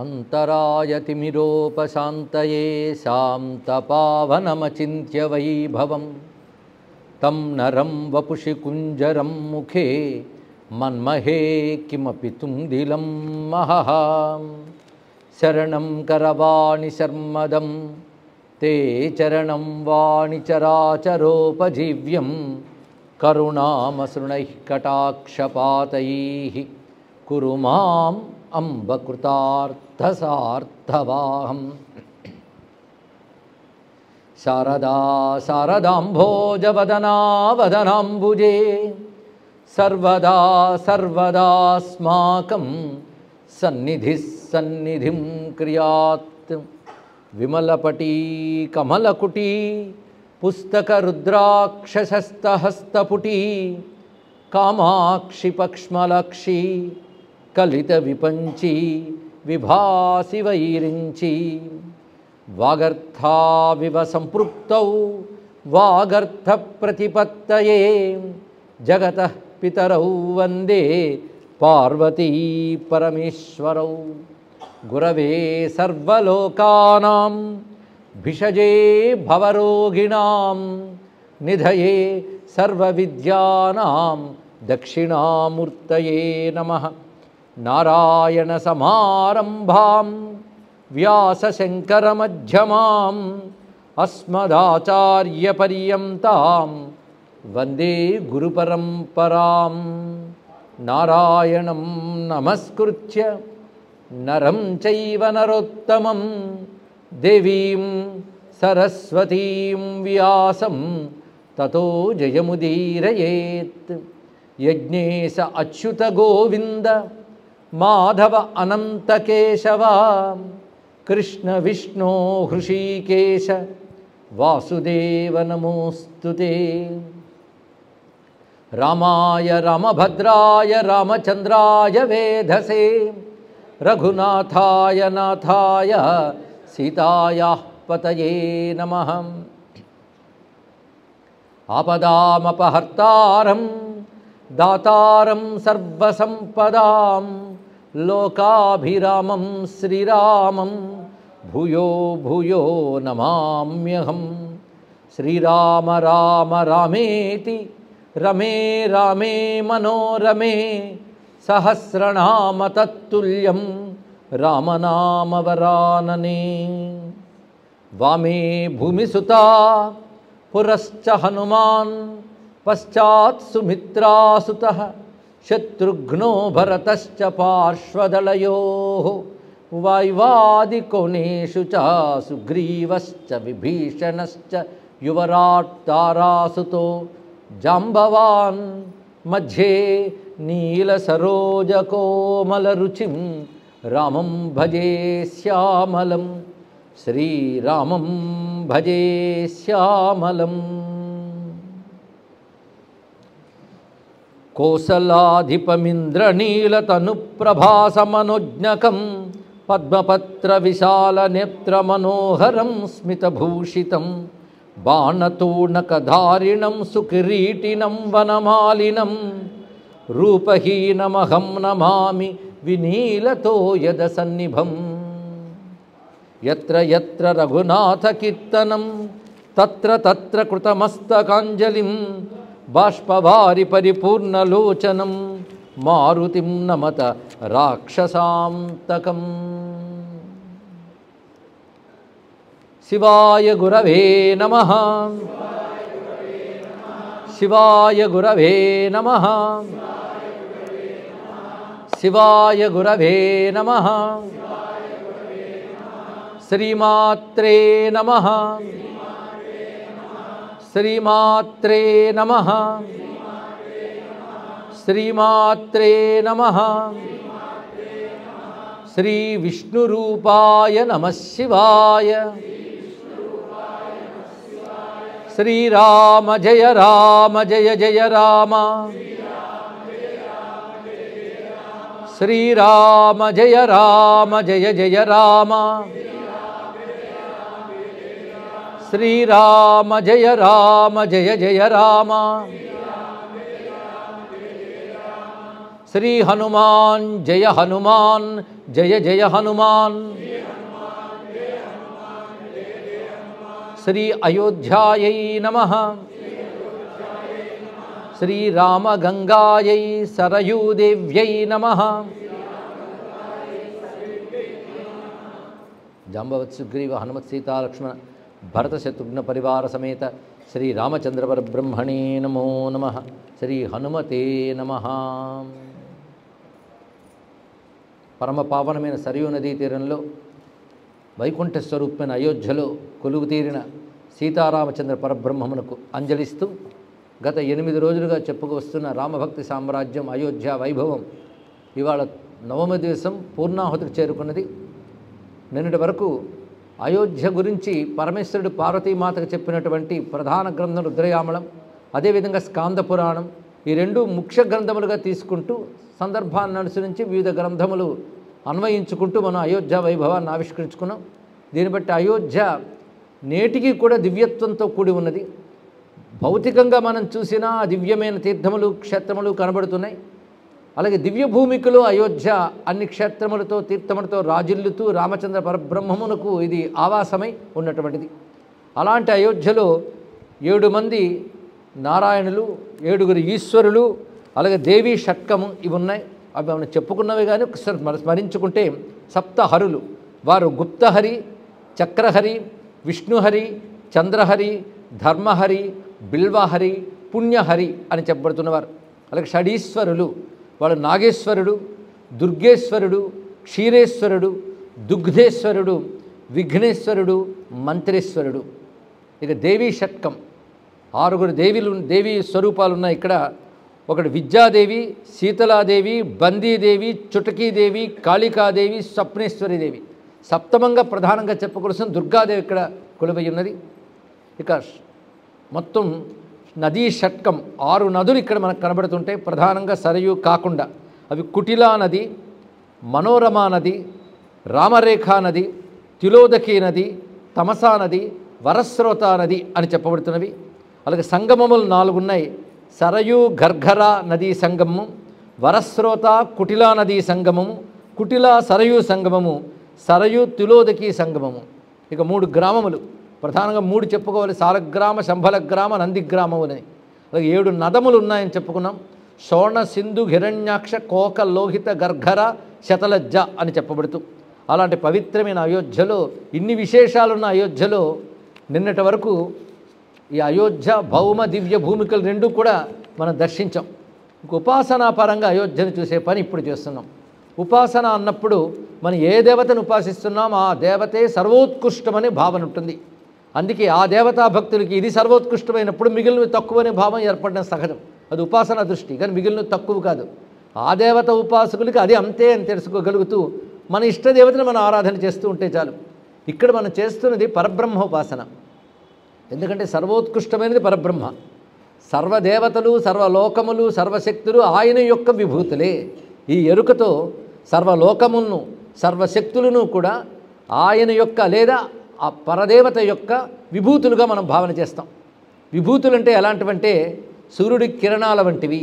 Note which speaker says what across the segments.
Speaker 1: अंतरायतिमिरोपशान्तये शान्तपावनमचिन्त्य वैभवं तं नरं वपुषि कुञ्जरं मुखे मन्महे किमपि तुन्दिलं महः शरणं करवाणि शर्मदं ते चरणं वाणिचराचरोपजीव्यं करुणामसृणैः कटाक्षपातैः कुरु माम् अम्बकृतार्थसार्थवाहम् शारदा शारदाम्भोजवदना वदनाम्बुजे सर्वदा सर्वदास्माकं सन्निधिः सन्निधिं क्रियात् विमलपटी कमलकुटी पुस्तकरुद्राक्षशस्तहस्तपुटी कामाक्षि पक्ष्मलक्षी कलितविपञ्ची विभासि वैरिञ्ची वागर्थाविव सम्पृक्तौ वागर्थप्रतिपत्तये जगतः पितरौ वन्दे पार्वती परमेश्वरौ गुरवे सर्वलोकानां भिषजे भवरोगिणां निधये सर्वविद्यानां दक्षिणामूर्तये नमः। नारायणसमारम्भां व्यासशङ्करमध्यमाम् अस्मदाचार्यपर्यन्तां वन्दे गुरुपरम्परां नारायणं नमस्कृत्य नरं चैव नरोत्तमं देवीं सरस्वतीं व्यासं ततो जयमुदीरयेत्। यज्ञेश अच्युत गोविंद माधव अनंत केशव कृष्ण विष्णु हृषीकेश वासुदेव नमोस्तुते। रामाय रामभद्राय रामचंद्राय वेधसे रघुनाथाय नाथाय सीतायाः पतये नमः। आपदामपहर्तारं दातारं सर्वसंपदां लोकाभिरामं श्रीरामं भूयो भूयो नमाम्यहम्। श्रीराम राम रामेति रमे रामे मनोरमे सहस्रनाम तत्तुल्यं रामनाम वरानने। वामे भूमिसुता पुरश्च हनुमान् पश्चात् सुमित्रासुतः शत्रुघ्नो भरतश्च पार्श्वदलयोः वाय्वादिकोणेषु च सुग्रीवश्च विभीषणश्च युवराट् तारासुतो जाम्बवान् मध्ये नीलसरोजकोमलरुचिं रामं भजे श्यामलं श्रीरामं भजे श्यामलम्। कोसलाधिपमिन्द्रनीलतनुप्रभासमनोज्ञकं पद्मपत्रविशालनेत्रमनोहरं स्मितभूषितं बाणतोणकधारिणं सुकिरीटिनं वनमालिनं रूपहीनमहं नमामि विनीलतो यदसन्निभम्। यत्र यत्र रघुनाथकीर्तनं तत्र तत्र कृतमस्तकाञ्जलिं बाष्पवारि परिपूर्णलोचनं मारुतिं नमत राक्षसान्तकम्। शिवाय गुरवे नमः शिवाय गुरवे नमः शिवाय गुरवे नमः। श्रीमात्रे नमः श्रीमात्रे नमः श्रीमात्रे नमः। श्री विष्णुरूपाय नमः शिवाय। श्रीराम जय जय राम श्रीराम जय जय राम श्रीराम जय जय राम। श्री हनुमान జయ జయ హనుమాన్. శ్రీ అయోధ్యాయై నమః. శ్రీరామగంగాయై సరయూదేవ్యై నమః. జాంబవత్ సుగ్రీవ హనుమత్ సీతాలక్ష్మణ భరత శత్రుఘ్న పరివార సమేత శ్రీ రామచంద్ర పరబ్రహ్మణే నమో నమః. శ్రీ హనుమతే నమః. పరమ పావనమైన సరయూ నదీ తీరంలో వైకుంఠ స్వరూపమైన అయోధ్యలో కొలువు తీరిన సీతారామచంద్ర పరబ్రహ్మమునకు అంజలిస్తూ గత 8 రోజులుగా చెప్పుకు వస్తున్న రామభక్తి సామ్రాజ్యం అయోధ్య వైభవం ఇవాళ నవమ దివసం పూర్ణాహుతికి చేరుకున్నది. నిన్నటి వరకు అయోధ్య గురించి పరమేశ్వరుడు పార్వతీమాతకు చెప్పినటువంటి ప్రధాన గ్రంథం రుద్రయామళం, అదేవిధంగా స్కాంద పురాణం, ఈ 2 ముఖ్య గ్రంథములుగా తీసుకుంటూ సందర్భాన్ని అనుసరించి వివిధ గ్రంథములు అన్వయించుకుంటూ మనం అయోధ్య వైభవాన్ని ఆవిష్కరించుకున్నాం. దీన్ని బట్టి అయోధ్య నేటికి కూడా దివ్యత్వంతో కూడి ఉన్నది. భౌతికంగా మనం చూసినా దివ్యమైన తీర్థములు క్షేత్రములు కనబడుతున్నాయి. అలాగే దివ్య భూమికలో అయోధ్య అన్ని క్షేత్రములతో తీర్థములతో రాజిల్లుతూ రామచంద్ర పరబ్రహ్మమునకు ఇది ఆవాసమై ఉన్నటువంటిది. అలాంటి అయోధ్యలో 7 మంది నారాయణులు, 7 ఈశ్వరులు, అలాగే దేవీ షట్కము ఇవి ఉన్నాయి. అవి మనం చెప్పుకున్నవి కానీ ఒకసారి స్మరించుకుంటే సప్తహరులు వారు గుప్తహరి, చక్రహరి, విష్ణుహరి, చంద్రహరి, ధర్మహరి, బిల్వహరి, పుణ్యహరి అని చెప్పబడుతున్నవారు. అలాగే షడీశ్వరులు వాళ్ళు నాగేశ్వరుడు, దుర్గేశ్వరుడు, క్షీరేశ్వరుడు, దుగ్ధేశ్వరుడు, విఘ్నేశ్వరుడు, మంత్రేశ్వరుడు. ఇక దేవీ షట్కం 6 దేవీ స్వరూపాలు ఉన్నాయి ఇక్కడ. ఒకటి విద్యాదేవి, శీతలాదేవి, బందీదేవి, చుటకీదేవి, కాళికాదేవి, స్వప్నేశ్వరీదేవి. సప్తమంగా ప్రధానంగా చెప్పుకోవాల్సిన దుర్గాదేవి ఇక్కడ కొలువై ఉన్నది. ఇక మొత్తం నదీ షట్కం 6 నదులు ఇక్కడ మనకు కనబడుతుంటాయి. ప్రధానంగా సరయూ కాకుండా అవి కుటిలా నది, మనోరమా నది, రామరేఖా నది, తిలోదకీ నది, తమసా నది, వరస్రోతా నది అని చెప్పబడుతున్నవి. అలాగే సంగమములు 4 ఉన్నాయి. సరయూ గర్ఘర నదీ సంగమము, వరస్రోత కుటిలా నదీ సంగమము, కుటిలా సరయూ సంగమము, సరయూ తిలోదకీ సంగమము. ఇక 3 గ్రామములు ప్రధానంగా 3 చెప్పుకోవాలి. సాలగ్రామ, శంభలగ్రామ, నందిగ్రామము అని. అలాగే 7 నదములు ఉన్నాయని చెప్పుకున్నాం. శోణ, సింధు, హిరణ్యాక్ష, కోక, లోహిత, గర్ఘర, శతలజ్జ అని చెప్పబడుతూ అలాంటి పవిత్రమైన అయోధ్యలో ఇన్ని విశేషాలున్న అయోధ్యలో నిన్నటి వరకు ఈ అయోధ్య భౌమ దివ్య భూమికలు 2 కూడా మనం దర్శించాం. ఉపాసనాపరంగా అయోధ్యను చూసే పని ఇప్పుడు చేస్తున్నాం. ఉపాసన అన్నప్పుడు మనం ఏ దేవతను ఉపాసిస్తున్నాం ఆ దేవతే సర్వోత్కృష్టమనే భావన ఉంటుంది. అందుకే ఆ దేవతా భక్తులకి ఇది సర్వోత్కృష్టమైనప్పుడు మిగిలినవి తక్కువనే భావం ఏర్పడడం సహజం. అది ఉపాసన దృష్టి, కానీ మిగిలినవి తక్కువ కాదు. ఆ దేవత ఉపాసకులకి అది అంతే అని తెలుసుకోగలుగుతూ మన ఇష్టదేవతను మనం ఆరాధన చేస్తూ ఉంటే చాలు. ఇక్కడ మనం చేస్తున్నది పరబ్రహ్మోపాసన. ఎందుకంటే సర్వోత్కృష్టమైనది పరబ్రహ్మ. సర్వదేవతలు, సర్వలోకములు, సర్వశక్తులు ఆయన యొక్క విభూతులే. ఈ ఎరుకతో సర్వలోకములను, సర్వశక్తులను కూడా ఆయన యొక్క లేదా ఆ పరదేవత యొక్క విభూతులుగా మనం భావన చేస్తాం. విభూతులు అంటే ఎలాంటివంటే సూర్యుడి కిరణాల వంటివి.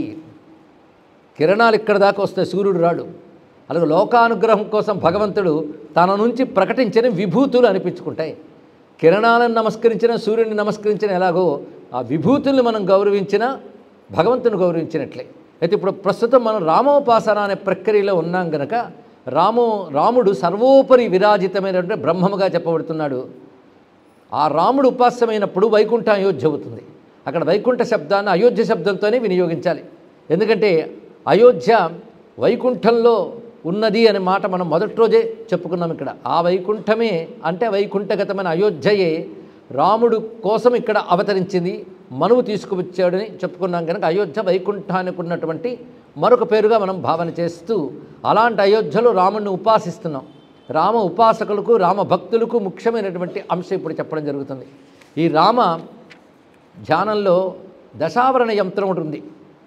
Speaker 1: కిరణాలు ఇక్కడ దాకా వస్తాయి, సూర్యుడు రాడు. అలాగే లోకానుగ్రహం కోసం భగవంతుడు తన నుంచి ప్రకటించిన విభూతులు అనిపించుకుంటాయి. కిరణాలను నమస్కరించిన, సూర్యుడిని నమస్కరించిన ఎలాగో ఆ విభూతుల్ని మనం గౌరవించిన భగవంతుని గౌరవించినట్లే. అయితే ఇప్పుడు ప్రస్తుతం మనం రామోపాసన అనే ప్రక్రియలో ఉన్నాం గనక రాముడు సర్వోపరి విరాజితమైనటువంటి బ్రహ్మముగా చెప్పబడుతున్నాడు. ఆ రాముడు ఉపాస్యమైనప్పుడు వైకుంఠ అయోధ్య అవుతుంది. అక్కడ వైకుంఠ శబ్దాన్ని అయోధ్య శబ్దంతోనే వినియోగించాలి. ఎందుకంటే అయోధ్య వైకుంఠంలో ఉన్నది అనే మాట మనం మొదటి రోజే చెప్పుకున్నాం. ఇక్కడ ఆ వైకుంఠమే అంటే వైకుంఠగతమైన అయోధ్యయే రాముడు కోసం ఇక్కడ అవతరించింది, మనువు తీసుకువచ్చాడని చెప్పుకున్నాం. కనుక అయోధ్య వైకుంఠానికి ఉన్నటువంటి మరొక పేరుగా మనం భావన చేస్తూ అలాంటి అయోధ్యలో రాముడిని ఉపాసిస్తున్నాం. రామ ఉపాసకులకు, రామ భక్తులకు ముఖ్యమైనటువంటి అంశం ఇప్పుడు చెప్పడం జరుగుతుంది. ఈ రామ ధ్యానంలో దశావరణ యంత్రం ఉంటుంది.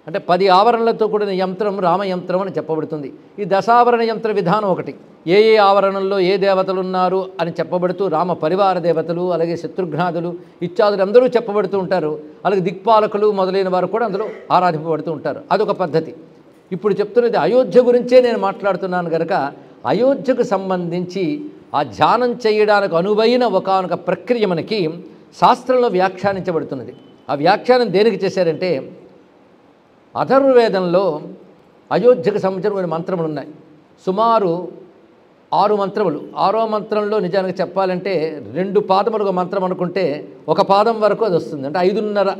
Speaker 1: అంటే 10 ఆవరణలతో కూడిన యంత్రం రామయంత్రం అని చెప్పబడుతుంది. ఈ దశావరణ యంత్ర విధానం ఒకటి. ఏ ఏ ఆవరణల్లో ఏ దేవతలు ఉన్నారు అని చెప్పబడుతూ రామ పరివార దేవతలు, అలాగే శత్రుఘ్నాదులు ఇత్యాదులు అందరూ చెప్పబడుతూ ఉంటారు. అలాగే దిక్పాలకులు మొదలైన వారు కూడా అందులో ఆరాధింపబడుతూ ఉంటారు. అదొక పద్ధతి. ఇప్పుడు చెప్తున్నది అయోధ్య గురించే నేను మాట్లాడుతున్నాను కనుక అయోధ్యకు సంబంధించి ఆ ధ్యానం చేయడానికి అనువైన ఒకానొక ప్రక్రియ మనకి శాస్త్రంలో వ్యాఖ్యానించబడుతున్నది. ఆ వ్యాఖ్యానం దేనికి చేశారంటే, అథర్వవేదంలో అయోధ్యకు సంబంధించిన కొన్ని మంత్రములు ఉన్నాయి. సుమారు 6 మంత్రములు. 6వ మంత్రంలో నిజానికి చెప్పాలంటే 2 పాదములుగా మంత్రం అనుకుంటే 1 పాదం వరకు అది వస్తుంది. అంటే 5.5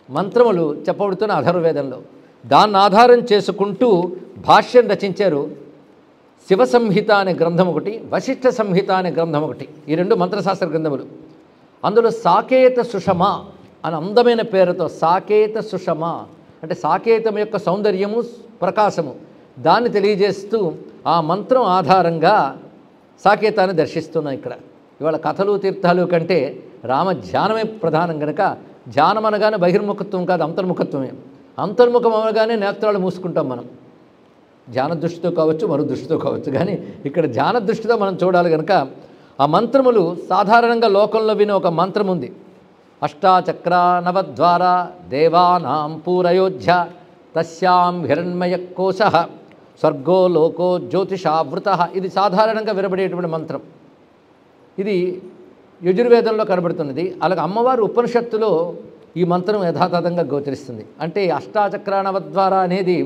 Speaker 1: మంత్రములు చెప్పబడుతున్న అథర్వవేదంలో. దాన్ని ఆధారం చేసుకుంటూ భాష్యం రచించారు. శివ సంహిత అనే గ్రంథం ఒకటి, వశిష్ఠ సంహిత అనే గ్రంథం ఒకటి. ఈ 2 మంత్రశాస్త్ర గ్రంథములు. అందులో సాకేత సుషమ అని అందమైన పేరుతో సాకేత సుషమ అంటే సాకేతం యొక్క సౌందర్యము ప్రకాశము దాన్ని తెలియజేస్తూ ఆ మంత్రం ఆధారంగా సాకేతాన్ని దర్శిస్తున్నాం. ఇక్కడ ఇవాళ కథలు తీర్థాలు కంటే రామ ధ్యానమే ప్రధానం కనుక ధ్యానం అనగానే బహిర్ముఖత్వం కాదు, అంతర్ముఖత్వమే. అంతర్ముఖం అవగానే నేత్రాలు మూసుకుంటాం మనం. ధ్యాన దృష్టితో కావచ్చు, మరో దృష్టితో కావచ్చు, కానీ ఇక్కడ ధ్యాన దృష్టితో మనం చూడాలి కనుక ఆ మంత్రములు సాధారణంగా లోకంలో వినే ఒక మంత్రం ఉంది. అష్టాచక్ర నవద్వార దేవానాం పూరయోధ్య తస్యాం హిరణ్మయ కోశ స్వర్గో లోకో జ్యోతిషావృత. ఇది సాధారణంగా వినబడేటువంటి మంత్రం. ఇది యజుర్వేదంలో కనబడుతున్నది. అలాగే అమ్మవారు ఉపనిషత్తులో ఈ మంత్రం యథాతథంగా గోచరిస్తుంది. అంటే అష్టాచక్ర నవద్వార అనేది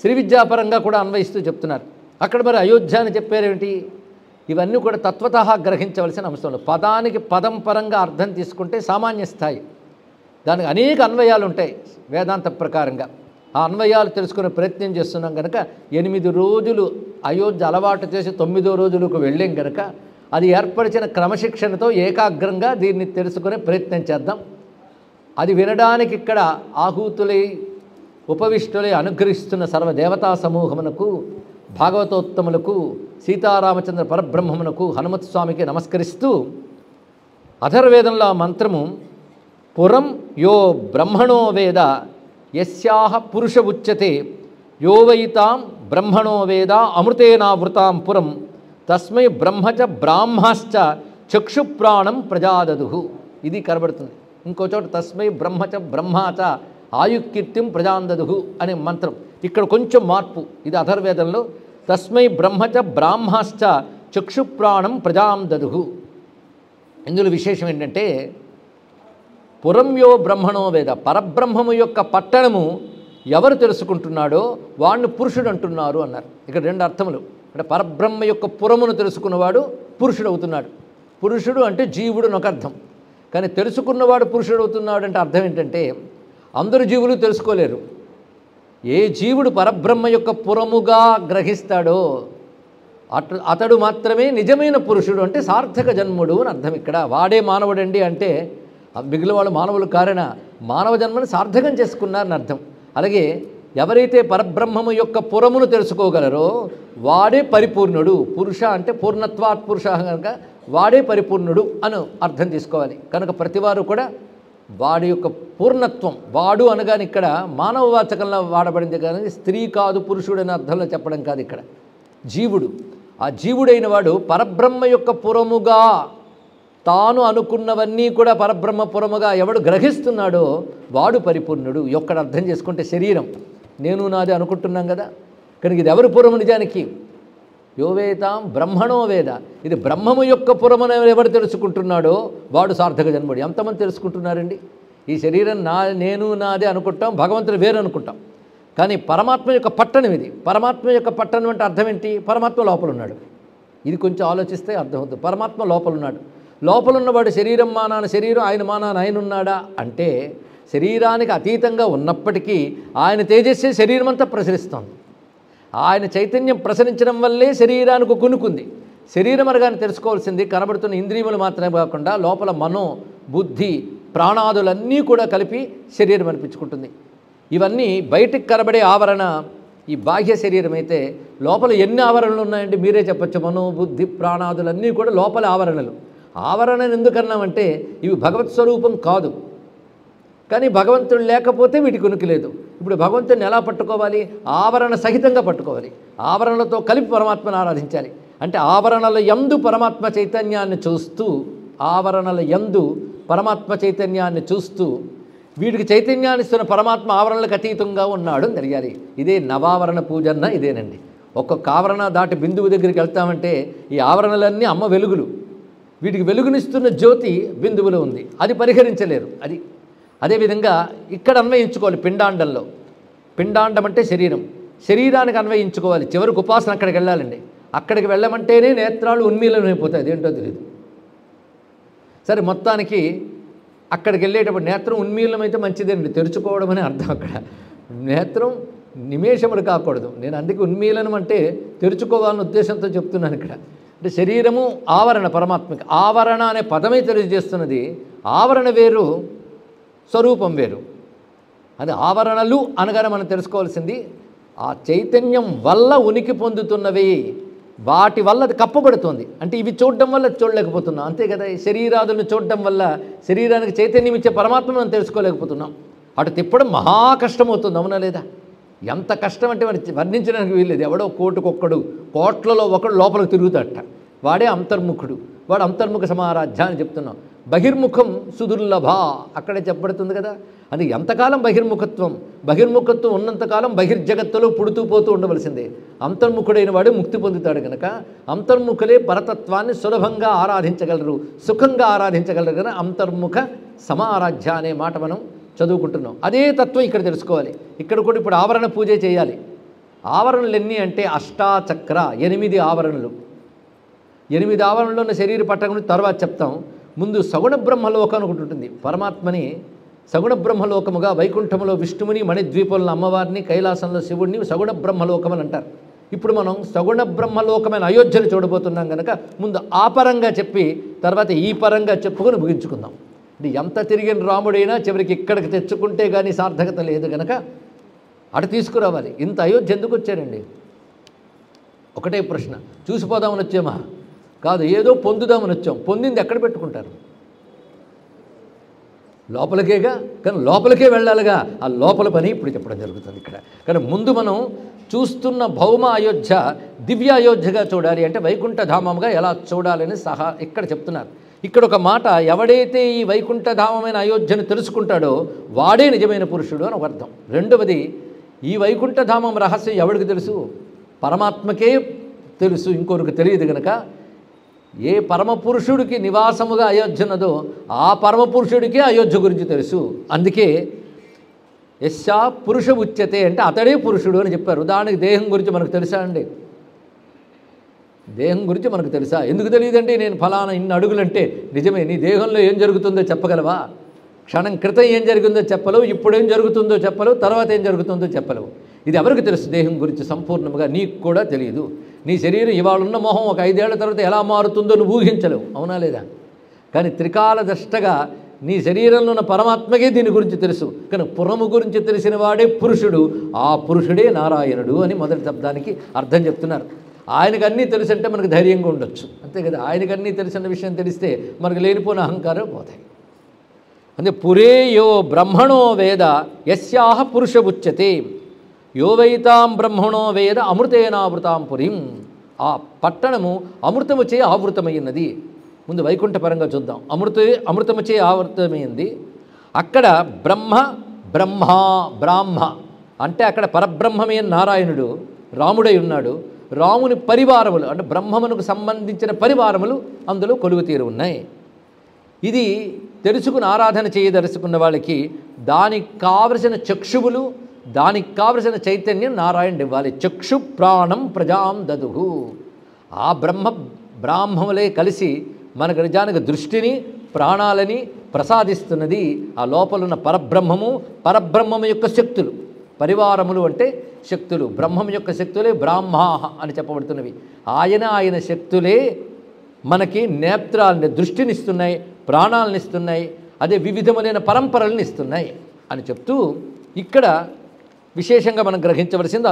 Speaker 1: శ్రీ విద్యాపరంగా కూడా అన్వయిస్తూ చెప్తున్నారు. అక్కడ మరి అయోధ్య అని చెప్పారేమిటి? ఇవన్నీ కూడా తత్వతః గ్రహించవలసిన అంశాలు. పదానికి పదం పరంగా అర్థం తీసుకుంటే సామాన్య స్థాయి, దానికి అనేక అన్వయాలు ఉంటాయి వేదాంత ప్రకారంగా. ఆ అన్వయాలు తెలుసుకునే ప్రయత్నం చేస్తున్నాం కనుక 8 రోజులు అయోధ్య అలవాటు చేసి 9వ రోజులకు వెళ్ళాం కనుక అది ఏర్పరిచిన క్రమశిక్షణతో ఏకాగ్రంగా దీన్ని తెలుసుకునే ప్రయత్నం చేద్దాం. అది వినడానికి ఇక్కడ ఆహూతులై ఉపవిష్టులై అనుగ్రహిస్తున్న సర్వదేవతా సమూహమునకు, భాగవతోత్తములకు, సీతారామచంద్ర పరబ్రహ్మమునకు, హనుమత్ స్వామికి నమస్కరిస్తూ అథర్వేదంలో ఆ మంత్రము పురం యో బ్రహ్మణో వేద యస్యాహ పురుష ఉచ్యతే యో వైతాం బ్రహ్మణో వేద అమృతేనావృతాం పురం తస్మై బ్రహ్మచ బ్రాహ్మశ్చ చక్షుప్రాణం ప్రజాదదుహు. ఇది కనబడుతుంది. ఇంకో చోట తస్మై బ్రహ్మచ బ్రహ్మాచ ఆయుకీర్తిం ప్రజాందదుహు అనే మంత్రం. ఇక్కడ కొంచెం మార్పు. ఇది అథర్వేదంలో తస్మై బ్రహ్మచ బ్రాహ్మశ్చ చక్షుప్రాణం ప్రజాందదుహు. ఇందులో విశేషం ఏంటంటే పురంయో బ్రహ్మణో వేద, పరబ్రహ్మము యొక్క పట్టణము ఎవరు తెలుసుకుంటున్నాడో వాడిని పురుషుడు అంటున్నారు అన్నారు. ఇక్కడ 2 అర్థములు. అంటే పరబ్రహ్మ యొక్క పురమును తెలుసుకున్నవాడు పురుషుడు అవుతున్నాడు. పురుషుడు అంటే జీవుడు అని ఒక అర్థం. కానీ తెలుసుకున్నవాడు పురుషుడు అవుతున్నాడు అంటే అర్థం ఏంటంటే అందరు జీవులు తెలుసుకోలేరు. ఏ జీవుడు పరబ్రహ్మ యొక్క పురముగా గ్రహిస్తాడో అతడు మాత్రమే నిజమైన పురుషుడు, అంటే సార్థక జన్ముడు అని అర్థం. ఇక్కడ వాడే మానవుడండి అంటే మిగిలిన వాళ్ళు మానవులు కారణ మానవ జన్మను సార్థకం చేసుకున్నారని అర్థం. అలాగే ఎవరైతే పరబ్రహ్మము యొక్క పురమును తెలుసుకోగలరో వాడే పరిపూర్ణుడు. పురుష అంటే పూర్ణత్వాత్ పురుష కనుక వాడే పరిపూర్ణుడు అని అర్థం తీసుకోవాలి. కనుక ప్రతివారు కూడా వాడి యొక్క పూర్ణత్వం, వాడు అనగానే ఇక్కడ మానవ వాచకంలో వాడబడింది కానీ స్త్రీ కాదు పురుషుడు అనే అర్థంలో చెప్పడం కాదు. ఇక్కడ జీవుడు, ఆ జీవుడైన వాడు పరబ్రహ్మ యొక్క పురముగా తాను అనుకున్నవన్నీ కూడా పరబ్రహ్మ పురముగా ఎవడు గ్రహిస్తున్నాడో వాడు పరిపూర్ణుడు. ఒక్కడ అర్థం చేసుకుంటే శరీరం నేను నాది అనుకుంటున్నాం కదా, కనుక ఇది ఎవరి పురము? నిజానికి యోవేతాం బ్రహ్మణో వేద, ఇది బ్రహ్మము యొక్క పురమును ఎవరు తెలుసుకుంటున్నాడో వాడు సార్థక జన్ముడు. ఎంతమంది తెలుసుకుంటున్నారండి? ఈ శరీరం నేను నాదే అనుకుంటాం, భగవంతుడు వేరు అనుకుంటాం. కానీ పరమాత్మ యొక్క పట్టణం ఇది. పరమాత్మ యొక్క పట్టణం అంటే అర్థం ఏంటి? పరమాత్మ లోపల ఉన్నాడు. ఇది కొంచెం ఆలోచిస్తే అర్థమవుతుంది. పరమాత్మ లోపల ఉన్నాడు. లోపల ఉన్నవాడు శరీరం మానాన శరీరం, ఆయన మానాన ఆయన ఉన్నాడా అంటే శరీరానికి అతీతంగా ఉన్నప్పటికీ ఆయన తేజస్సే శరీరం అంతా ప్రసరిస్తోంది. ఆయన చైతన్యం ప్రసరించడం వల్లే శరీరానికి కొనుక్కుంది. శరీరం అనగానే తెలుసుకోవాల్సింది కనబడుతున్న ఇంద్రియములు మాత్రమే కాకుండా లోపల మనో, బుద్ధి, ప్రాణాదులన్నీ కూడా కలిపి శరీరం అనిపించుకుంటుంది. ఇవన్నీ బయటికి కనబడే ఆవరణ ఈ బాహ్య శరీరం అయితే లోపల ఎన్ని ఆవరణలు ఉన్నాయండి మీరే చెప్పచ్చు. మనో, బుద్ధి, ప్రాణాదులన్నీ కూడా లోపల ఆవరణలు. ఆవరణను ఎందుకన్నామంటే ఇవి భగవత్ స్వరూపం కాదు, కానీ భగవంతుడు లేకపోతే వీటికి ఉనికి లేదు. ఇప్పుడు భగవంతుడిని ఎలా పట్టుకోవాలి? ఆవరణ సహితంగా పట్టుకోవాలి. ఆవరణలతో కలిపి పరమాత్మను ఆరాధించాలి. అంటే ఆవరణల యందు పరమాత్మ చైతన్యాన్ని చూస్తూ, ఆవరణల యందు పరమాత్మ చైతన్యాన్ని చూస్తూ వీటికి చైతన్యాన్ని ఇస్తున్న పరమాత్మ ఆవరణలకు అతీతంగా ఉన్నాడు అని తెలియాలి. ఇదే నవావరణ పూజన్న ఇదేనండి. ఒక్కొక్క ఆవరణ దాటి బిందువు దగ్గరికి వెళ్తామంటే ఈ ఆవరణలన్నీ అమ్మ వెలుగులు, వీటికి వెలుగునిస్తున్న జ్యోతి బిందువులో ఉంది, అది పరిహరించలేరు. అది అదేవిధంగా ఇక్కడ అన్వయించుకోవాలి. పిండాండంలో, పిండాండం అంటే శరీరం, శరీరానికి అన్వయించుకోవాలి. చివరికి ఉపాసన అక్కడికి వెళ్ళాలండి. అక్కడికి వెళ్ళమంటేనే నేత్రాలు ఉన్మీలమైపోతాయి, అదేంటో తెలియదు. సరే, మొత్తానికి అక్కడికి వెళ్ళేటప్పుడు నేత్రం ఉన్మీలమైతే మంచిదేనండి, తెరుచుకోవడం అని అర్థం. అక్కడ నేత్రం నిమేషములు కాకూడదు. నేను అందుకే ఉన్మీలనం అంటే తెరుచుకోవాలనే ఉద్దేశంతో చెప్తున్నాను. ఇక్కడ అంటే శరీరము ఆవరణ, పరమాత్మకి ఆవరణ అనే పదమే తెలియజేస్తున్నది. ఆవరణ వేరు, స్వరూపం వేరు. అది ఆవరణలు అనగానే మనం తెలుసుకోవాల్సింది ఆ చైతన్యం వల్ల ఉనికి పొందుతున్నవి, వాటి వల్ల అది కప్పబడుతుంది. అంటే ఇవి చూడడం వల్ల చూడలేకపోతున్నాం, అంతే కదా. శరీరాదులను చూడడం వల్ల శరీరానికి చైతన్యం ఇచ్చే పరమాత్మను మనం తెలుసుకోలేకపోతున్నాం. అటు తిప్పడం మహా కష్టమవుతుంది, అవునా లేదా? ఎంత కష్టం అంటే మరి వర్ణించడానికి వీల్లేదు. ఎవడో కోటుకొక్కడు, కోట్లలో ఒకడు లోపలికి తిరుగుతాడట, వాడే అంతర్ముఖుడు. వాడు అంతర్ముఖ సమారాధ్య అని చెప్తున్నాం. బహిర్ముఖం సుదుర్లభ అక్కడే చెప్పబడుతుంది కదా. అది ఎంతకాలం బహిర్ముఖత్వం ఉన్నంతకాలం బహిర్జగత్తులో పుడుతూ పోతూ ఉండవలసిందే. అంతర్ముఖుడైన వాడు ముక్తి పొందుతాడు కనుక అంతర్ముఖులే పరతత్వాన్ని సులభంగా ఆరాధించగలరు, సుఖంగా ఆరాధించగలరు కనుక అంతర్ముఖ సమారాధ్య అనే మాట మనం చదువుకుంటున్నాం. అదే తత్వం ఇక్కడ తెలుసుకోవాలి. ఇక్కడ కూడా ఇప్పుడు ఆవరణ పూజ చేయాలి. ఆవరణలు ఎన్ని అంటే అష్టాచక్ర, 8 ఆవరణలు. 8 ఆవరణలో ఉన్న శరీర పట్టణం గురించి తర్వాత చెప్తాం. ముందు సగుణ బ్రహ్మలోకం ఒకటి ఉంటుంది. పరమాత్మని సగుణ బ్రహ్మలోకముగా వైకుంఠములో విష్ణువుని, మణిద్వీపంలో అమ్మవారిని, కైలాసంలో శివుడిని సగుణ బ్రహ్మలోకం అని అంటారు. ఇప్పుడు మనం సగుణ బ్రహ్మలోకమైన అయోధ్యను చూడబోతున్నాం కనుక ముందు ఆ పరంగా చెప్పి తర్వాత ఈ పరంగా చెప్పుకొని ముగించుకుందాం. ఇది ఎంత తిరిగిన రాముడైనా చివరికి ఇక్కడికి తెచ్చుకుంటే కానీ సార్థకత లేదు కనుక అటు తీసుకురావాలి. ఇంత అయోధ్య ఎందుకు వచ్చారండి? ఒకటే ప్రశ్న. చూసిపోదామని వచ్చామా? కాదు, ఏదో పొందుదామని వచ్చాం. పొందింది ఎక్కడ పెట్టుకుంటారు? లోపలికేగా. కానీ లోపలికే వెళ్ళాలిగా. ఆ లోపల పని ఇప్పుడు చెప్పడం జరుగుతుంది ఇక్కడ. కానీ ముందు మనం చూస్తున్న భౌమ అయోధ్య దివ్య అయోధ్యగా చూడాలి అంటే వైకుంఠధామంగా ఎలా చూడాలని ఇక్కడ చెప్తున్నారు. ఇక్కడ ఒక మాట, ఎవడైతే ఈ వైకుంఠధామమైన అయోధ్యను తెలుసుకుంటాడో వాడే నిజమైన పురుషుడు అని ఒక అర్థం. రెండవది, ఈ వైకుంఠధామం రహస్యం ఎవడికి తెలుసు? పరమాత్మకే తెలుసు, ఇంకొకరికి తెలియదు కనుక ఏ పరమపురుషుడికి నివాసముగా అయోధ్య ఉన్నదో ఆ పరమపురుషుడికే అయోధ్య గురించి తెలుసు. అందుకే యస్యా పురుష ఉచ్యతే అంటే అతడే పురుషుడు అని చెప్పారు. ఉదాహరణకి దేహం గురించి మనకు తెలుసా అండి? దేహం గురించి మనకు తెలుసా? ఎందుకు తెలియదండి? నేను ఫలానా ఇన్ని అడుగులంటే నిజమే. నీ దేహంలో ఏం జరుగుతుందో చెప్పగలవా? క్షణం క్రితం ఏం జరిగిందో చెప్పలేవు, ఇప్పుడేం జరుగుతుందో చెప్పలేవు, తర్వాత ఏం జరుగుతుందో చెప్పలేవు. ఇది ఎవరికి తెలుసు? దేహం గురించి సంపూర్ణంగా నీకు కూడా తెలియదు. నీ శరీరం ఇవాళ ఉన్న మొహం ఒక 5 ఏళ్ల తర్వాత ఎలా మారుతుందో నువ్వు ఊహించలేవు, అవునా లేదా? కానీ త్రికాల దృష్టగా నీ శరీరంలో ఉన్న పరమాత్మకే దీని గురించి తెలుసు. కానీ పురము గురించి తెలిసిన వాడే పురుషుడు, ఆ పురుషుడే నారాయణుడు అని మొదటి శబ్దానికి అర్థం చెప్తున్నారు. ఆయనకు అన్నీ తెలుసు అంటే మనకు ధైర్యంగా ఉండొచ్చు, అంతే కదా. ఆయనకు అన్నీ తెలిసిన విషయం తెలిస్తే మనకు లేనిపోయిన అహంకారం పోతాయి. అంటే పురే యో బ్రహ్మణో వేద యస్యాహ పురుష ఉచ్యతే యో వైతాం బ్రహ్మణో వేద అమృతేనావృతాం పురీం. ఆ పట్టణము అమృతము చే ఆవృతమైనది. ముందు వైకుంఠపరంగా చూద్దాం. అమృతము చే ఆవృతమైంది. అక్కడ బ్రాహ్మ అంటే అక్కడ పరబ్రహ్మమే నారాయణుడు రాముడై ఉన్నాడు. రాముని పరివారములు అంటే బ్రహ్మమునకు సంబంధించిన పరివారములు అందులో కొలువు తీరు ఉన్నాయి. ఇది తెలుసుకుని ఆరాధన చేయదలుచుకున్న వాళ్ళకి దానికి కావలసిన చక్షువులు, దానికి కావలసిన చైతన్యం నారాయణుడు ఇవ్వాలి. చక్షు ప్రాణం ప్రజాం దదుహు. ఆ బ్రాహ్మములే కలిసి మనకు నిజానికి దృష్టిని, ప్రాణాలని ప్రసాదిస్తున్నది ఆ లోపలున్న పరబ్రహ్మము. పరబ్రహ్మము యొక్క శక్తులు, పరివారములు అంటే శక్తులు, బ్రహ్మం యొక్క శక్తులే బ్రాహ్మా అని చెప్పబడుతున్నవి. ఆయన శక్తులే మనకి నేత్రాలని, దృష్టినిస్తున్నాయి, ప్రాణాలను ఇస్తున్నాయి, అదే వివిధములైన పరంపరలను ఇస్తున్నాయి అని చెప్తూ ఇక్కడ విశేషంగా మనం గ్రహించవలసింది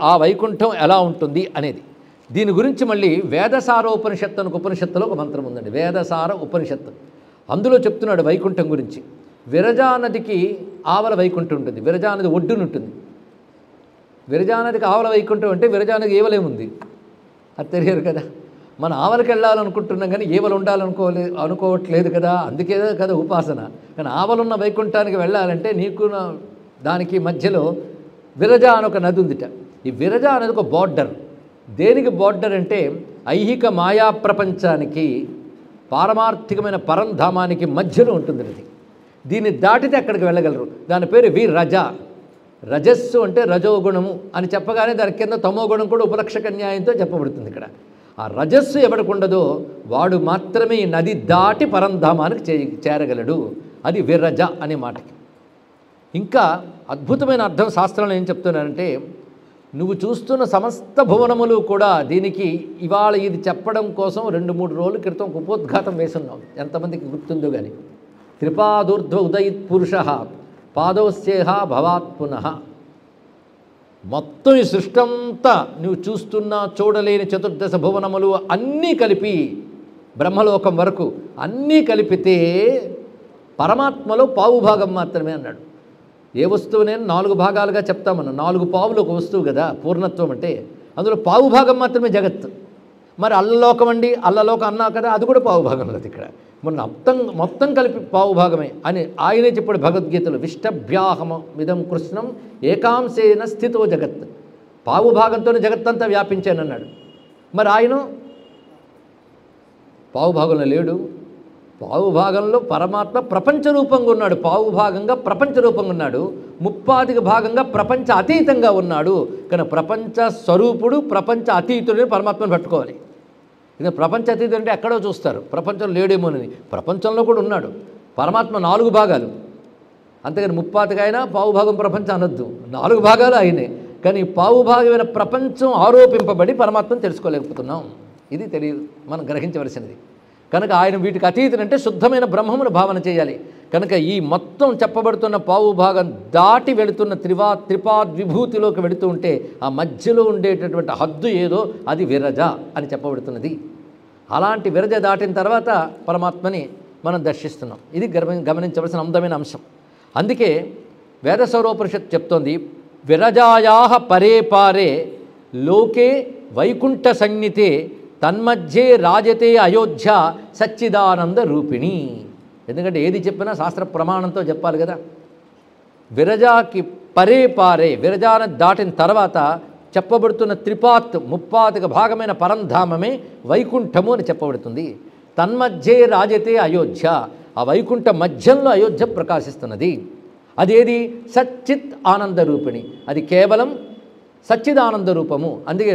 Speaker 1: ఆ వైకుంఠం ఎలా ఉంటుంది అనేది. దీని గురించి మళ్ళీ వేదసార ఉపనిషత్తు అని ఉపనిషత్తులో ఒక మంత్రం ఉందండి, వేదసార ఉపనిషత్తు. అందులో చెప్తున్నాడు వైకుంఠం గురించి. విరజానదికి ఆవల వైకుంఠం ఉంటుంది, విరజానది ఒడ్డునుంటుంది. విరజానదికి ఆవల వైకుంఠం అంటే విరజానది ఏవలేముంది అది తెలియదు కదా. మన ఆవలకి వెళ్ళాలనుకుంటున్నాం కానీ ఏవలు అనుకోవట్లేదు కదా, అందుకే కదా ఉపాసన. కానీ ఆవలున్న వైకుంఠానికి వెళ్ళాలంటే నీకు దానికి మధ్యలో విరజ అని ఒక నది ఉందిట. ఈ విరజ అనేది ఒక బార్డర్. దేనికి బోర్డర్ అంటే ఐహిక మాయా ప్రపంచానికి పారమార్థికమైన పరంధామానికి మధ్యలో ఉంటుంది అది. దీన్ని దాటితే అక్కడికి వెళ్ళగలరు. దాని పేరు విరజ. రజస్సు అంటే రజోగుణము అని చెప్పగానే దాని కింద తమోగుణం కూడా ఉపలక్షక న్యాయంతో చెప్పబడుతుంది. ఇక్కడ ఆ రజస్సు ఎవరికి ఉండదో వాడు మాత్రమే ఈ నది దాటి పరంధామానికి చేరగలడు. అది విరజ అనే మాటకి. ఇంకా అద్భుతమైన అర్థం శాస్త్రంలో ఏం చెప్తున్నారంటే, నువ్వు చూస్తున్న సమస్త భువనములు కూడా దీనికి ఇవాళ ఇది చెప్పడం కోసం 2-3 రోజుల క్రితం ఉపోద్ఘాతం వేసున్నాం. ఎంతమందికి గుర్తుందో కానీ, త్రిపాదూర్ధ్వ ఉదయిత్ పురుష పాదోస్యేహ భవాత్ పునః. మొత్తం ఈ సృష్టి అంతా నువ్వు చూస్తున్న చూడలేని చతుర్దశ భువనములు అన్నీ కలిపి బ్రహ్మలోకం వరకు అన్నీ కలిపితే పరమాత్మలో పావుభాగం మాత్రమే అన్నాడు. ఏ వస్తువునే 4 భాగాలుగా చెప్తామన్నా, 4 పావులు ఒక వస్తువు కదా పూర్ణత్వం అంటే. అందులో పావుభాగం మాత్రమే జగత్తు. మరి అల్లలోకం అండి, అల్లలోకం అన్నా కదా, అది కూడా పావుభాగం లేదు. ఇక్కడ మొన్న మొత్తం కలిపి పావుభాగమే అని ఆయనే చెప్పాడు భగవద్గీతలో. విష్టభ్యాహమిదం కృష్ణం ఏకాంశేన స్థితో జగత్. పావుభాగంతోనే జగత్తంతా వ్యాపించానన్నాడు. మరి ఆయన పావుభాగంలో లేడు. పావుభాగంలో పరమాత్మ ప్రపంచ రూపంగా ఉన్నాడు. పావుభాగంగా ప్రపంచ రూపంగా ఉన్నాడు. ముప్పాదిక భాగంగా ప్రపంచ అతీతంగా ఉన్నాడు. కానీ ప్రపంచ స్వరూపుడు ప్రపంచ అతీతుడిని పరమాత్మను పట్టుకోవాలి. ఇది ప్రపంచ అతీతుడు అంటే ఎక్కడో చూస్తారు, ప్రపంచంలో లేడేమోనని. ప్రపంచంలో కూడా ఉన్నాడు. పరమాత్మ 4 భాగాలు, అంతేగాని ముప్పాతిక అయినా పావుభాగం ప్రపంచం అనొద్దు. 4 భాగాలు ఆయనే. కానీ పావుభాగమైన ప్రపంచం ఆరోపింపబడి పరమాత్మను తెలుసుకోలేకపోతున్నాం. ఇది తెలియదు, మనం గ్రహించవలసినది. కనుక ఆయన వీటికి అతీతుడంటే శుద్ధమైన బ్రహ్మమును భావన చేయాలి. కనుక ఈ మొత్తం చెప్పబడుతున్న పావుభాగం దాటి వెళుతున్న త్రిపాద్విభూతిలోకి వెళుతూ ఉంటే ఆ మధ్యలో ఉండేటటువంటి హద్దు ఏదో అది విరజ అని చెప్పబడుతున్నది. అలాంటి విరజ దాటిన తర్వాత పరమాత్మని మనం దర్శిస్తున్నాం. ఇది గమనించవలసిన అందమైన అంశం. అందుకే వేదసౌరోపనిషత్తు చెప్తోంది, విరజాయాహ పరే పారే లోకే వైకుంఠ సన్నితే తన్మధ్యే రాజతే అయోధ్య సచ్చిదానంద రూపిణి. ఎందుకంటే ఏది చెప్పినా శాస్త్ర ప్రమాణంతో చెప్పాలి కదా. విరజాకి పరే పారే, విరజాను దాటిన తర్వాత చెప్పబడుతున్న ముప్పాతిక భాగమైన పరంధామమే వైకుంఠము అని చెప్పబడుతుంది. తన్మధ్యే రాజతే అయోధ్య, ఆ వైకుంఠ మధ్యంలో అయోధ్య ప్రకాశిస్తున్నది. అదేది? సచ్చిత్ ఆనంద రూపిణి. అది కేవలం సచ్చిదానంద రూపము. అందుకే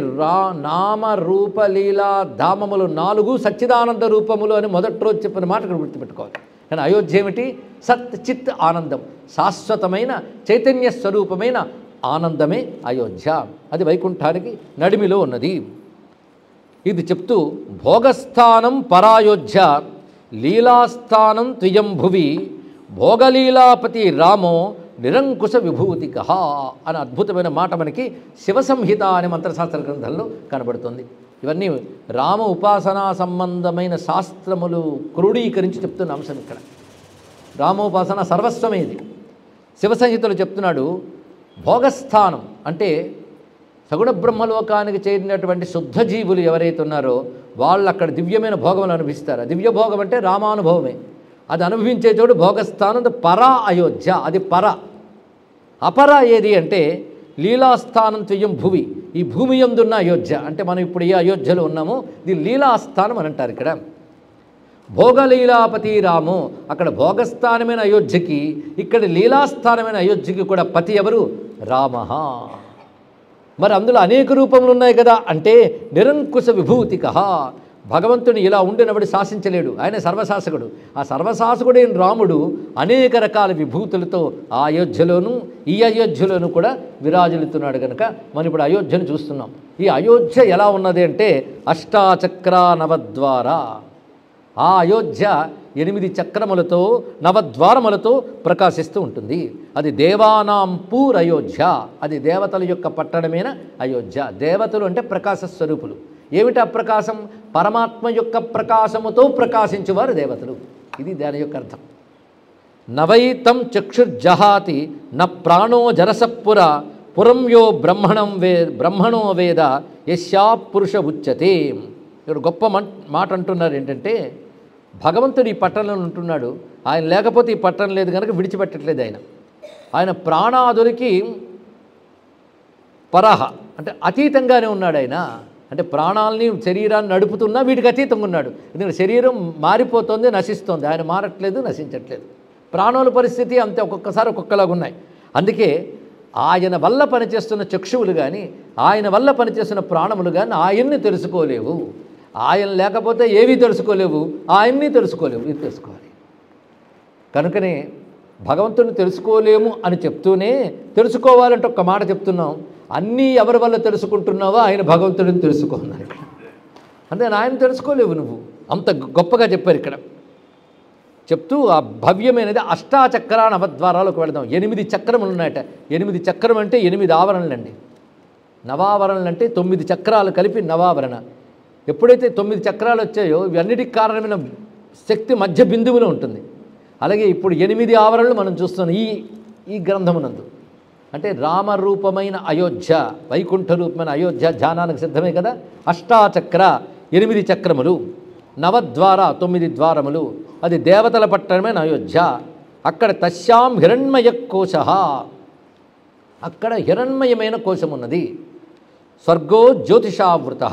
Speaker 1: నామ రూప లీలా ధామములు 4 సచ్చిదానంద రూపములు అని మొదటి రోజు చెప్పిన మాట ఇక్కడ గుర్తుపెట్టుకోవాలి. కానీ అయోధ్య ఏమిటి? సత్ చిత్ ఆనందం, శాశ్వతమైన చైతన్య స్వరూపమైన ఆనందమే అయోధ్య. అది వైకుంఠానికి నడిమిలో ఉన్నది. ఇది చెప్తూ భోగస్థానం పరాయోధ్య లీలాస్థానం త్వియం భువి భోగలీలాపతి రామో నిరంకుశ విభూతిక అని అద్భుతమైన మాట మనకి శివసంహిత అనే మంత్రశాస్త్ర గ్రంథంలో కనబడుతుంది. ఇవన్నీ రామ ఉపాసనా సంబంధమైన శాస్త్రములు క్రోడీకరించి చెప్తున్న అంశం ఇక్కడ. రామోపాసన సర్వస్వమేది. శివసంహితలో చెప్తున్నాడు, భోగస్థానం అంటే సగుణ బ్రహ్మలోకానికి చేరినటువంటి శుద్ధ జీవులు ఎవరైతే ఉన్నారో వాళ్ళు అక్కడ దివ్యమైన భోగములు అనుభవిస్తారు. దివ్య భోగం అంటే రామానుభవమే. అది అనుభవించే చోటు భోగస్థానం. పరా అయోధ్య, అది పర. అపర ఏది అంటే లీలాస్థానం త్వయం భువి, ఈ భూమి యందున్న అయోధ్య. అంటే మనం ఇప్పుడు ఏ అయోధ్యలో ఉన్నామో దీని లీలాస్థానం అని అంటారు. ఇక్కడ భోగలీలాపతి రాము, అక్కడ భోగస్థానమైన అయోధ్యకి ఇక్కడ లీలాస్థానమైన అయోధ్యకి కూడా పతి ఎవరు? రామ. మరి అందులో అనేక రూపములు ఉన్నాయి కదా అంటే నిరంకుశ విభూతిక. భగవంతుని ఇలా ఉండినబడి శాసించలేడు, ఆయన సర్వశాసకుడు. ఆ సర్వశాసకుడైన రాముడు అనేక రకాల విభూతులతో ఆ అయోధ్యలోనూ ఈ అయోధ్యలోనూ కూడా విరాజిల్లుతున్నాడు. కనుక మనం ఇప్పుడు అయోధ్యను చూస్తున్నాం. ఈ అయోధ్య ఎలా ఉన్నది అంటే అష్టాచక్ర నవద్వార. ఆ అయోధ్య 8 చక్రములతో 9 ద్వారములతో ప్రకాశిస్తూ ఉంటుంది. అది దేవానాం పూర్ అయోధ్య, అది దేవతల యొక్క పట్టణమైన అయోధ్య. దేవతలు అంటే ప్రకాశ స్వరూపులు. ఏమిటి అప్రకాశం? పరమాత్మ యొక్క ప్రకాశముతో ప్రకాశించేవారు దేవతలు. ఇది దాని యొక్క అర్థం. నవైతం చక్షుర్జహాతి న ప్రాణో జరసపుర పురం యో బ్రహ్మణో వేద యశా పురుష ఉచ్యతే. ఇక్కడ గొప్ప మాట అంటున్నారు. ఏంటంటే భగవంతుడు ఈ పట్టణంలో ఉంటున్నాడు, ఆయన లేకపోతే ఈ పట్టణం లేదు కనుక విడిచిపెట్టట్లేదు. ఆయన ప్రాణాదులకి పరహ అంటే అతీతంగానే ఉన్నాడు. ఆయన అంటే ప్రాణాలని శరీరాన్ని నడుపుతున్నా వీటికి అతీతంగా ఉన్నాడు. ఎందుకంటే శరీరం మారిపోతుంది, నశిస్తుంది, ఆయన మారట్లేదు, నశించట్లేదు. ప్రాణుల పరిస్థితి అంతే, ఒక్కొక్కసారి ఒక్కొక్కలాగా ఉన్నాయి. అందుకే ఆయన వల్ల పనిచేస్తున్న చక్షువులు కానీ, ఆయన వల్ల పనిచేస్తున్న ప్రాణములు కానీ ఆయన్ని తెలుసుకోలేవు. ఆయన లేకపోతే ఏవీ తెలుసుకోలేవు, ఆయన్ని తెలుసుకోలేవు. ఇది తెలుసుకోవాలి. కనుకనే భగవంతుని తెలుసుకోలేము అని చెప్తూనే తెలుసుకోవాలంటే ఒక్క మాట చెప్తున్నాం, అన్నీ ఎవరి వల్ల తెలుసుకుంటున్నావో ఆయన భగవంతుడిని తెలుసుకున్నారు ఇక్కడ. అంటే ఆయన తెలుసుకోలేవు నువ్వు, అంత గొప్పగా చెప్పారు ఇక్కడ. చెప్తూ ఆ భవ్యమైనది అష్టాచక్ర నవద్వారాలకు వెళదాం. 8 చక్రములు ఉన్నాయట. 8 చక్రం అంటే 8 ఆవరణలండి. నవావరణలు అంటే 9 చక్రాలు కలిపి నవావరణ. ఎప్పుడైతే 9 చక్రాలు వచ్చాయో ఇవన్నిటికి కారణమైన శక్తి మధ్య బిందువులో ఉంటుంది. అలాగే ఇప్పుడు 8 ఆవరణలు మనం చూస్తున్నాం ఈ గ్రంథమునందు. అంటే రామరూపమైన అయోధ్య, వైకుంఠ రూపమైన అయోధ్య ధ్యానానికి సిద్ధమే కదా. అష్టాచక్ర 8 చక్రములు, నవద్వార 9 ద్వారములు, అది దేవతల పట్టణమైన అయోధ్య. అక్కడ తస్యాం హిరణ్మయ కోశ, అక్కడ హిరణ్మయమైన కోశం ఉన్నది. స్వర్గో జ్యోతిషావృత,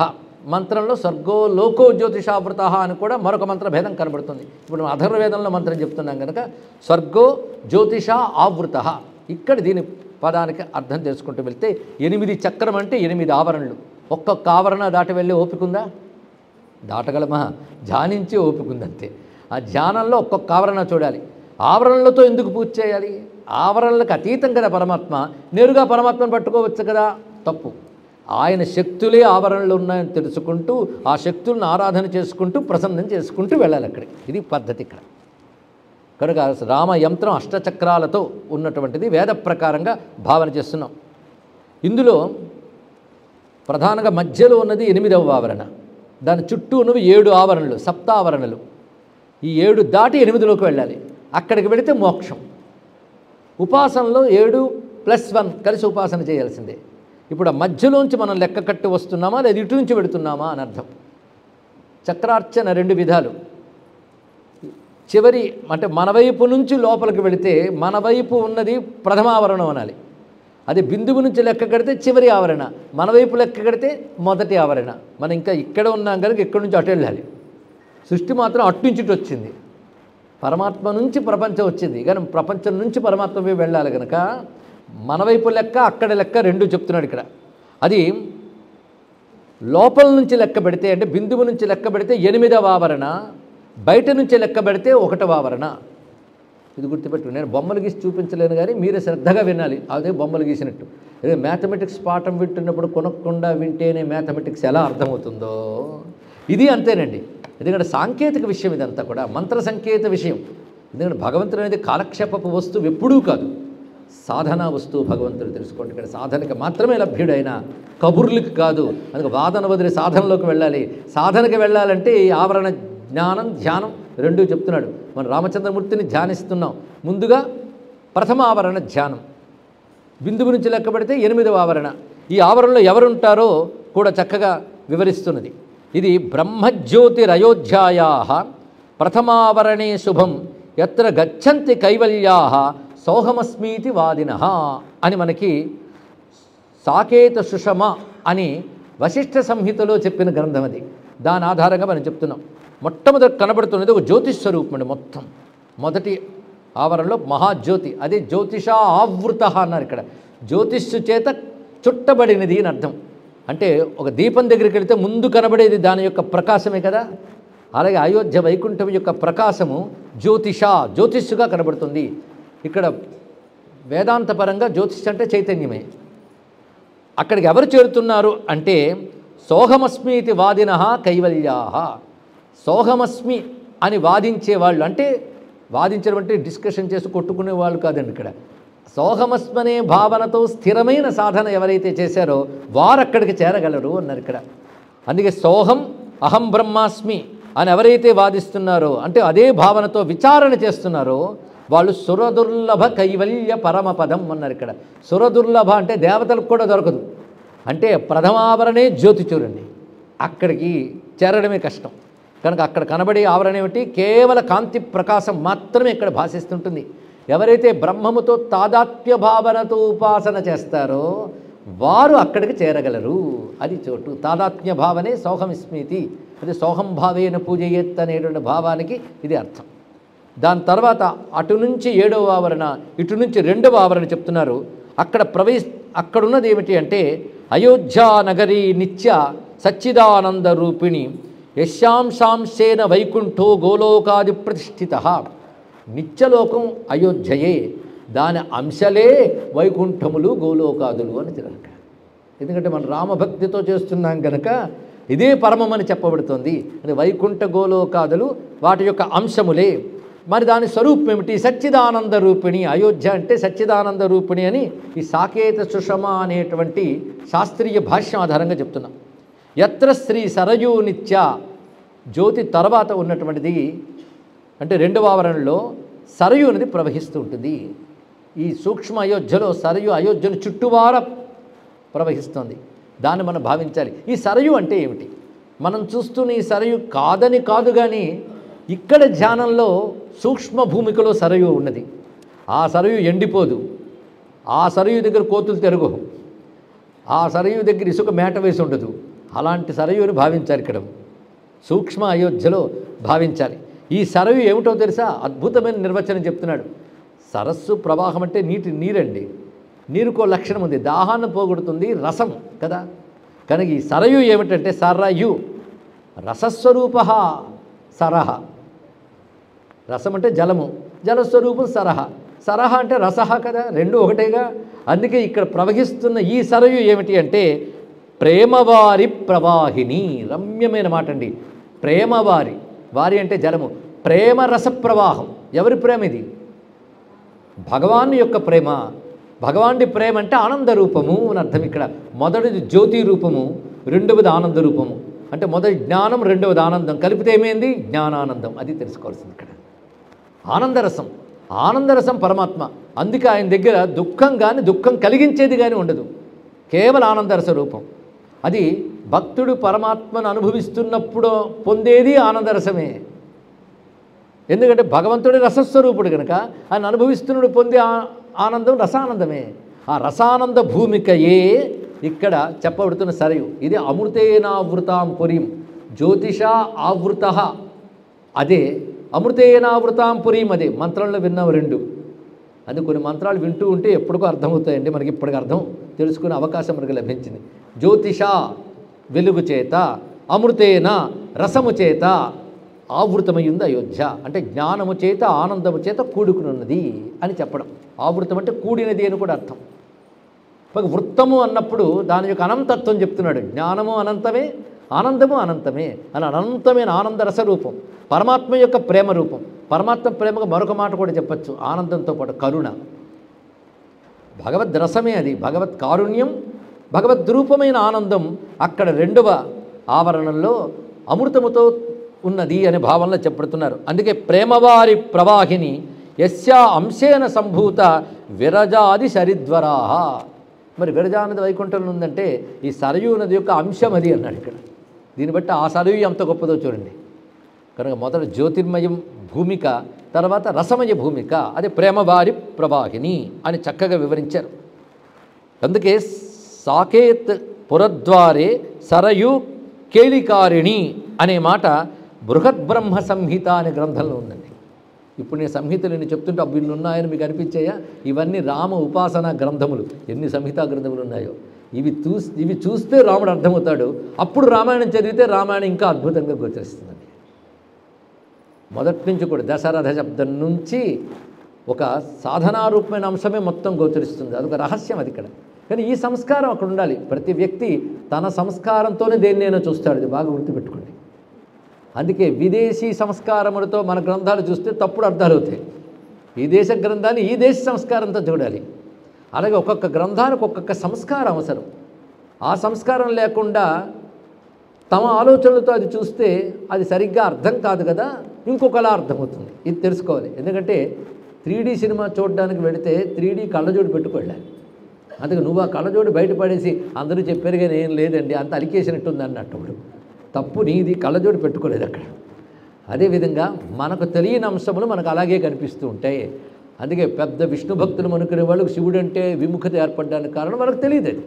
Speaker 1: మంత్రంలో స్వర్గో లోకో జ్యోతిషావృత అని కూడా మరొక మంత్ర భేదం కనబడుతుంది. ఇప్పుడు అథర్వవేదంలో మంత్రం చెప్తున్నాం కనుక స్వర్గో జ్యోతిష ఆవృత. ఇక్కడ దీని పదానికి అర్థం తెలుసుకుంటూ వెళ్తే 8 చక్రం అంటే 8 ఆవరణలు. ఒక్కొక్క ఆవరణ దాటి వెళ్ళే ఓపిక ఉందా? దాటగలమా? ధ్యానించే ఓపిక ఉందంతే. ఆ ధ్యానంలో ఒక్కొక్క ఆవరణ చూడాలి. ఆవరణలతో ఎందుకు పూజ చేయాలి? ఆవరణలకు అతీతం కదా పరమాత్మ. నేరుగా పరమాత్మను పట్టుకోవచ్చు కదా, తప్పు. ఆయన శక్తులే ఆవరణలు ఉన్నాయని తెలుసుకుంటూ ఆ శక్తులను ఆరాధన చేసుకుంటూ ప్రసన్నం చేసుకుంటూ వెళ్ళాలి అక్కడికి. ఇది పద్ధతి ఇక్కడ. కనుక రామయంత్రం అష్టచక్రాలతో ఉన్నటువంటిది వేద ప్రకారంగా భావన చేస్తున్నాం. ఇందులో ప్రధానంగా మధ్యలో ఉన్నది 8వ ఆవరణ, దాని చుట్టూ ఉన్నవి 7 ఆవరణలు, సప్తావరణలు. ఈ 7 దాటి 8లోకి వెళ్ళాలి. అక్కడికి వెళితే మోక్షం. ఉపాసనలో 7+1 కలిసి ఉపాసన చేయాల్సిందే. ఇప్పుడు ఆ మధ్యలోంచి మనం లెక్క కట్టి వస్తున్నామా లేదా ఇటు నుంచి పెడుతున్నామా అని అర్థం. చక్రార్చన 2 విధాలు. చివరి అంటే మన వైపు నుంచి లోపలికి వెళితే మన వైపు ఉన్నది ప్రథమావరణం అనాలి. అది బిందువు నుంచి లెక్క కడితే చివరి ఆవరణ, మన వైపు లెక్క కడితే మొదటి ఆవరణ. మనం ఇంకా ఇక్కడ ఉన్నాం కనుక ఇక్కడి నుంచి అటు వెళ్ళాలి. సృష్టి మాత్రం అటు నుంచి ఇటు వచ్చింది. పరమాత్మ నుంచి ప్రపంచం వచ్చింది, కానీ ప్రపంచం నుంచి పరమాత్మవే వెళ్ళాలి కనుక మన వైపు లెక్క అక్కడ లెక్క 2 చెప్తున్నాడు ఇక్కడ. అది లోపల నుంచి లెక్క పెడితే అంటే బిందువు నుంచి లెక్క పెడితే 8వ ఆవరణ, బయట నుంచి లెక్క పెడితే 1వ ఆవరణ. ఇది గుర్తుపెట్టు. నేను బొమ్మలు గీసి చూపించలేను కానీ మీరే శ్రద్ధగా వినాలి. అదే బొమ్మలు గీసినట్టు. అదే మ్యాథమెటిక్స్ పాఠం వింటున్నప్పుడు కొనకుండా వింటేనే మ్యాథమెటిక్స్ ఎలా అర్థమవుతుందో ఇది అంతేనండి. ఎందుకంటే సాంకేతిక విషయం ఇదంతా కూడా, మంత్ర సంకేత విషయం. ఎందుకంటే భగవంతుడు అనేది కాలక్షేపపు వస్తువు ఎప్పుడూ కాదు, సాధనా వస్తువు భగవంతుడు. తెలుసుకోండి, ఇక్కడ సాధనకి మాత్రమే లభ్యుడైన, కబుర్లకు కాదు. అందుకే వాదన వదిలి సాధనలోకి వెళ్ళాలి. సాధనకి వెళ్ళాలంటే ఈ ఆవరణ జ్ఞానం ధ్యానం 2 చెప్తున్నాడు. మనం రామచంద్రమూర్తిని ధ్యానిస్తున్నాం. ముందుగా ప్రథమ ఆవరణ ధ్యానం, బిందువు నుంచి లెక్క పెడితే 8వ ఆవరణ. ఈ ఆవరణలో ఎవరుంటారో కూడా చక్కగా వివరిస్తున్నది. ఇది బ్రహ్మజ్యోతిరయోధ్యాయా ప్రథమావరణే శుభం ఎత్ర గచ్చంతి కైవల్యా సోహమస్మీతి వాదిన అని మనకి సాకేత సుషమ అని వశిష్ఠ సంహితలో చెప్పిన గ్రంథం అది. దాని ఆధారంగా మనం చెప్తున్నాం. మొట్టమొదటి కనబడుతున్నది ఒక జ్యోతిస్వరూపం అండి. మొత్తం మొదటి ఆవరణలో మహాజ్యోతి, అదే జ్యోతిష ఆవృత అన్నారు ఇక్కడ. జ్యోతిష్సు చేత చుట్టబడినది అని అర్థం. అంటే ఒక దీపం దగ్గరికి వెళితే ముందు కనబడేది దాని యొక్క ప్రకాశమే కదా. అలాగే అయోధ్య వైకుంఠం యొక్క ప్రకాశము జ్యోతిష్గా కనబడుతుంది. ఇక్కడ వేదాంతపరంగా జ్యోతిష్ అంటే చైతన్యమే. అక్కడికి ఎవరు చేరుతున్నారు అంటే సోహమస్మీతి వాదిన కైవల్యా. సోహమస్మి అని వాదించేవాళ్ళు, అంటే వాదించడం అంటే డిస్కషన్ చేసి కొట్టుకునే వాళ్ళు కాదండి. ఇక్కడ సోహమస్మనే భావనతో స్థిరమైన సాధన ఎవరైతే చేశారో వారు అక్కడికి చేరగలరు అన్నారు ఇక్కడ. అందుకే సోహం అహం బ్రహ్మాస్మి అని ఎవరైతే వాదిస్తున్నారో, అంటే అదే భావనతో విచారణ చేస్తున్నారో వాళ్ళు సురదుర్లభ కైవల్య పరమపదం అన్నారు ఇక్కడ. సురదుర్లభ అంటే దేవతలకు కూడా దొరకదు. అంటే ప్రథమావరణే జ్యోతి చూడండి, అక్కడికి చేరడమే కష్టం. కనుక అక్కడ కనబడే ఆవరణ ఏమిటి? కేవల కాంతి ప్రకాశం మాత్రమే ఇక్కడ భాషిస్తుంటుంది. ఎవరైతే బ్రహ్మముతో తాదాత్మ్య భావనతో ఉపాసన చేస్తారో వారు అక్కడికి చేరగలరు. అది చోటు. తాదాత్మ్య భావనే సోహమిస్మితి, అది సోహం భావేన పూజయేత్ అనేటువంటి భావానికి ఇది అర్థం. దాని తర్వాత అటు నుంచి 7వ ఆవరణ, ఇటు నుంచి 2వ ఆవరణ చెప్తున్నారు. అక్కడున్నది ఏమిటి అంటే అయోధ్యా నగరీ నిత్య సచ్చిదానంద రూపిణి యశాంశాంశేన వైకుంఠో గోలోకాది ప్రతిష్ఠిత. నిత్యలోకం అయోధ్యయే, దాని అంశలే వైకుంఠములు గోలోకాదులు అని తిరగక. ఎందుకంటే మనం రామభక్తితో చేస్తున్నాం కనుక ఇదే పరమమని చెప్పబడుతుంది. అది వైకుంఠ గోలోకాదులు వాటి యొక్క అంశములే. మరి దాని స్వరూపం ఏమిటి? సచ్చిదానంద రూపిణి. అయోధ్య అంటే సచ్చిదానంద రూపిణి అని ఈ సాకేత సుషమ అనేటువంటి శాస్త్రీయ భాష్యం ఆధారంగా చెప్తున్నాం. యత్ర శ్రీ సరయూ నిత్య, జ్యోతి తర్వాత ఉన్నటువంటిది అంటే 2వ ఆవరణలో సరయు అనేది ప్రవహిస్తూ ఉంటుంది. ఈ సూక్ష్మ అయోధ్యలో సరయు అయోధ్యను చుట్టువార ప్రవహిస్తుంది. దాన్ని మనం భావించాలి. ఈ సరయు అంటే ఏమిటి? మనం చూస్తున్న ఈ సరయు కాదని కాదు, కానీ ఇక్కడ ధ్యానంలో సూక్ష్మ భూమికలో సరయు ఉన్నది. ఆ సరయు ఎండిపోదు. ఆ సరయు దగ్గర కోతులు తిరగవు. ఆ సరయు దగ్గర ఇసుక మేట వేసి ఉండదు. అలాంటి సరయుని భావించాలి. ఇక్కడ సూక్ష్మ అయోధ్యలో భావించాలి. ఈ సరయు ఏమిటో తెలుసా? అద్భుతమైన నిర్వచనం చెప్తున్నాడు. సరస్సు ప్రవాహం అంటే నీరండి. నీరుకో లక్షణం ఉంది, దాహాన్ని పోగొడుతుంది, రసం కదా. కనుక ఈ సరయు ఏమిటంటే సరయు రసస్వరూప సరహ. రసం అంటే జలము, జలస్వరూపం సరహ. సరహ అంటే రసహ కదా, రెండు ఒకటేగా. అందుకే ఇక్కడ ప్రవహిస్తున్న ఈ సరయు ఏమిటి అంటే ప్రేమవారి ప్రవాహిని. రమ్యమైన మాట అండి. ప్రేమవారి, వారి అంటే జలము, ప్రేమ రస ప్రవాహం. ఎవరి ప్రేమ ఇది? భగవాను యొక్క ప్రేమ. భగవానుడి ప్రేమ అంటే ఆనంద రూపము అని అర్థం. ఇక్కడ మొదటిది జ్యోతి రూపము, రెండవది ఆనంద రూపము. అంటే మొదటి జ్ఞానం, రెండవది ఆనందం, కలిపితే ఏమైంది? జ్ఞానానందం. అది తెలుసుకోవాల్సింది ఇక్కడ. ఆనందరసం, ఆనందరసం పరమాత్మ. అందుకే ఆయన దగ్గర దుఃఖం కానీ దుఃఖం కలిగించేది కానీ ఉండదు. కేవలం ఆనందరస రూపం. అది భక్తుడు పరమాత్మను అనుభవిస్తున్నప్పుడు పొందేది ఆనందరసమే. ఎందుకంటే భగవంతుడి రసస్వరూపుడు కనుక ఆయన అనుభవిస్తున్నప్పుడు పొందే ఆనందం రసానందమే. ఆ రసానంద భూమికయే ఇక్కడ చెప్పబడుతున్న సరయు. ఇది అమృతేనావృతాం పురీం, జ్యోతిష ఆవృత అదే, అమృతేనావృతాం పురీం అదే. మంత్రంలో విన్నాం రెండు. అది కొన్ని మంత్రాలు వింటూ ఉంటే ఎప్పటికో అర్థమవుతాయండి. మనకి ఇప్పటికి అర్థం తెలుసుకునే అవకాశం మనకు లభించింది. జ్యోతిష వెలుగు చేత, అమృతేన రసము చేత ఆవృతమయ్యింది అయోధ్య. అంటే జ్ఞానము చేత ఆనందము చేత కూడుకున్నది అని చెప్పడం. ఆవృతం అంటే కూడినది అని కూడా అర్థం. వృత్తము అన్నప్పుడు దాని యొక్క అనంతత్వం చెప్తున్నాడు. జ్ఞానము అనంతమే, ఆనందము అనంతమే అని అనంతమైన ఆనంద రసరూపం పరమాత్మ యొక్క ప్రేమ రూపం. పరమాత్మ ప్రేమగా మరొక మాట కూడా చెప్పచ్చు, ఆనందంతో పాటు కరుణ. భగవద్ రసమే అది, భగవత్ కారుణ్యం, భగవద్రూపమైన ఆనందం అక్కడ 2వ ఆవరణంలో అమృతముతో ఉన్నది అనే భావనలో చెప్పబడుతున్నారు. అందుకే ప్రేమవారి ప్రవాహిని యస్యా అంశేన సంభూత విరజాది సరిద్వరాహ. మరి విరజా నది వైకుంఠంలో ఉందంటే ఈ సరయూ నది యొక్క అంశం అది అన్నాడు ఇక్కడ. దీన్ని బట్టి ఆ సరయూ ఎంత గొప్పదో చూడండి. కనుక మొదట జ్యోతిర్మయం భూమిక, తర్వాత రసమయ భూమిక, అది ప్రేమవారి ప్రవాహిని అని చక్కగా వివరించారు. అందుకే సాకేత్ పురద్వారే సరయు కేళికారిణి అనే మాట బృహద్బ్రహ్మ సంహిత అనే గ్రంథంలో ఉందండి. ఇప్పుడు నేను సంహితలు నేను చెప్తుంటే అవి ఇన్ని ఉన్నాయని మీకు అనిపించాయా? ఇవన్నీ రామ ఉపాసన గ్రంథములు. ఎన్ని సంహితా గ్రంథములు ఉన్నాయో ఇవి చూస్తే రాముడు అర్థమవుతాడు. అప్పుడు రామాయణం చదివితే రామాయణం ఇంకా అద్భుతంగా గోచరిస్తుందండి. మొదటి నుంచి కూడా దశరథ శబ్దం నుంచి ఒక సాధనారూపమైన అంశమే మొత్తం గోచరిస్తుంది. అదొక రహస్యం అది ఇక్కడ. కానీ ఈ సంస్కారం అక్కడ ఉండాలి. ప్రతి వ్యక్తి తన సంస్కారంతోనే దేన్నైనా చూస్తాడు. ఇది బాగా గుర్తుపెట్టుకోండి. అందుకే విదేశీ సంస్కారములతో మన గ్రంథాలు చూస్తే తప్పుడు అర్థాలు అవుతాయి. ఈ దేశ గ్రంథాన్ని ఈ దేశ సంస్కారంతో చూడాలి. అలాగే ఒక్కొక్క గ్రంథానికి ఒక్కొక్క సంస్కారం అవసరం. ఆ సంస్కారం లేకుండా తమ ఆలోచనలతో అది చూస్తే అది సరిగ్గా అర్థం కాదు కదా, ఇంకొకలా అర్థమవుతుంది. ఇది తెలుసుకోవాలి. ఎందుకంటే 3D సినిమా చూడడానికి వెళితే 3D కళ్ళజోడు పెట్టుకోవాలి. అందుకే నువ్వు ఆ కళ్ళజోడు బయటపడేసి అందరూ చెప్పారు కానీ ఏం లేదండి అంత అలికేసినట్టుంది అన్నప్పుడు తప్పు నీది. కళ్ళజోడు పెట్టుకోలేదు అక్కడ. అదేవిధంగా మనకు తెలియని అంశములు మనకు అలాగే కనిపిస్తూ ఉంటాయి. అందుకే పెద్ద విష్ణు భక్తులు అనుకునే వాళ్ళకి శివుడు అంటే విముఖత ఏర్పడడానికి కారణం మనకు తెలియదు. అది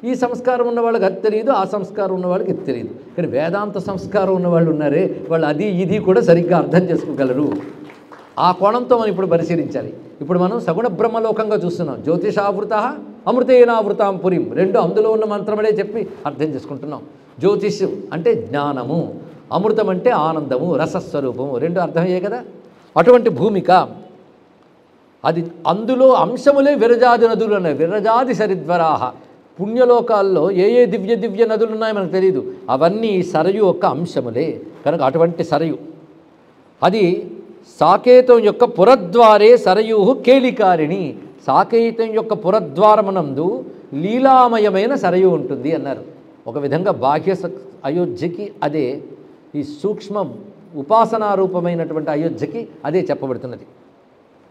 Speaker 1: ఈ సంస్కారం ఉన్న వాళ్ళకి అది తెలియదు, ఆ సంస్కారం ఉన్న వాళ్ళకి ఇది తెలియదు. కానీ వేదాంత సంస్కారం ఉన్నవాళ్ళు ఉన్నారే, వాళ్ళు అది ఇది కూడా సరిగ్గా అర్థం చేసుకోగలరు. ఆ కోణంతో మనం ఇప్పుడు పరిశీలించాలి. ఇప్పుడు మనం సగుణ బ్రహ్మలోకంగా చూస్తున్నాం. జ్యోతిషావృత అమృతేనావృతాం పురిం, రెండు అందులో ఉన్న మంత్రములే చెప్పి అర్థం చేసుకుంటున్నాం. జ్యోతిష్ అంటే జ్ఞానము, అమృతం అంటే ఆనందము, రసస్వరూపము, రెండు అర్థమయ్యే కదా. అటువంటి భూమిక అది, అందులో అంశములే విరజాది నదులు ఉన్నాయి. విరజాది సరిద్వరాహ, పుణ్యలోకాల్లో ఏ ఏ దివ్య నదులు ఉన్నాయో మనకు తెలియదు, అవన్నీ సరయు యొక్క అంశములే. కనుక అటువంటి సరయు అది సాకేతం యొక్క పురద్వారే సరయు కేళికారిణి, సాకేతం యొక్క పురద్వారమునందు లీలామయమైన సరయు ఉంటుంది అన్నారు. ఒక విధంగా బాహ్య అయోధ్యకి అదే, ఈ సూక్ష్మ ఉపాసనారూపమైనటువంటి అయోధ్యకి అదే చెప్పబడుతున్నది.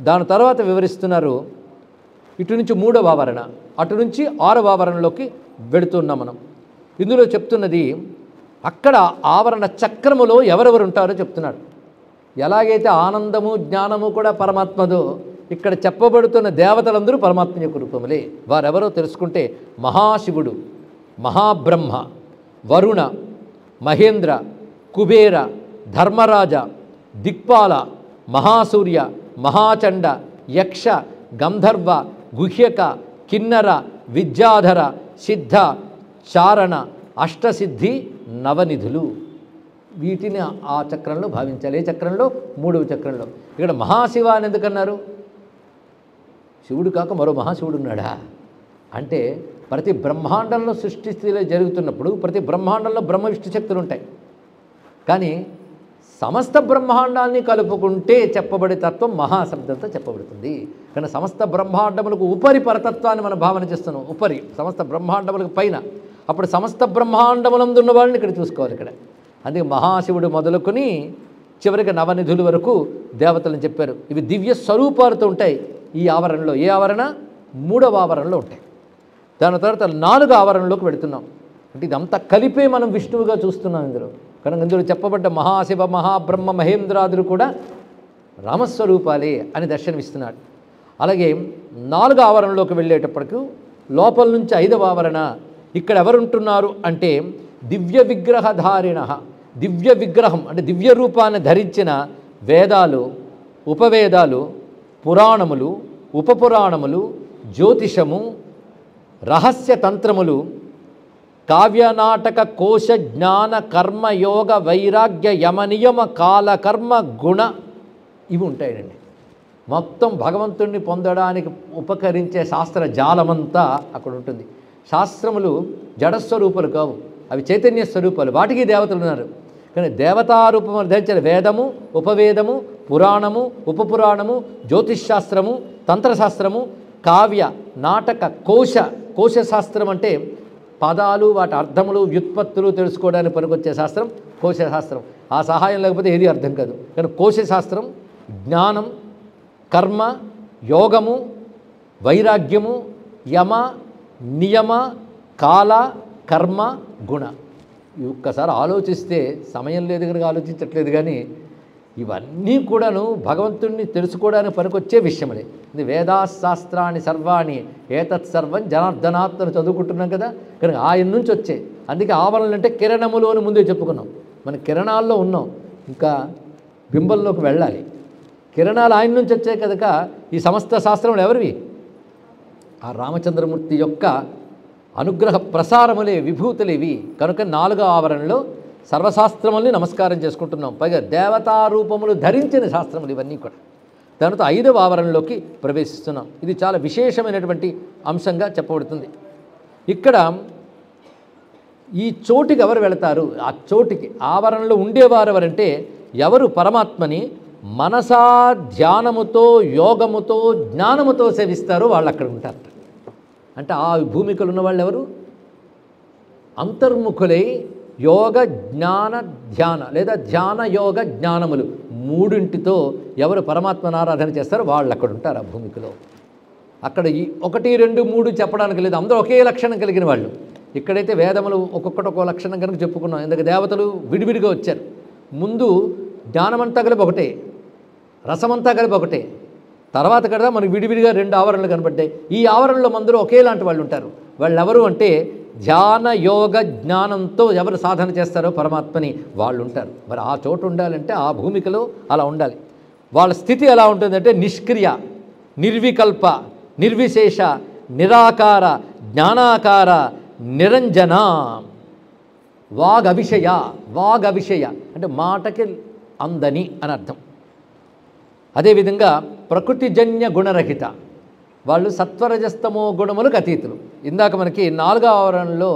Speaker 1: దాని తర్వాత వివరిస్తున్నారు, ఇటు నుంచి 3వ ఆవరణ, అటు నుంచి 6వ ఆవరణలోకి వెళుతున్నాం మనం. ఇందులో చెప్తున్నది అక్కడ ఆవరణ చక్రములో ఎవరెవరు ఉంటారో చెప్తున్నాడు. ఎలాగైతే ఆనందము జ్ఞానము కూడా పరమాత్మదో, ఇక్కడ చెప్పబడుతున్న దేవతలందరూ పరమాత్మ యొక్క రూపములే. వారెవరో తెలుసుకుంటే మహాశివుడు, మహాబ్రహ్మ, వరుణ, మహేంద్ర, కుబేర, ధర్మరాజ, దిక్పాల, మహాసూర్య, మహాచండ, యక్ష, గంధర్వ, గుహ్యక, కిన్నర, విద్యాధర, సిద్ధ, చారణ, అష్టసిద్ధి, నవనిధులు. వీటిని ఆ చక్రంలో భావించాలి. ఏ చక్రంలో? 3వ చక్రంలో. ఇక్కడ మహాశివ అని ఎందుకన్నారు? శివుడు కాక మరో మహాశివుడు ఉన్నాడా అంటే, ప్రతి బ్రహ్మాండంలో సృష్టి స్థితిలో జరుగుతున్నప్పుడు ప్రతి బ్రహ్మాండంలో బ్రహ్మ విష్ణు శక్తులు ఉంటాయి. కానీ సమస్త బ్రహ్మాండాన్ని కలుపుకుంటే చెప్పబడే తత్వం మహాశబ్దంతో చెప్పబడుతుంది. కానీ సమస్త బ్రహ్మాండములకు ఉపరి పరతత్వాన్ని మనం భావన చేస్తున్నాం. ఉపరి సమస్త బ్రహ్మాండములకు పైన. అప్పుడు సమస్త బ్రహ్మాండములందు ఉన్న వాళ్ళని ఇక్కడ చూసుకోవాలి. ఇక్కడ అందుకే మహాశివుడు మొదలుకొని చివరికి నవనిధుల వరకు దేవతలను చెప్పారు. ఇవి దివ్య స్వరూపాలతో ఉంటాయి ఈ ఆవరణలో. ఏ ఆవరణ? 3వ ఆవరణలో ఉంటాయి. దాని తర్వాత 4వ ఆవరణలోకి వెళుతున్నాం. అంటే ఇదంతా కలిపే మనం విష్ణువుగా చూస్తున్నాం ఇందులో. కనుక ఇందులో చెప్పబడ్డ మహాశివ, మహాబ్రహ్మ, మహేంద్రాదులు కూడా రామస్వరూపాలే అని దర్శనమిస్తున్నాడు. అలాగే 4వ ఆవరణలోకి వెళ్ళేటప్పటికి లోపల నుంచి 5వ ఆవరణ. ఇక్కడ ఎవరుంటున్నారు అంటే దివ్య విగ్రహధారిణ, దివ్య విగ్రహం అంటే దివ్య రూపాన్ని ధరించిన వేదాలు, ఉపవేదాలు, పురాణములు, ఉపపురాణములు, జ్యోతిషము, రహస్య తంత్రములు, కావ్యనాటక కోశ జ్ఞాన కర్మ యోగ వైరాగ్య యమనియమ కాలకర్మ గుణ ఇవి ఉంటాయండి. మొత్తం భగవంతుణ్ణి పొందడానికి ఉపకరించే శాస్త్ర జాలమంతా అక్కడ ఉంటుంది. శాస్త్రములు జడస్వరూపాలు కావు, అవి చైతన్య స్వరూపాలు. వాటికి దేవతలు ఉన్నారు. కానీ దేవతారూపం ధరించిన వేదము, ఉపవేదము, పురాణము, ఉపపురాణము, జ్యోతిష్శాస్త్రము, తంత్రశాస్త్రము, కావ్య నాటక కోశశాస్త్రం అంటే పదాలు, వాటి అర్థములు, వ్యుత్పత్తులు తెలుసుకోవడానికి పనికొచ్చే శాస్త్రం కోశశాస్త్రం. ఆ సహాయం లేకపోతే ఏది అర్థం కాదు. కానీ కోశశాస్త్రం జ్ఞానం, కర్మ, యోగము, వైరాగ్యము, యమ, నియమ, కాల, కర్మ, గుణ. ఒక్కసారి ఆలోచిస్తే, సమయం లేదు కనుక ఆలోచించట్లేదు, కానీ ఇవన్నీ కూడాను భగవంతుణ్ణి తెలుసుకోవడానికి పనికొచ్చే విషయములే. ఇది వేదాశాస్త్రాన్ని సర్వాణి ఏతత్ సర్వం జనార్దనాత్మను చదువుకుంటున్నాం కదా, కనుక ఆయన నుంచి వచ్చే. అందుకే ఆవరణలు అంటే కిరణములు అని ముందే చెప్పుకున్నాం. మన కిరణాల్లో ఉన్నాం, ఇంకా బింబంలోకి వెళ్ళాలి. కిరణాలు ఆయన నుంచి వచ్చాయి కనుక ఈ సమస్త శాస్త్రములు ఎవరివి? ఆ రామచంద్రమూర్తి యొక్క అనుగ్రహ ప్రసారములే, విభూతులేవి. కనుక 4వ ఆవరణలో సర్వశాస్త్రముల్ని నమస్కారం చేసుకుంటున్నాం. పైగా దేవతారూపములు ధరించిన శాస్త్రములు ఇవన్నీ కూడా. దానితో 5వ ఆవరణలోకి ప్రవేశిస్తున్నాం. ఇది చాలా విశేషమైనటువంటి అంశంగా చెప్పబడుతుంది. ఇక్కడ ఈ చోటికి ఎవరు వెళతారు? ఆ చోటికి ఆవరణలో ఉండేవారు ఎవరంటే, ఎవరు పరమాత్మని మనసా ధ్యానముతో, యోగముతో, జ్ఞానముతో సేవిస్తారో వాళ్ళు అక్కడ ఉంటారు. అంటే ఆ భూమికలు ఉన్నవాళ్ళు ఎవరు? అంతర్ముఖులై యోగ జ్ఞాన ధ్యాన లేదా ధ్యాన యోగ జ్ఞానములు మూడింటితో ఎవరు పరమాత్మను ఆరాధన చేస్తారో వాళ్ళు అక్కడ ఉంటారు ఆ భూమికలో. అక్కడ ఈ 1, 2, 3 చెప్పడానికి లేదు, అందరూ ఒకే లక్షణం కలిగిన వాళ్ళు. ఇక్కడైతే వేదములు ఒక్కొక్కటి ఒక్కో లక్షణం కనుక చెప్పుకున్నాం. ఎందుకు దేవతలు విడివిడిగా వచ్చారు. ముందు జ్ఞానమంతా కలిపి ఒకటే, రసమంతా కలిపి ఒకటే, తర్వాత కదా మనకు విడివిడిగా 2 ఆవరణలు కనబడ్డాయి. ఈ ఆవరణలో మందులో ఒకేలాంటి వాళ్ళు ఉంటారు. వాళ్ళు ఎవరు అంటే ధ్యాన యోగ జ్ఞానంతో ఎవరు సాధన చేస్తారో పరమాత్మని వాళ్ళు ఉంటారు. మరి ఆ చోటు ఉండాలంటే ఆ భూమికలో అలా ఉండాలి. వాళ్ళ స్థితి ఎలా ఉంటుందంటే నిష్క్రియ, నిర్వికల్ప, నిర్విశేష, నిరాకార, జ్ఞానాకార, నిరంజన, వాగవిషయ. వాగవిషయ అంటే మాటకి అందని అని అర్థం. అదేవిధంగా ప్రకృతిజన్య గుణరహిత, వాళ్ళు సత్వరజస్తమో గుణములకు అతీతులు. ఇందాక మనకి 4వ ఆవరణలో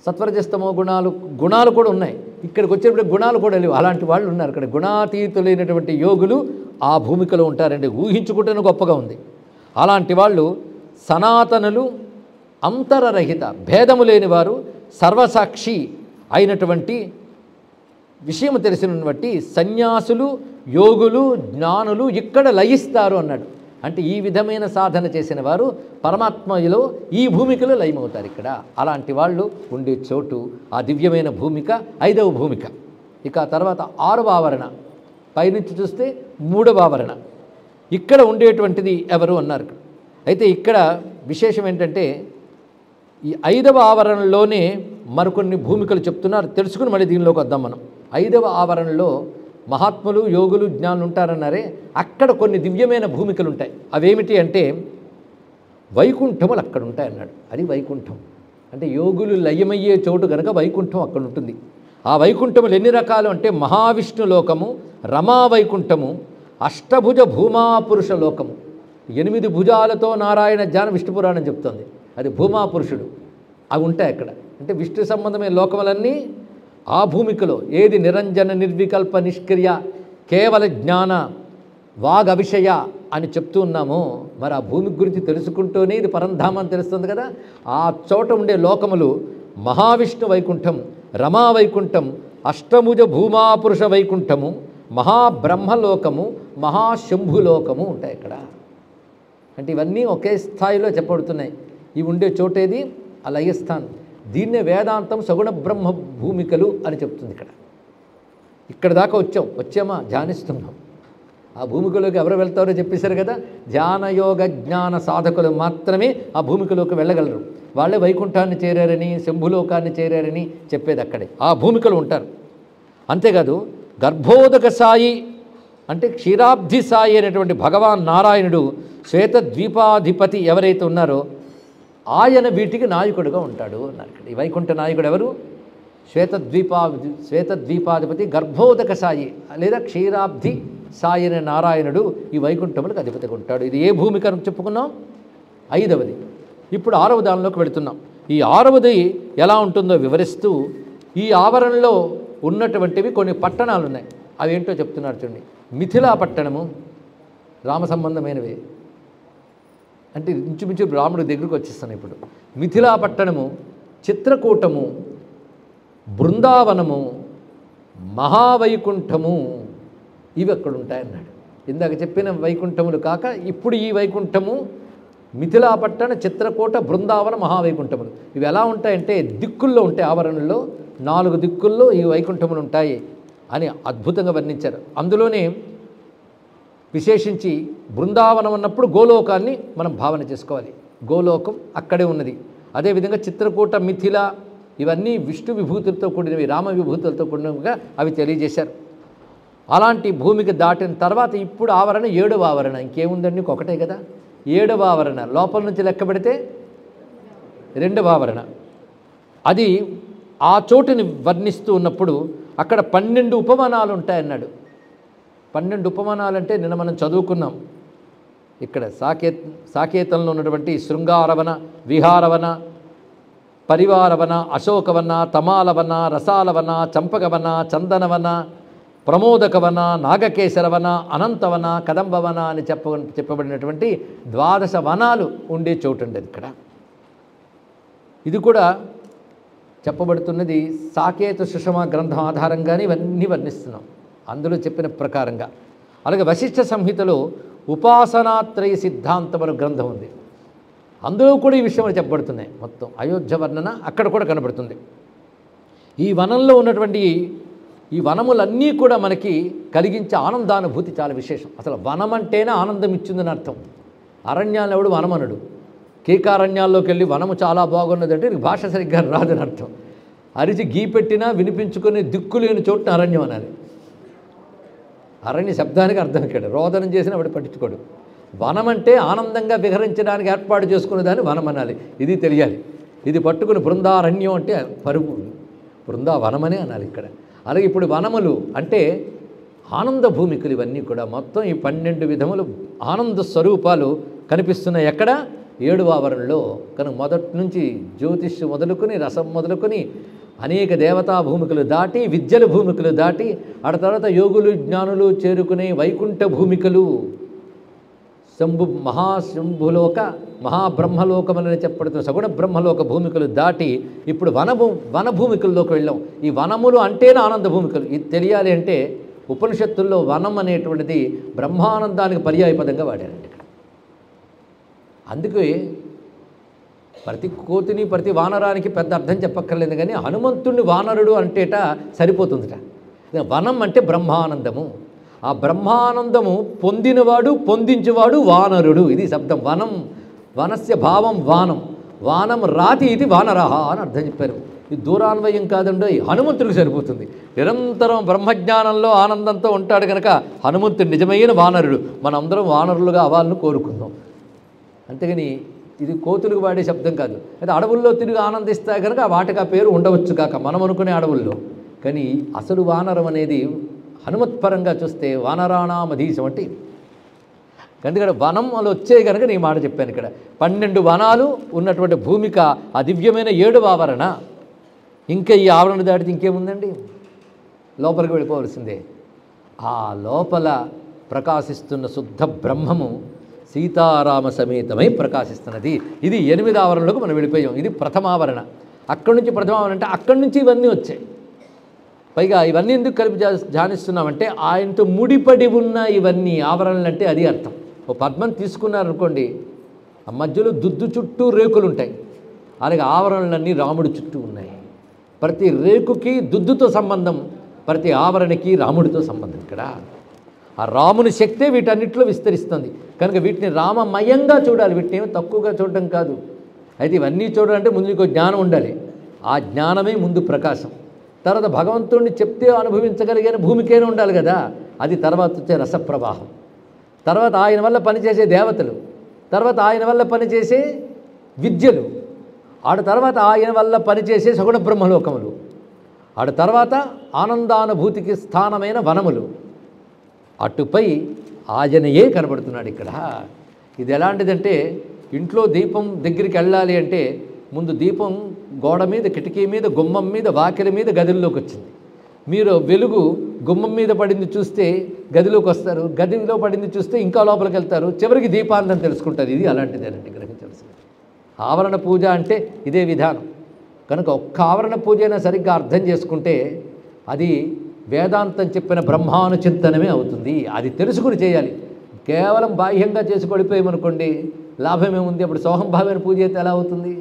Speaker 1: సత్వరజస్తమో గుణాలు కూడా ఉన్నాయి. ఇక్కడికి వచ్చేటప్పుడు గుణాలు కూడా లేవు. అలాంటి వాళ్ళు ఉన్నారు. ఇక్కడ గుణాతీతులైనటువంటి యోగులు ఆ భూమికలో ఉంటారండి. ఊహించుకుంటేనే గొప్పగా ఉంది. అలాంటి వాళ్ళు సనాతనులు, అంతరరహిత, భేదము లేనివారు, సర్వసాక్షి అయినటువంటి విషయం తెలిసినటువంటి సన్యాసులు, యోగులు, జ్ఞానులు ఇక్కడ లయిస్తారు అన్నాడు. అంటే ఈ విధమైన సాధన చేసిన వారు పరమాత్మలో ఈ భూమికలో లయమవుతారు. ఇక్కడ అలాంటి వాళ్ళు ఉండే చోటు ఆ దివ్యమైన భూమిక 5వ భూమిక. ఇక తర్వాత 6వ ఆవరణ, పైనుంచి చూస్తే 3వ ఆవరణ. ఇక్కడ ఉండేటువంటిది ఎవరు అన్నారు. అయితే ఇక్కడ విశేషం ఏంటంటే ఈ 5వ ఆవరణలోనే మరికొన్ని భూమికలు చెప్తున్నారు. తెలుసుకుని మళ్ళీ దీనిలోకి వద్దాం మనం. 5వ ఆవరణలో మహాత్ములు, యోగులు, జ్ఞానులు ఉంటారన్నారే, అక్కడ కొన్ని దివ్యమైన భూమికలు ఉంటాయి. అవేమిటి అంటే వైకుంఠములు అక్కడ ఉంటాయి అన్నాడు. అది వైకుంఠం అంటే యోగులు లయమయ్యే చోటు కనుక వైకుంఠం అక్కడ ఉంటుంది. ఆ వైకుంఠములు ఎన్ని రకాలు అంటే మహావిష్ణు లోకము, రమా వైకుంఠము, అష్టభుజ భూమాపురుష లోకము. 8 భుజాలతో నారాయణ ధ్యాన విష్ణు పురాణం చెప్తోంది. అది భూమాపురుషుడు. అవి ఉంటాయి అక్కడ. అంటే విష్ణు సంబంధమైన లోకములన్నీ ఆ భూమికలో. ఏది నిరంజన, నిర్వికల్ప, నిష్క్రియ, కేవల జ్ఞాన, వాగవిషయ అని చెప్తూ ఉన్నామో, మరి ఆ భూమి గురించి తెలుసుకుంటూనే ఇది పరంధామం అని తెలుస్తుంది కదా. ఆ చోట ఉండే లోకములు మహావిష్ణు వైకుంఠం, రమా వైకుంఠం, అష్టభుజ భూమాపురుష వైకుంఠము, మహాబ్రహ్మలోకము, మహాశంభులోకము ఉంటాయి ఇక్కడ. అంటే ఇవన్నీ ఒకే స్థాయిలో చెప్పబడుతున్నాయి. ఇవి ఉండే చోటేది ఆ లయస్థానం. దీన్నే వేదాంతం సగుణ బ్రహ్మ భూమికలు అని చెప్తుంది. ఇక్కడ దాకా వచ్చామా ధ్యానిస్తున్నాం. ఆ భూమికలోకి ఎవరు వెళ్తారో చెప్పేశారు కదా. ధ్యానయోగ జ్ఞాన సాధకులు మాత్రమే ఆ భూమికలోకి వెళ్ళగలరు. వాళ్ళే వైకుంఠాన్ని చేరారని, శంభులోకాన్ని చేరారని చెప్పేది అక్కడే. ఆ భూమికలు ఉంటారు. అంతేకాదు గర్భోదక సాయి అంటే క్షీరాబ్ధి సాయి అనేటువంటి భగవాన్ నారాయణుడు శ్వేతద్వీపాధిపతి ఎవరైతే ఉన్నారో ఆయన వీటికి నాయకుడుగా ఉంటాడు అన్నారు. ఇక్కడ ఈ వైకుంఠ నాయకుడు ఎవరు? శ్వేతద్వీపాధిపతి గర్భోదక సాయి లేదా క్షీరాబ్ధి సాయి అనే నారాయణుడు ఈ వైకుంఠములకు అధిపతిగా ఉంటాడు. ఇది ఏ భూమిక అని చెప్పుకున్నాం? 5వది. ఇప్పుడు 6వ దానిలోకి వెళుతున్నాం. ఈ 6వది ఎలా ఉంటుందో వివరిస్తూ ఈ ఆవరణలో ఉన్నటువంటివి కొన్ని పట్టణాలు ఉన్నాయి. అవి ఏంటో చెప్తున్నారు చూడండి. మిథిలా పట్టణము రామ సంబంధమైనవి. అంటే ఇంచుమించు రాముడి దగ్గరికి వచ్చేస్తాను ఇప్పుడు. మిథిలా పట్టణము, చిత్రకూటము, బృందావనము, మహావైకుంఠము ఇవి అక్కడ ఉంటాయన్నాడు. ఇందాక చెప్పిన వైకుంఠములు కాక ఇప్పుడు ఈ వైకుంఠము, మిథిలా పట్టణ, చిత్రకూట, బృందావన, మహావైకుంఠములు ఇవి ఎలా ఉంటాయంటే దిక్కుల్లో ఉంటాయి. ఆవరణలో 4 దిక్కుల్లో ఈ వైకుంఠములు ఉంటాయి అని అద్భుతంగా వర్ణించారు. అందులోనే విశేషించి బృందావనం ఉన్నప్పుడు గోలోకాన్ని మనం భావన చేసుకోవాలి. గోలోకం అక్కడే ఉన్నది. అదేవిధంగా చిత్రకూట, మిథిల ఇవన్నీ విష్ణు విభూతులతో కూడినవి, రామ విభూతులతో కూడినవిగా అవి తెలియజేశారు. అలాంటి భూమికి దాటిన తర్వాత ఇప్పుడు ఆవరణ 7వ ఆవరణ. ఇంకేముందండి? ఒకటే కదా. 7వ ఆవరణ లోపల నుంచి లెక్క పెడితే 2వ ఆవరణ. అది ఆ చోటుని వర్ణిస్తూ ఉన్నప్పుడు అక్కడ 12 ఉపవనాలు ఉంటాయన్నాడు. 12 ఉపవనాలు అంటే నిన్న మనం చదువుకున్నాం. ఇక్కడ సాకేతంలో ఉన్నటువంటి శృంగారవన, విహారవన, పరివారవన, అశోకవన, తమాలవన, రసాలవన, చంపకవన, చందనవన, ప్రమోదకవన, నాగకేశరవన, అనంతవన, కదంబవన అని చెప్పబడినటువంటి 12 వనాలు ఉండే చోటు ఉండేది ఇక్కడ. ఇది కూడా చెప్పబడుతున్నది సాకేత సుషమ గ్రంథం ఆధారంగానే ఇవన్నీ వర్ణిస్తున్నాం. అందులో చెప్పిన ప్రకారంగా. అలాగే వశిష్ఠ సంహితలో ఉపాసనాత్రయ సిద్ధాంతం అనే గ్రంథం ఉంది. అందులో కూడా ఈ విషయాలు చెప్పబడుతున్నాయి. మొత్తం అయోధ్య వర్ణన అక్కడ కూడా కనబడుతుంది. ఈ వనంలో ఉన్నటువంటి ఈ వనములన్నీ కూడా మనకి కలిగించే ఆనందానుభూతి చాలా విశేషం. అసలు వనం అంటేనే ఆనందం ఇచ్చిందని అర్థం. అరణ్యాలు ఎవడు వనమనుడు. కీకారణ్యాల్లోకి వెళ్ళి వనము చాలా బాగున్నదంటే నీకు భాష సరిగ్గా రాదని అర్థం. అరిచి గీ పెట్టినా వినిపించుకునే దిక్కులేని చోటున అరణ్యం అనాలి. అరణ్య శబ్దానికి అర్థం ఇక్కడ. రోదనం చేసినా వాడు పట్టించుకోడు. వనం అంటే ఆనందంగా విహరించడానికి ఏర్పాటు చేసుకునే దాన్ని వనం అనాలి. ఇది తెలియాలి. ఇది పట్టుకుని బృందారణ్యం అంటే పరుగు, బృందావనమనే అనాలి ఇక్కడ. అలాగే ఇప్పుడు వనములు అంటే ఆనంద భూమికలు. ఇవన్నీ కూడా మొత్తం ఈ 12 విధములు ఆనంద స్వరూపాలు కనిపిస్తున్నాయి. ఎక్కడ? 7వ ఆవరణలో. కనుక మొదటి నుంచి జ్యోతిష్సు మొదలుకొని, రసం మొదలుకొని, అనేక దేవతా భూమికలు దాటి, విద్యల భూమికలు దాటి, ఆ తర్వాత యోగులు జ్ఞానులు చేరుకునే వైకుంఠ భూమికలు, మహాశంభులోక మహాబ్రహ్మలోకమని చెప్పబడుతున్న సగుణ బ్రహ్మలోక భూమికలు దాటి ఇప్పుడు వనభూమికల్లోకి వెళ్ళాం. ఈ వనములు అంటేనే ఆనంద భూమికలు. ఇది తెలియాలి అంటే ఉపనిషత్తుల్లో వనం అనేటువంటిది బ్రహ్మానందానికి పర్యాయపదంగా వాడారండి ఇక్కడ. అందుకే ప్రతి కోతిని ప్రతి వానరానికి పెద్ద అర్థం చెప్పక్కర్లేదు, కానీ హనుమంతుడిని వానరుడు అంటేట సరిపోతుందిట. వనం అంటే బ్రహ్మానందము. ఆ బ్రహ్మానందము పొందినవాడు, పొందించేవాడు వానరుడు. ఇది శబ్దం. వనం, వనస్య భావం వానం, వానం రాతి ఇది వానరహ అని అర్థం చెప్పారు. ఇది దూరాన్వయం కాదండి, హనుమంతుడికి సరిపోతుంది. నిరంతరం బ్రహ్మజ్ఞానంలో ఆనందంతో ఉంటాడు కనుక హనుమంతుడు నిజమైన వానరుడు. మనందరం వానరులుగా అవ్వాలని కోరుకుందాం. అంతేగాని ఇది కోతులకు వాడే శబ్దం కాదు. అయితే అడవుల్లో తిరిగి ఆనందిస్తాయి కనుక వాటికి ఆ పేరు ఉండవచ్చు కాక మనం అనుకునే అడవుల్లో. కానీ అసలు వానరం అనేది హనుమత్పరంగా చూస్తే వానరాణామధీశం అంటే. ఎందుకంటే వనంలో వచ్చే కనుక నేను మాట చెప్పాను. ఇక్కడ 12 వనాలు ఉన్నటువంటి భూమిక ఆ దివ్యమైన 7వ ఆవరణ. ఇంకా ఈ ఆవరణ దాటితే ఇంకేముందండి? లోపలికి వెళ్ళిపోవలసిందే. ఆ లోపల ప్రకాశిస్తున్న శుద్ధ బ్రహ్మము సీతారామ సమేతమై ప్రకాశిస్తున్నది. ఇది 8వ ఆవరణలోకి మనం వెళ్ళిపోయాం. ఇది ప్రథమావరణ. అక్కడి నుంచి ప్రథమావరణ అంటే అక్కడి నుంచి ఇవన్నీ వచ్చాయి. పైగా ఇవన్నీ ఎందుకు కలిపి ధ్యానిస్తున్నామంటే ఆయనతో ముడిపడి ఉన్న ఇవన్నీ ఆవరణలు అంటే అది అర్థం. ఓ పద్మం తీసుకున్నారనుకోండి, ఆ మధ్యలో దుద్దు చుట్టూ రేకులు ఉంటాయి. అలాగే ఆవరణలన్నీ రాముడి చుట్టూ ఉన్నాయి. ప్రతి రేకుకి దుద్దుతో సంబంధం, ప్రతి ఆవరణకి రాముడితో సంబంధం. ఇక్కడ ఆ రాముని శక్తే వీటన్నిటిలో విస్తరిస్తుంది కనుక వీటిని రామమయంగా చూడాలి. వీటిని ఏమో తక్కువగా చూడడం కాదు. అయితే ఇవన్నీ చూడాలంటే ముందు నీకు జ్ఞానం ఉండాలి. ఆ జ్ఞానమే ముందు ప్రకాశం. తర్వాత భగవంతుడిని చెప్తే అనుభవించగలిగిన భూమికైనా ఉండాలి కదా, అది తర్వాత వచ్చే రసప్రవాహం. తర్వాత ఆయన వల్ల పనిచేసే దేవతలు, తర్వాత ఆయన వల్ల పనిచేసే విద్యలు, ఆడ తర్వాత ఆయన వల్ల పనిచేసే సగుణ బ్రహ్మలోకములు, ఆడ తర్వాత ఆనందానుభూతికి స్థానమైన వనములు, అటుపై ఆయనయే కనబడుతున్నాడు ఇక్కడ. ఇది ఎలాంటిదంటే ఇంట్లో దీపం దగ్గరికి వెళ్ళాలి అంటే ముందు దీపం గోడ మీద, కిటికీ మీద, గుమ్మం మీద, వాకిలి మీద, గదిలోకి వచ్చింది. మీరు వెలుగు గుమ్మం మీద పడింది చూస్తే గదిలోకి వస్తారు, గదిలో పడింది చూస్తే ఇంకా లోపలికి వెళ్తారు, చివరికి దీపాంతం తెలుసుకుంటారు. ఇది అలాంటిదేనండి గ్రహించాల్సింది. ఆవరణ పూజ అంటే ఇదే విధానం. కనుక ఒక్క ఆవరణ పూజ అయినా సరిగ్గా అర్థం చేసుకుంటే అది వేదాంతం చెప్పిన బ్రహ్మానుచింతనమే అవుతుంది. అది తెలుసుకుని చేయాలి. కేవలం బాహ్యంగా చేసి పడిపోయామనుకోండి లాభమేముంది? అప్పుడు సోహంభావైన పూజ అయితే ఎలా అవుతుంది?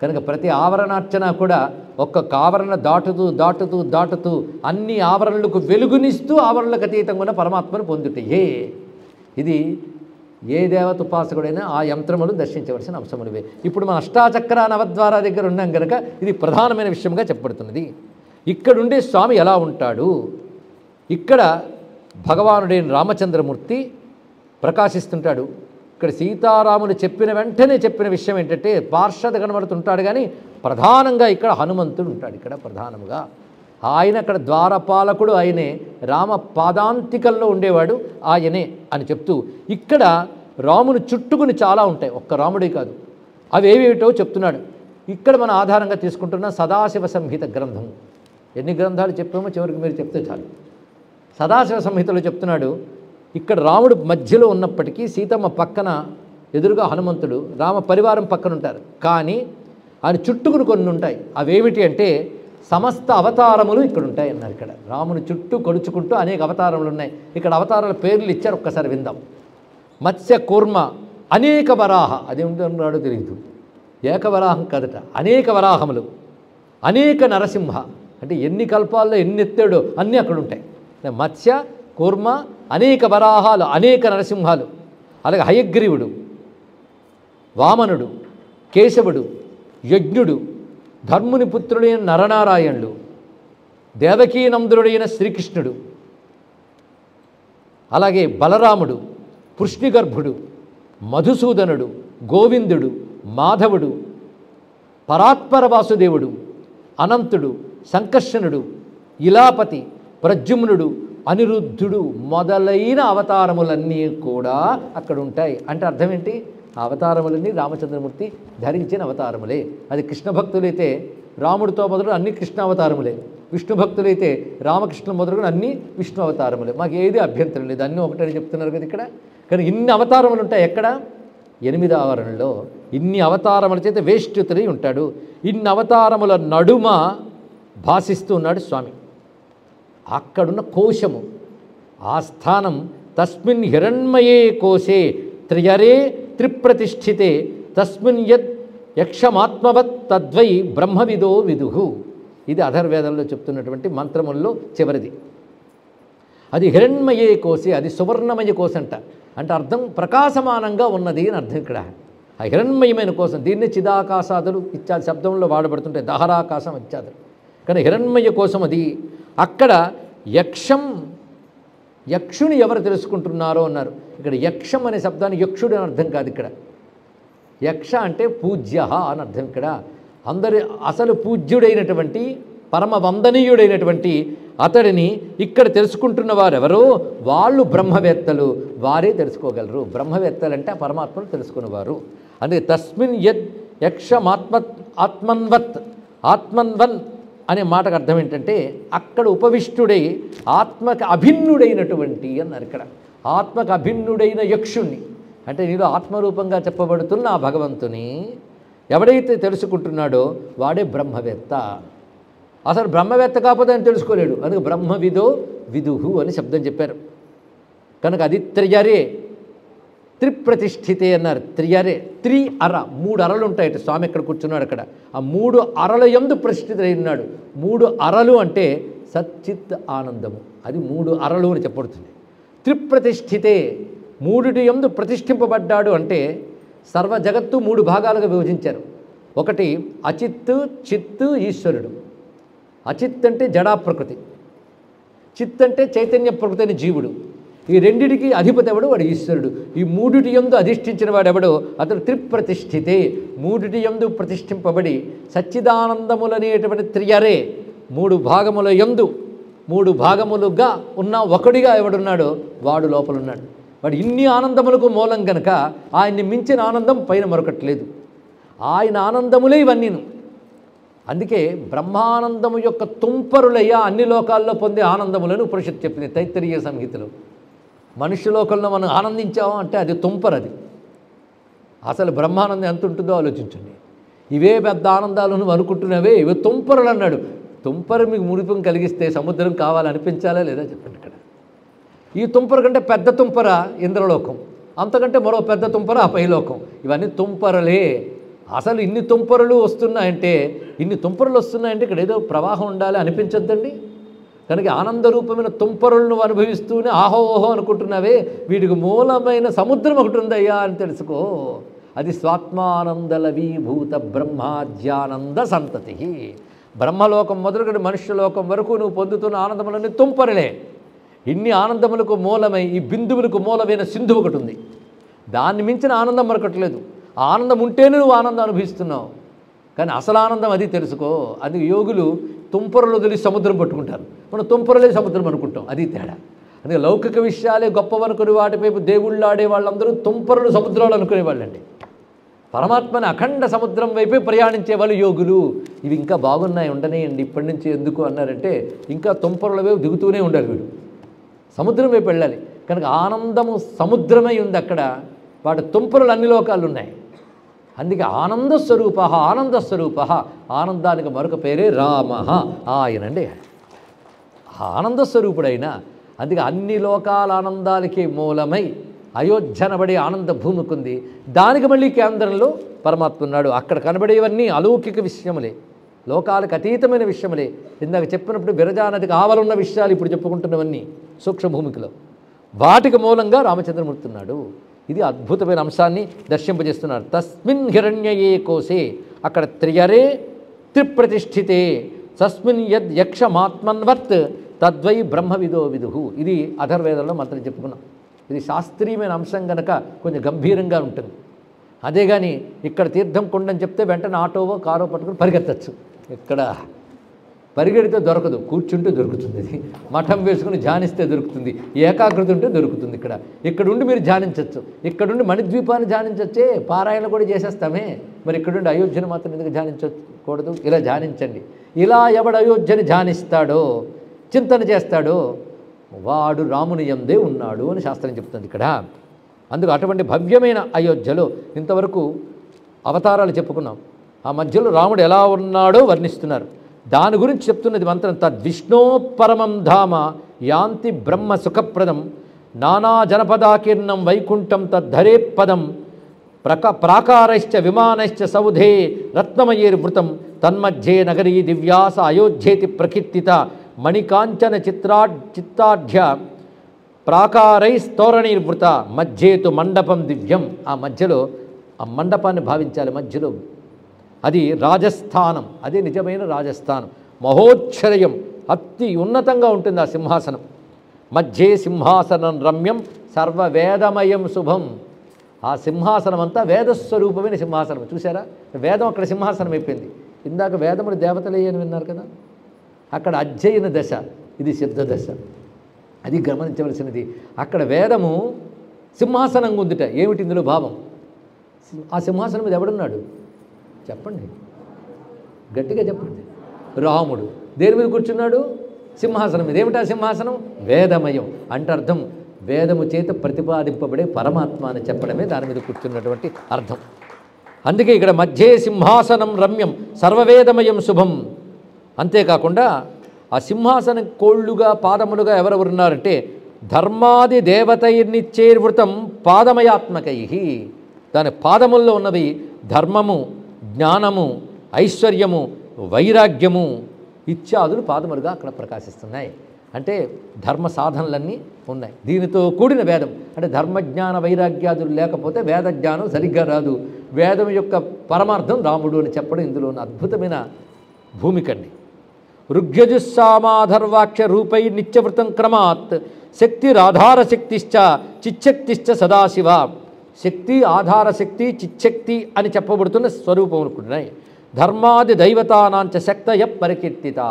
Speaker 1: కనుక ప్రతి ఆవరణార్చన కూడా ఒక్కొక్క ఆవరణ దాటుతూ దాటుతూ దాటుతూ అన్ని ఆవరణలకు వెలుగునిస్తూ ఆవరణలకు అతీతంగా ఉన్న పరమాత్మను పొందుతాయే. ఇది ఏ దేవత ఉపాసకుడైనా ఆ యంత్రములు దర్శించవలసిన అంశములువే. ఇప్పుడు మన అష్టాచక్ర నవద్వార దగ్గర ఉన్నాం కనుక ఇది ప్రధానమైన విషయంగా చెప్పబడుతున్నది. ఇక్కడుండే స్వామి ఎలా ఉంటాడు? ఇక్కడ భగవానుడైన రామచంద్రమూర్తి ప్రకాశిస్తుంటాడు. ఇక్కడ సీతారాములు చెప్పిన వెంటనే చెప్పిన విషయం ఏంటంటే పార్షద కనబడుతుంటాడు, కానీ ప్రధానంగా ఇక్కడ హనుమంతుడు ఉంటాడు. ఇక్కడ ప్రధానంగా ఆయన అక్కడ ద్వారపాలకుడు ఆయనే, రామ పాదాంతికల్లో ఉండేవాడు ఆయనే అని చెప్తూ ఇక్కడ రాముని చుట్టుకుని చాలా ఉంటాయి, ఒక్క రాముడే కాదు. అవి ఏవేమిటో చెప్తున్నాడు. ఇక్కడ మన ఆధారంగా తీసుకుంటున్న సదాశివ సంహిత గ్రంథం. ఎన్ని గ్రంథాలు చెప్పామో చివరికి మీరు చెప్తే చాలు. సదాశివ సంహితలో చెప్తున్నాడు ఇక్కడ రాముడు మధ్యలో ఉన్నప్పటికీ సీతమ్మ పక్కన ఎదురుగా హనుమంతుడు, రామ పరివారం పక్కన ఉంటారు. కానీ ఆయన చుట్టుకుని కొన్ని ఉంటాయి. అవేమిటి అంటే సమస్త అవతారములు ఇక్కడ ఉంటాయి అన్నారు. ఇక్కడ రాముని చుట్టూ కొలుచుకుంటూ అనేక అవతారములు ఉన్నాయి. ఇక్కడ అవతారాల పేర్లు ఇచ్చారు, ఒక్కసారి విందాం. మత్స్య కూర్మ, అనేక వరాహ, అదేమిటన్నాడో తెలియదు, ఏకవరాహం కదట, అనేక వరాహములు, అనేక నరసింహ, అంటే ఎన్ని కల్పాల్లో ఎన్ని ఎత్తాడో అన్నీ అక్కడ ఉంటాయి. మత్స్య, కూర్మ, అనేక వరాహాలు, అనేక నరసింహాలు, అలాగే హయగ్రీవుడు, వామనుడు, కేశవుడు, యజ్ఞుడు, ధర్ముని పుత్రుడైన నరనారాయణుడు, దేవకీనందుడైన శ్రీకృష్ణుడు, అలాగే బలరాముడు, పుష్ణిగర్భుడు, మధుసూదనుడు, గోవిందుడు, మాధవుడు, పరాత్పర వాసుదేవుడు, అనంతుడు, సంకర్షణుడు, ఇలాపతి, ప్రద్యుమ్నుడు, అనిరుద్ధుడు మొదలైన అవతారములన్నీ కూడా అక్కడ ఉంటాయి. అంటే అర్థం ఏంటి? ఆ అవతారములన్నీ రామచంద్రమూర్తి ధరించిన అవతారములే. అది కృష్ణ భక్తులైతే రాముడితో మొదలు అన్ని కృష్ణ అవతారములే, విష్ణు భక్తులైతే రామకృష్ణ మొదలుగా అన్ని విష్ణు అవతారములే. మాకు ఏది అభ్యంతరం లేదు, అన్నీ ఒకటని చెప్తున్నారు కదా ఇక్కడ. కానీ ఇన్ని అవతారములు ఉంటాయి ఎక్కడ? 8వ ఆవరణలో ఇన్ని అవతారముల చేత వేష్టితులై ఉంటాడు. ఇన్ని అవతారముల నడుమ భాసిస్తూ ఉన్నాడు స్వామి. అక్కడున్న కోశము, ఆ స్థానం తస్మిన్ హిరణ్మయే కోశే త్రియరే త్రిప్రతిష్ఠితే తస్మిన్ యద్ యక్షమాత్మవత్ తద్వై బ్రహ్మవిదో విదుహు. ఇది అధర్వేదంలో చెప్తున్నటువంటి మంత్రముల్లో చివరిది. అది హిరణ్మయే కోశే, అది సువర్ణమయ కోశంట. అంటే అర్థం ప్రకాశమానంగా ఉన్నది అని అర్థం ఇక్కడ. ఆ హిరణ్మయమైన కోసం దీన్ని చిదాకాశాదులు ఇత్యాది శబ్దంలో వాడబడుతుంటాయి, దహరాకాశం ఇత్యాదులు. కానీ హిరణ్మయ కోసం అది. అక్కడ యక్షుని ఎవరు తెలుసుకుంటున్నారో అన్నారు. ఇక్కడ యక్షం అనే శబ్దాన్ని యక్షుడు అని అర్థం కాదు ఇక్కడ. యక్ష అంటే పూజ్య అని అర్థం. ఇక్కడ అందరి అసలు పూజ్యుడైనటువంటి పరమ వందనీయుడైనటువంటి అతడిని ఇక్కడ తెలుసుకుంటున్న వారెవరో వాళ్ళు బ్రహ్మవేత్తలు, వారే తెలుసుకోగలరు. బ్రహ్మవేత్తలంటే ఆ పరమాత్మను తెలుసుకునేవారు. అందుకే తస్మిన్ యద్ ఆత్మన్వత్ ఆత్మన్వన్ అనే మాటకు అర్థం ఏంటంటే అక్కడ ఉపవిష్టుడై ఆత్మకు అభిన్నుడైనటువంటి అన్నారు. ఇక్కడ ఆత్మకు అభిన్నుడైన యక్షుణ్ణి అంటే నీలో ఆత్మరూపంగా చెప్పబడుతున్న ఆ భగవంతుని ఎవడైతే తెలుసుకుంటున్నాడో వాడే బ్రహ్మవేత్త. అసలు బ్రహ్మవేత్త కాకపోతే ఆయన తెలుసుకోలేడు. అందుకే బ్రహ్మవిదో విదుహు అని శబ్దం చెప్పారు. కనుక అది త్రియరే త్రిప్రతిష్ఠితే అన్నారు. త్రియరే, అర 3 అరలు ఉంటాయట. స్వామి ఎక్కడ కూర్చున్నాడు అక్కడ. ఆ 3 అరల యందు ప్రతిష్ఠితుడై ఉన్నాడు. 3 అరలు అంటే సచ్చిత్ ఆనందము, అది 3 అరలు అని చెప్పబడుతుంది. త్రిప్రతిష్ఠితే 3 యందు ప్రతిష్ఠింపబడ్డాడు అంటే సర్వ జగత్తు 3 భాగాలుగా విభజించారు. ఒకటి అచిత్, చిత్, ఈశ్వరుడు. అచిత్ అంటే జడా ప్రకృతి, చిత్ అంటే చైతన్య ప్రకృతి అని జీవుడు. ఈ రెండిటికి అధిపతి ఎవడు? వాడు ఈశ్వరుడు. ఈ 3 యందు అధిష్ఠించిన వాడెవడో అతడు త్రిప్రతిష్ఠితే. 3 యందు ప్రతిష్ఠింపబడి సచ్చిదానందములనేటువంటి త్రియరే 3 భాగముల యందు 3 భాగములుగా ఉన్న ఒకడిగా ఎవడున్నాడో వాడు లోపలున్నాడు. వాడు ఇన్ని ఆనందములకు మూలం గనక ఆయన్ని మించిన ఆనందం పైన మరొకట్లేదు. ఆయన ఆనందములే ఇవన్నీను. అందుకే బ్రహ్మానందము యొక్క తుంపరులయ్యా అన్ని లోకాల్లో పొందే ఆనందములను ఉపనిషత్తు చెప్పింది తైత్తరీయ సంహితలో. మనుష్య లోకంలో మనం ఆనందించాము అంటే అది తుంపరది. అసలు బ్రహ్మానందం ఎంత ఉంటుందో ఆలోచించండి. ఇవే పెద్ద ఆనందాలు నువ్వు అనుకుంటున్నావే, ఇవి తుంపరులు అన్నాడు. తుంపరు మీకు మురిపం కలిగిస్తే సముద్రం కావాలనిపించాలా లేదా చెప్పండి. ఇక్కడ ఈ తుంపర కంటే పెద్ద తుంపర ఇంద్రలోకం, అంతకంటే మరో పెద్ద తుంపర ఆ పైలోకం. ఇవన్నీ తుంపరలే. అసలు ఇన్ని తుంపరలు వస్తున్నాయంటే ఇక్కడ ఏదో ప్రవాహం ఉండాలి అనిపించద్దండి. కనుక ఆనందరూపమైన తుంపరులను అనుభవిస్తూనే ఆహోహో అనుకుంటున్నావే, వీటికి మూలమైన సముద్రం ఒకటి ఉందయ్యా అని తెలుసుకో. అది స్వాత్మానందలవీభూత బ్రహ్మాజ్యానంద సంతతి. బ్రహ్మలోకం మొదలుకొని మనుష్యలోకం వరకు నువ్వు పొందుతున్న ఆనందములన్నీ తుంపరలే. ఇన్ని ఆనందములకు మూలమై ఈ బిందువులకు మూలమైన సింధు ఒకటి ఉంది. దాన్ని మించిన ఆనందం మరొకట్లేదు. ఆనందం ఉంటేనే నువ్వు ఆనందం అనుభవిస్తున్నావు. కానీ అసలు ఆనందం అది తెలుసుకో. అది యోగులు తుంపరలు వదిలి సముద్రం పట్టుకుంటారు, మనం తుంపరలే సముద్రం అనుకుంటాం. అది తేడా. అందుకే లౌకిక విషయాలే గొప్పవనుకుని వాటిపైపు దేవుళ్ళు ఆడే వాళ్ళందరూ తుంపరలు సముద్రాలు అనుకునేవాళ్ళండి. పరమాత్మని అఖండ సముద్రం వైపే ప్రయాణించే వాళ్ళు యోగులు. ఇవి ఇంకా బాగున్నాయి ఉండనేయండి ఇప్పటి నుంచి ఎందుకు అన్నారంటే ఇంకా తుంపరల వైపు దిగుతూనే ఉండాలి. వీడు సముద్రం వైపు వెళ్ళాలి. కనుక ఆనందము సముద్రమై ఉంది అక్కడ. వాటి తుంపరులు అన్ని లోకాలు ఉన్నాయి. అందుకే ఆనందస్వరూప ఆనందానికి మరొక పేరే రామ ఆయనండి. ఆనందస్వరూపుడైన అందుకే అన్ని లోకాల ఆనందాలకి మూలమై అయోధ్యనబడి ఆనంద భూమికుంది. దానికి మళ్ళీ కేంద్రంలో పరమాత్మ ఉన్నాడు. అక్కడ కనబడేవన్నీ అలౌకిక విషయములే, లోకాలకు అతీతమైన విషయములే. ఇందాక చెప్పినప్పుడు విరజానదికి ఆవలున్న విషయాలు ఇప్పుడు చెప్పుకుంటున్నవన్నీ సూక్ష్మ భూమికలో వాటికి మూలంగా రామచంద్రమూర్తి ఉన్నాడు. ఇది అద్భుతమైన అంశాన్ని దర్శింపజేస్తున్నారు. తస్మిన్ హిరణ్యయే కోసే, అక్కడ త్రియరే త్రిప్రతిష్ఠితే, తస్మిన్ యద్ యక్షమాత్మన్వర్త్ తద్వై బ్రహ్మవిదో విదుహు. ఇది అథర్వేదంలో మంత్రం చెప్పుకున్నాం. ఇది శాస్త్రీయమైన అంశం కనుక కొంచెం గంభీరంగా ఉంటుంది. అదే కానీ ఇక్కడ తీర్థం కొండని చెప్తే వెంటనే ఆటోవో కారో పట్టుకుని పరిగెత్తచ్చు. ఇక్కడ పరిగెడితే దొరకదు, కూర్చుంటే దొరుకుతుంది. ఇది మఠం వేసుకుని ధ్యానిస్తే దొరుకుతుంది, ఏకాగ్రత ఉంటే దొరుకుతుంది. ఇక్కడుండి మీరు ధ్యానించవచ్చు, ఇక్కడుండి మణిద్వీపాన్ని ధ్యానించవచ్చే, పారాయణ కూడా చేసేస్తామే. మరి ఇక్కడుండి అయోధ్యను మాత్రం ఎందుకు ధ్యానించకూడదు? ఇలా ధ్యానించండి. ఇలా ఎవడు అయోధ్యని ధ్యానిస్తాడో, చింతన చేస్తాడో వాడు రాముని యందే ఉన్నాడు అని శాస్త్రం చెప్తుంది ఇక్కడ. అందుకు అటువంటి భవ్యమైన అయోధ్యలో ఇంతవరకు అవతారాలు చెప్పుకున్నాం. ఆ మధ్యలో రాముడు ఎలా ఉన్నాడో వర్ణిస్తున్నారు. దాని గురించి చెప్తున్నది మంత్రం. తద్విష్ణో పరమం ధామ యాంతి బ్రహ్మ సుఖప్రదం నానా జనపదాకీర్ణం వైకుంఠం తద్ధరే పదం ప్రాకారైశ్చ విమానైశ్చ సౌధే రత్నమయేర్వృతం తన్మధ్యే నగరీ దివ్యాస అయోధ్యేతి ప్రకీర్తిత మణికాంచన చిత్తాఢ్య ప్రాకారైస్తోరణీర్వృత మధ్యేతు మండపం దివ్యం. ఆ మధ్యలో ఆ మండపాన్ని భావించాలి. మధ్యలో అది రాజస్థానం, అదే నిజమైన రాజస్థానం. మహోచ్చరయం, అతి ఉన్నతంగా ఉంటుంది ఆ సింహాసనం. మధ్యే సింహాసనం రమ్యం సర్వవేదమయం శుభం. ఆ సింహాసనం అంతా వేదస్వరూపమైన సింహాసనం. చూసారా, వేదం అక్కడ సింహాసనం అయిపోయింది. ఇందాక వేదములు దేవతలే అని విన్నారు కదా, అక్కడ అధ్యయన దశ, ఇది సిద్ధ దశ. అది గమనించవలసినది. అక్కడ వేదము సింహాసనంగా ఉందిట. ఏమిటి ఇందులో భావం? ఆ సింహాసనం మీద ఎవడున్నాడు చెప్పండి, గట్టిగా చెప్పండి. రాముడు దేని మీద కూర్చున్నాడు? సింహాసనం మీద. ఏమిటా సింహాసనం? వేదమయం అంటే అర్థం వేదము చేత ప్రతిపాదింపబడే పరమాత్మ అని చెప్పడమే దాని మీద కూర్చున్నటువంటి అర్థం. అందుకే ఇక్కడ మధ్యే సింహాసనం రమ్యం సర్వవేదమయం శుభం. అంతేకాకుండా ఆ సింహాసనం కోళ్ళుగా పాదములుగా ఎవరెవరున్నారంటే ధర్మాది దేవతైర్నిచ్చేర్వృతం పాదమయాత్మకై. దాని పాదముల్లో ఉన్నవి ధర్మము, జ్ఞానము, ఐశ్వర్యము, వైరాగ్యము ఇత్యాదులు పాదములుగా అక్కడ ప్రకాశిస్తున్నాయి. అంటే ధర్మ సాధనలన్నీ ఉన్నాయి. దీనితో కూడిన వేదం అంటే ధర్మజ్ఞాన వైరాగ్యాదులు లేకపోతే వేద జ్ఞానం సరిగ్గా రాదు. వేదం యొక్క పరమార్థం రాముడు అని చెప్పడం ఇందులో ఉన్న అద్భుతమైన భూమికండి. ఋగ్యజుస్సామాధర్వాక్ష రూపై నిత్యవృతం క్రమాత్ శక్తిరాధారశక్తిశ్చ చిచ్చక్తిశ్చ సదాశివ. శక్తి, ఆధారశక్తి, చిచ్చక్తి అని చెప్పబడుతున్న స్వరూపములుకున్నాయి. ధర్మాది దైవతానాంచ శక్తయ పరికీర్తితా.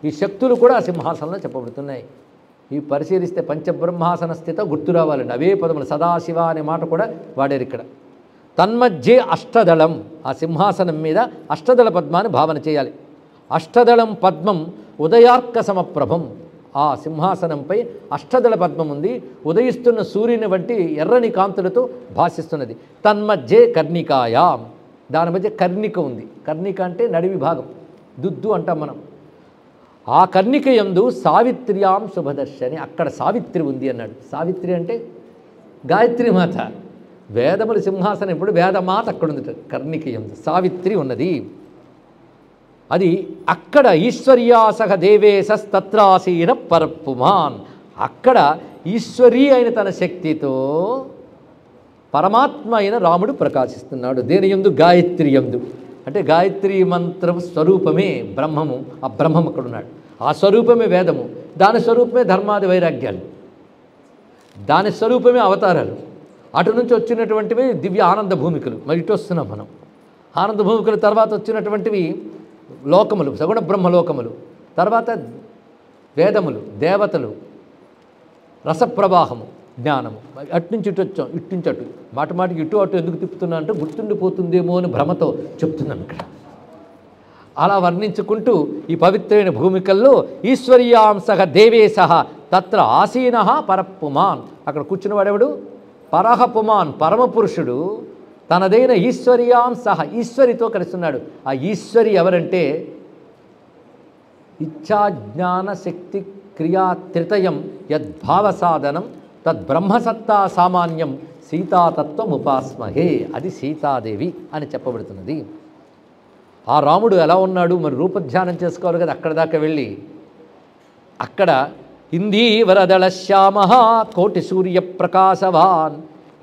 Speaker 1: ఈ శక్తులు కూడా సింహాసనంలో చెప్పబడుతున్నాయి. ఈ పరిశీలిస్తే పంచబ్రహ్మాసన స్థిత గుర్తు రావాలండి. అవే పదములు. సదాశివ అనే మాట కూడా వాడారు ఇక్కడ. తన్మధ్యే అష్టదళం. ఆ సింహాసనం మీద అష్టదళ పద్మాన్ని భావన చేయాలి. అష్టదళం పద్మం ఉదయార్క సమప్రభం. ఆ సింహాసనంపై అష్టదళ పద్మం ఉంది. ఉదయిస్తున్న సూర్యుని వంటి ఎర్రని కాంతులతో భాషిస్తున్నది. తన్మధ్యే కర్ణికాయాం. దాని మధ్య కర్ణిక ఉంది. కర్ణిక అంటే నడివి భాగం, దుద్దు అంటాం మనం. ఆ కర్ణిక యందు సావిత్ర్యాం శుభదర్శని. అక్కడ సావిత్రి ఉంది అన్నాడు. సావిత్రి అంటే గాయత్రి మాత. వేదముల సింహాసనం ఇప్పుడు వేదమాత అక్కడ ఉంది. కర్ణిక యందు సావిత్రి ఉన్నది. అది అక్కడ ఈశ్వర్యాసహ దేవేశస్తత్రాసీన పరపుమాన్. అక్కడ ఈశ్వరీ అయిన తన శక్తితో పరమాత్మ అయిన రాముడు ప్రకాశిస్తున్నాడు. దేని యందు? గాయత్రి యందు. అంటే గాయత్రి మంత్రం స్వరూపమే బ్రహ్మము. ఆ బ్రహ్మం అక్కడున్నాడు. ఆ స్వరూపమే వేదము. దాని స్వరూపమే ధర్మాది వైరాగ్యాలు. దాని స్వరూపమే అవతారాలు. అటు నుంచి వచ్చినటువంటివి దివ్య ఆనంద భూమికలు. మరి ఇటు వస్తున్నాం మనం. ఆనంద భూమికల తర్వాత వచ్చినటువంటివి లోకములు, సగుణ బ్రహ్మలోకములు. తర్వాత వేదములు, దేవతలు, రసప్రవాహము, జ్ఞానము. అట్నుంచి ఇటు వచ్చాం, ఇటు నుంచి అటు. మాటికి ఇటు అటు ఎందుకు తిప్పుతున్నా అంటే గుర్తుండిపోతుందేమో అని భ్రమతో చెప్తున్నాను ఇక్కడ. అలా వర్ణించుకుంటూ ఈ పవిత్రమైన భూమికల్లో ఈశ్వర్యాంసహ దేవేశః తత్ర ఆసీనః పరపుమాన్. అక్కడ కూర్చున్నవాడెవడు? పరహపుమాన్, పరమపురుషుడు. తనదైన ఈశ్వర్యాంసహ, ఈశ్వరితో కలుస్తున్నాడు. ఆ ఈశ్వరి ఎవరంటే ఇచ్ఛాజ్ఞాన శక్తి క్రియా త్రితయం యద్భావ సాధనం తద్బ్రహ్మసత్తా సామాన్యం సీతాతత్వం ఉపాస్మహే. అది సీతాదేవి అని చెప్పబడుతున్నది. ఆ రాముడు ఎలా ఉన్నాడు మరి రూపధ్యానం చేసుకోవాలి కదా. అక్కడ దాకా వెళ్ళి అక్కడ ఇందీవరదళ శ్యామ కోటి సూర్యప్రకాశవాన్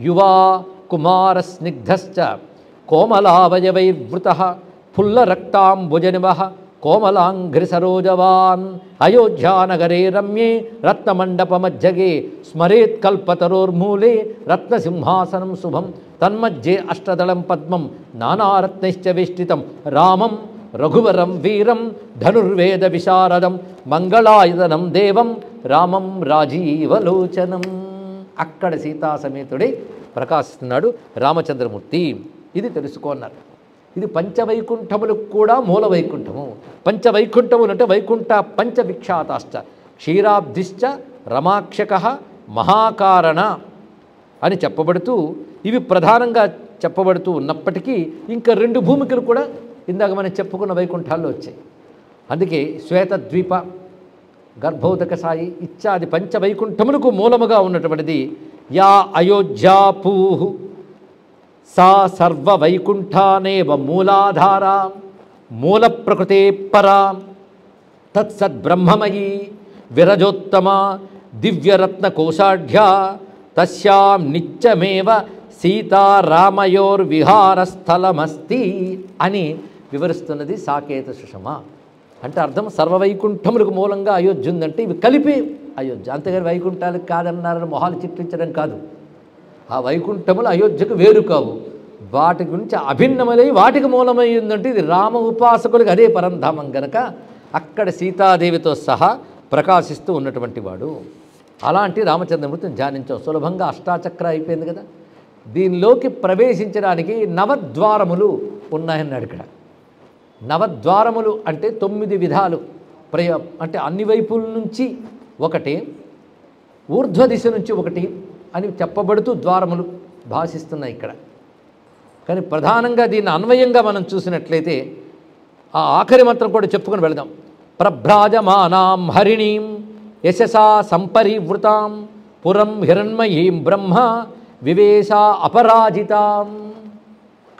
Speaker 1: యువా కుమార స్నిగ్ధశ్చ కోమలావయవైర్వృత ఫుల్లరక్తాంబుజనివ కోమలాంఘ్రిసరోజవాన్ అయోధ్యానగరే రమ్యే రత్నమండపమజ్జగే స్మరేత్ కల్పతరోర్మూలే రత్నసింహాసనం శుభం తన్మధ్యే అష్టదళం పద్మం నానారత్నైశ్చ వేష్టితం రామం రఘువరం వీరం ధనుర్వేద విశారదం మంగళాయుధనం దేవం రామం రాజీవలోచనం. అక్కడ సీతాసమేతుడై ప్రకాశిస్తున్నాడు రామచంద్రమూర్తి. ఇది తెలుసుకున్నారు. ఇది పంచవైకుంఠములకు కూడా మూల వైకుంఠము. పంచవైకుంఠములు అంటే వైకుంఠ పంచవిఖ్యాతాశ్చ క్షీరాబ్ధిశ్చ రమాక్షక మహాకారణ అని చెప్పబడుతూ ఇవి ప్రధానంగా చెప్పబడుతూ ఉన్నప్పటికీ ఇంకా 2 భూమికలు కూడా ఇందాక మనం చెప్పుకున్న వైకుంఠాల్లో వచ్చాయి. అందుకే శ్వేతద్వీప గర్భోదక సాయి ఇత్యాది పంచవైకుంఠములకు మూలముగా ఉన్నటువంటిది యా అయోధ్యాపూ సా సర్వవైకుంఠానేవ మూలాధారా మూల ప్రకృతే పరా తత్సద్బ్రహ్మమయీ విరజోత్తమ దివ్యరత్నకోశాఢ్యా తస్యాం నిత్యమేవ సీతారామయోర్విహారస్థలమస్తి అని వివరిస్తున్నది సాకేత సుషమ. అంటే అర్థం సర్వవైకుంఠములకు మూలంగా అయోధ్య ఉందంటే ఇవి కలిపి అయోధ్య, అంతేగాని వైకుంఠాలకు కాదన్నారని మొహాలు చిట్లించడం కాదు. ఆ వైకుంఠములు అయోధ్యకు వేరు కావు, వాటి గురించి అభిన్నమలై వాటికి మూలమై ఉందంటే ఇది రామ ఉపాసకులకు అదే పరంధామం గనక అక్కడ సీతాదేవితో సహా ప్రకాశిస్తూ ఉన్నటువంటి వాడు. అలాంటి రామచంద్రమూర్తిని ధ్యానించాం. సులభంగా అష్టాచక్ర అయిపోయింది కదా. దీనిలోకి ప్రవేశించడానికి నవద్వారములు ఉన్నాయన్నాడు ఇక్కడ. నవద్వారములు అంటే 9 విధాలు అంటే అన్ని వైపుల నుంచి ఒకటి, ఊర్ధ్వ దిశ నుంచి ఒకటి అని చెప్పబడుతూ ద్వారములు భాషిస్తున్నాయి ఇక్కడ. కానీ ప్రధానంగా దీన్ని అన్వయంగా మనం చూసినట్లయితే ఆ ఆఖరి మంత్రం కూడా చెప్పుకొని వెళదాం. ప్రభ్రాజమానాం హరిణీం యశసా సంపరివృతాం పురం హిరణ్మయీం బ్రహ్మ వివేశ అపరాజితాం.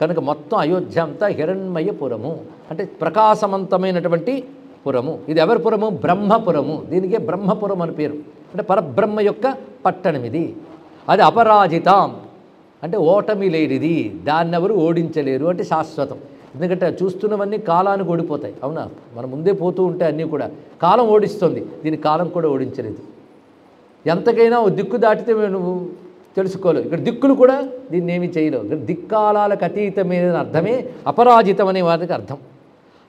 Speaker 1: కనుక మొత్తం అయోధ్య అంతా హిరణ్మయపురము అంటే ప్రకాశవంతమైనటువంటి పురము. ఇది ఎవరి పురము? బ్రహ్మపురము. దీనికే బ్రహ్మపురం అని పేరు. అంటే పరబ్రహ్మ యొక్క పట్టణం ఇది. అది అపరాజితాం అంటే ఓటమి లేనిది, దాన్ని ఎవరు ఓడించలేరు అంటే శాశ్వతం. ఎందుకంటే చూస్తున్నవన్నీ కాలానికి ఓడిపోతాయి. అవునా? మనం ముందే పోతూ ఉంటే అన్నీ కూడా కాలం ఓడిస్తుంది, దీని కాలం కూడా ఓడించలేదు. ఎంతకైనా ఓ దిక్కు దాటితే నువ్వు తెలుసుకోలేవు. ఇక్కడ దిక్కులు కూడా దీన్ని ఏమీ చేయలేవు. ఇక్కడ దిక్కాలాలకు అతీతమైన అర్థమే అపరాజితం అనే వాటికి అర్థం.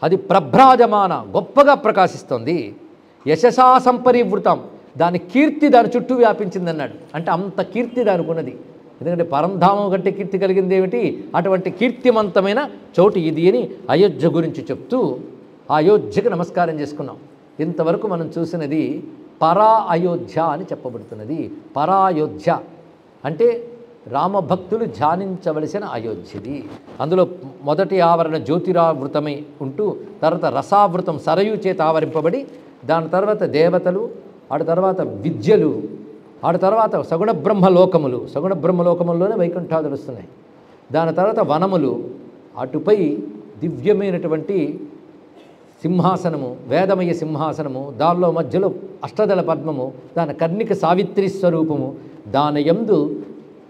Speaker 1: అది ప్రభ్రాజమాన గొప్పగా ప్రకాశిస్తుంది. యశసా సంపరివృతం దాని కీర్తి దాని చుట్టూ వ్యాపించిందన్నాడు. అంటే అంత కీర్తి దానికి ఉన్నది. ఎందుకంటే పరంధామం కంటే కీర్తి కలిగింది ఏమిటి? అటువంటి కీర్తిమంతమైన చోటు ఇది అని అయోధ్య గురించి చెప్తూ ఆ అయోధ్యకు నమస్కారం చేసుకున్నాం. ఇంతవరకు మనం చూసినది పరా అయోధ్య అని చెప్పబడుతున్నది. పరాయోధ్య అంటే రామభక్తులు ధ్యానించవలసిన అయోధ్యది. అందులో మొదటి ఆవరణ జ్యోతిరావృతమై ఉంటూ తర్వాత రసావృతం సరయు చేత ఆవరింపబడి దాని తర్వాత దేవతలు, ఆడ తర్వాత విద్యలు, ఆడ తర్వాత సగుణ బ్రహ్మలోకములు, సగుణ బ్రహ్మలోకముల్లోనే వైకుంఠాదులు వస్తున్నాయి. దాని తర్వాత వనములు, అటుపై దివ్యమైనటువంటి సింహాసనము, వేదమయ సింహాసనము, దానిలో మధ్యలో అష్టదళ పద్మము, దాని కర్ణిక సావిత్రి స్వరూపము, దాని యందు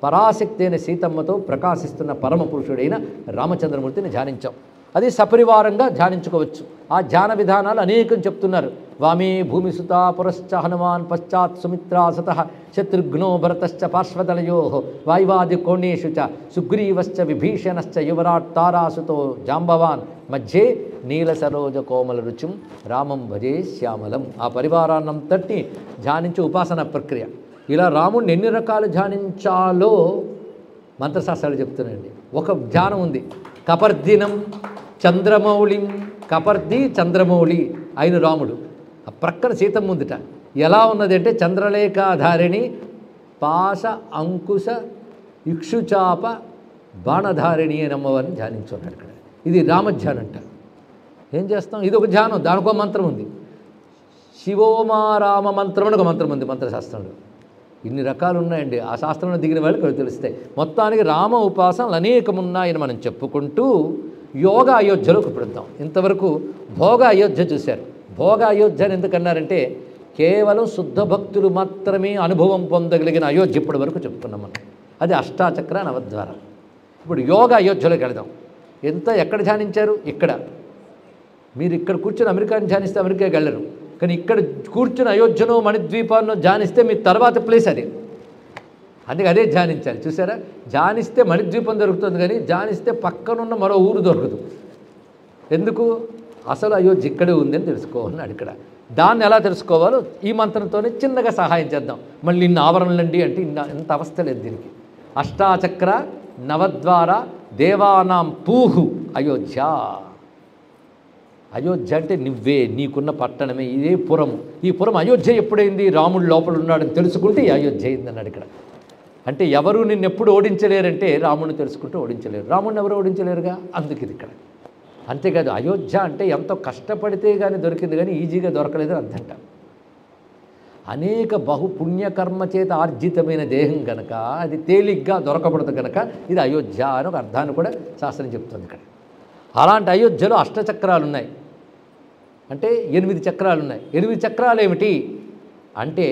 Speaker 1: పరాశక్తి అయిన సీతమ్మతో ప్రకాశిస్తున్న పరమపురుషుడైన రామచంద్రమూర్తిని ధ్యానించాం. అది సపరివారంగా ధ్యానించుకోవచ్చు. ఆ ధ్యాన విధానాలు అనేకం చెప్తున్నారు. వామే భూమిసుత పురశ్చ హనుమాన్ పశ్చాత్ సుమిత్రాసత శత్రుఘ్నో భరతశ్చ పార్శ్వదలయో వాయువాది కోణేషు చ సుగ్రీవశ్చ విభీషణశ్చ యువరాట్ తారాసుతో జాంబవాన్ మధ్యే నీల సరోజ కోమల రుచిం రామం భజే శ్యామలం. ఆ పరివారాన్నంతటి ధ్యానించే ఉపాసన ప్రక్రియ. ఇలా రాముడిని ఎన్ని రకాలు ధ్యానించాలో మంత్రశాస్త్రాలు చెప్తున్నాయండి. ఒక ధ్యానం ఉంది, కపర్దినం చంద్రమౌళిం. కపర్ది చంద్రమౌళి అయిన రాముడు. ఆ ప్రక్కన సీతమ్మ ఉందిట. ఎలా ఉన్నది అంటే చంద్రలేఖాధారిణి పాశ అంకుశ ఇక్షుచాప బాణధారిణి అని అమ్మవారిని ధ్యానించున్నాడు ఇక్కడ. ఇది రామధ్యానం అంట. ఏం చేస్తాం? ఇది ఒక ధ్యానం, దానికో మంత్రం ఉంది. శివోమారామ మంత్రం అని ఒక మంత్రం ఉంది మంత్రశాస్త్రంలో. ఇన్ని రకాలు ఉన్నాయండి. ఆ శాస్త్రంలో దిగిన వాళ్ళకి తెలుస్తాయి. మొత్తానికి రామ ఉపాసనలు అనేకమున్నాయని మనం చెప్పుకుంటూ యోగ అయోధ్యలోకి పెడతాం. ఇంతవరకు భోగ అయోధ్య చూశారు. భోగ అయోధ్య అని ఎందుకన్నారంటే కేవలం శుద్ధ భక్తులు మాత్రమే అనుభవం పొందగలిగిన అయోధ్య ఇప్పటి వరకు చెప్పుకున్నాం మనం. అది అష్టాచక్ర నవద్వార. ఇప్పుడు యోగ అయోధ్యలోకి వెళదాం. ఎక్కడ ధ్యానించారు? ఇక్కడ. మీరు ఇక్కడ కూర్చొని అమెరికాని ధ్యానిస్తే అమెరికాకి వెళ్ళరు. కానీ ఇక్కడ కూర్చుని అయోధ్యనో మణిద్వీపాన్నో ధ్యానిస్తే మీ తర్వాత ప్లేస్ అది. అందుకే అదే ధ్యానించాలి. చూసారా, ధ్యానిస్తే మణిద్వీపం దొరుకుతుంది, కానీ ధ్యానిస్తే పక్కనున్న మరో ఊరు దొరకదు. ఎందుకు? అసలు అయోధ్య ఇక్కడే ఉందని తెలుసుకోవాలన్నాడు ఇక్కడ. దాన్ని ఎలా తెలుసుకోవాలో ఈ మంత్రంతోనే చిన్నగా సహాయం చేద్దాం. మళ్ళీ ఇన్ని ఆవరణలండి అంటే ఇంత అవస్థ లేదు దీనికి. అష్టాచక్ర నవద్వార దేవానాం పూహు అయోధ్య. అయోధ్య అంటే నువ్వే, నీకున్న పట్టణమే, ఇదే పురం. ఈ పురం అయోధ్య ఎప్పుడైంది? రాముడు లోపల ఉన్నాడని తెలుసుకుంటే ఈ అయోధ్య అయింది అన్నాడు ఇక్కడ. అంటే ఎవరు నిన్నెప్పుడు ఓడించలేరంటే రాముడిని తెలుసుకుంటూ ఓడించలేరు. రాముడిని ఎవరు ఓడించలేరుగా, అందుకు ఇది ఇక్కడ. అంతేకాదు అయోధ్య అంటే ఎంతో కష్టపడితే కానీ దొరికింది, కానీ ఈజీగా దొరకలేదు అర్థంట. అనేక బహుపుణ్యకర్మ చేత ఆర్జితమైన దేహం కనుక అది తేలిగ్గా దొరకబడదు కనుక ఇది అయోధ్య అని ఒక అర్థాన్ని కూడా శాస్త్రం చెప్తుంది ఇక్కడ. అలాంటి అయోధ్యలో అష్టచక్రాలు ఉన్నాయి, అంటే 8 చక్రాలు ఉన్నాయి. 8 చక్రాలు ఏమిటి అంటే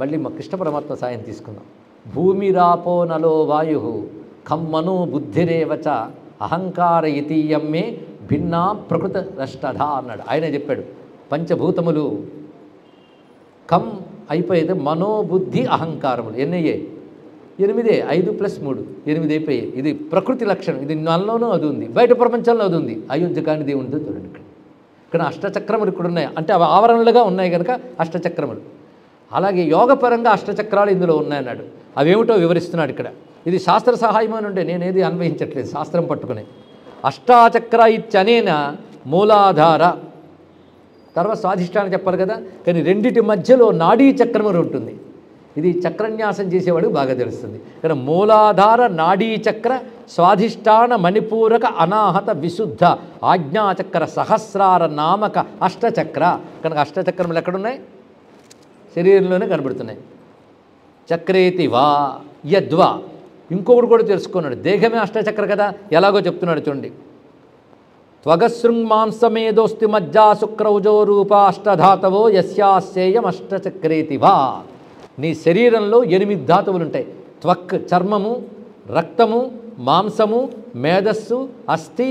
Speaker 1: మళ్ళీ మా కృష్ణ పరమాత్మ సాయం తీసుకుందాం. భూమిరాపో నలో వాయు ఖమ్మను బుద్ధిరేవచ అహంకార ఇతీయమ్మే భిన్నా ప్రకృత రష్టధ అన్నాడు. ఆయనే చెప్పాడు. పంచభూతములు కమ్ అయిపోయేది, మనోబుద్ధి అహంకారములు ఎన్నయ్యాయి? 8. 5 + 3 8 అయిపోయాయి. ఇది ప్రకృతి లక్షణం. ఇది మనలోనూ అది ఉంది, బయట ప్రపంచంలో అది ఉంది. అయోధ్య కానిది ఉందో చూడండి ఇక్కడ. ఇక్కడ అష్టచక్రములు ఇక్కడ ఉన్నాయి, అంటే అవి ఆవరణలుగా ఉన్నాయి కనుక అష్టచక్రములు. అలాగే యోగపరంగా అష్టచక్రాలు ఇందులో ఉన్నాయన్నాడు. అవేమిటో వివరిస్తున్నాడు ఇక్కడ. ఇది శాస్త్ర సహాయమని ఉండే, నేనేది అన్వయించట్లేదు, శాస్త్రం పట్టుకునే. అష్టాచక్ర ఇత్యనేన మూలాధార, తర్వాత స్వాధిష్టానం చెప్పాలి కదా, కానీ రెండిటి మధ్యలో నాడీ చక్రము ఉంటుంది. ఇది చక్రన్యాసం చేసేవాడు బాగా తెలుస్తుంది. కానీ మూలాధార, నాడీ చక్ర, స్వాధిష్టాన, మణిపూరక, అనాహత, విశుద్ధ, ఆజ్ఞాచక్ర, సహస్రార నామక అష్టచక్ర. కనుక అష్టచక్రములు ఎక్కడున్నాయి? శరీరంలోనే కనబడుతున్నాయి. చక్రేతి వా యద్వా. ఇంకొకటి కూడా తెలుసుకున్నాడు, దేహమే అష్టచక్ర కదా, ఎలాగో చెప్తున్నాడు చూడండి. త్వగశృంమాంసమేదోస్తి మజ్జా శుక్రౌజో రూప అష్టధాతవో యస్యాస్యేయం అష్టచక్రేతి వా. నీ శరీరంలో 8 ధాతువులు ఉంటాయి. త్వక్ చర్మము, రక్తము, మాంసము, మేధస్సు, అస్థి,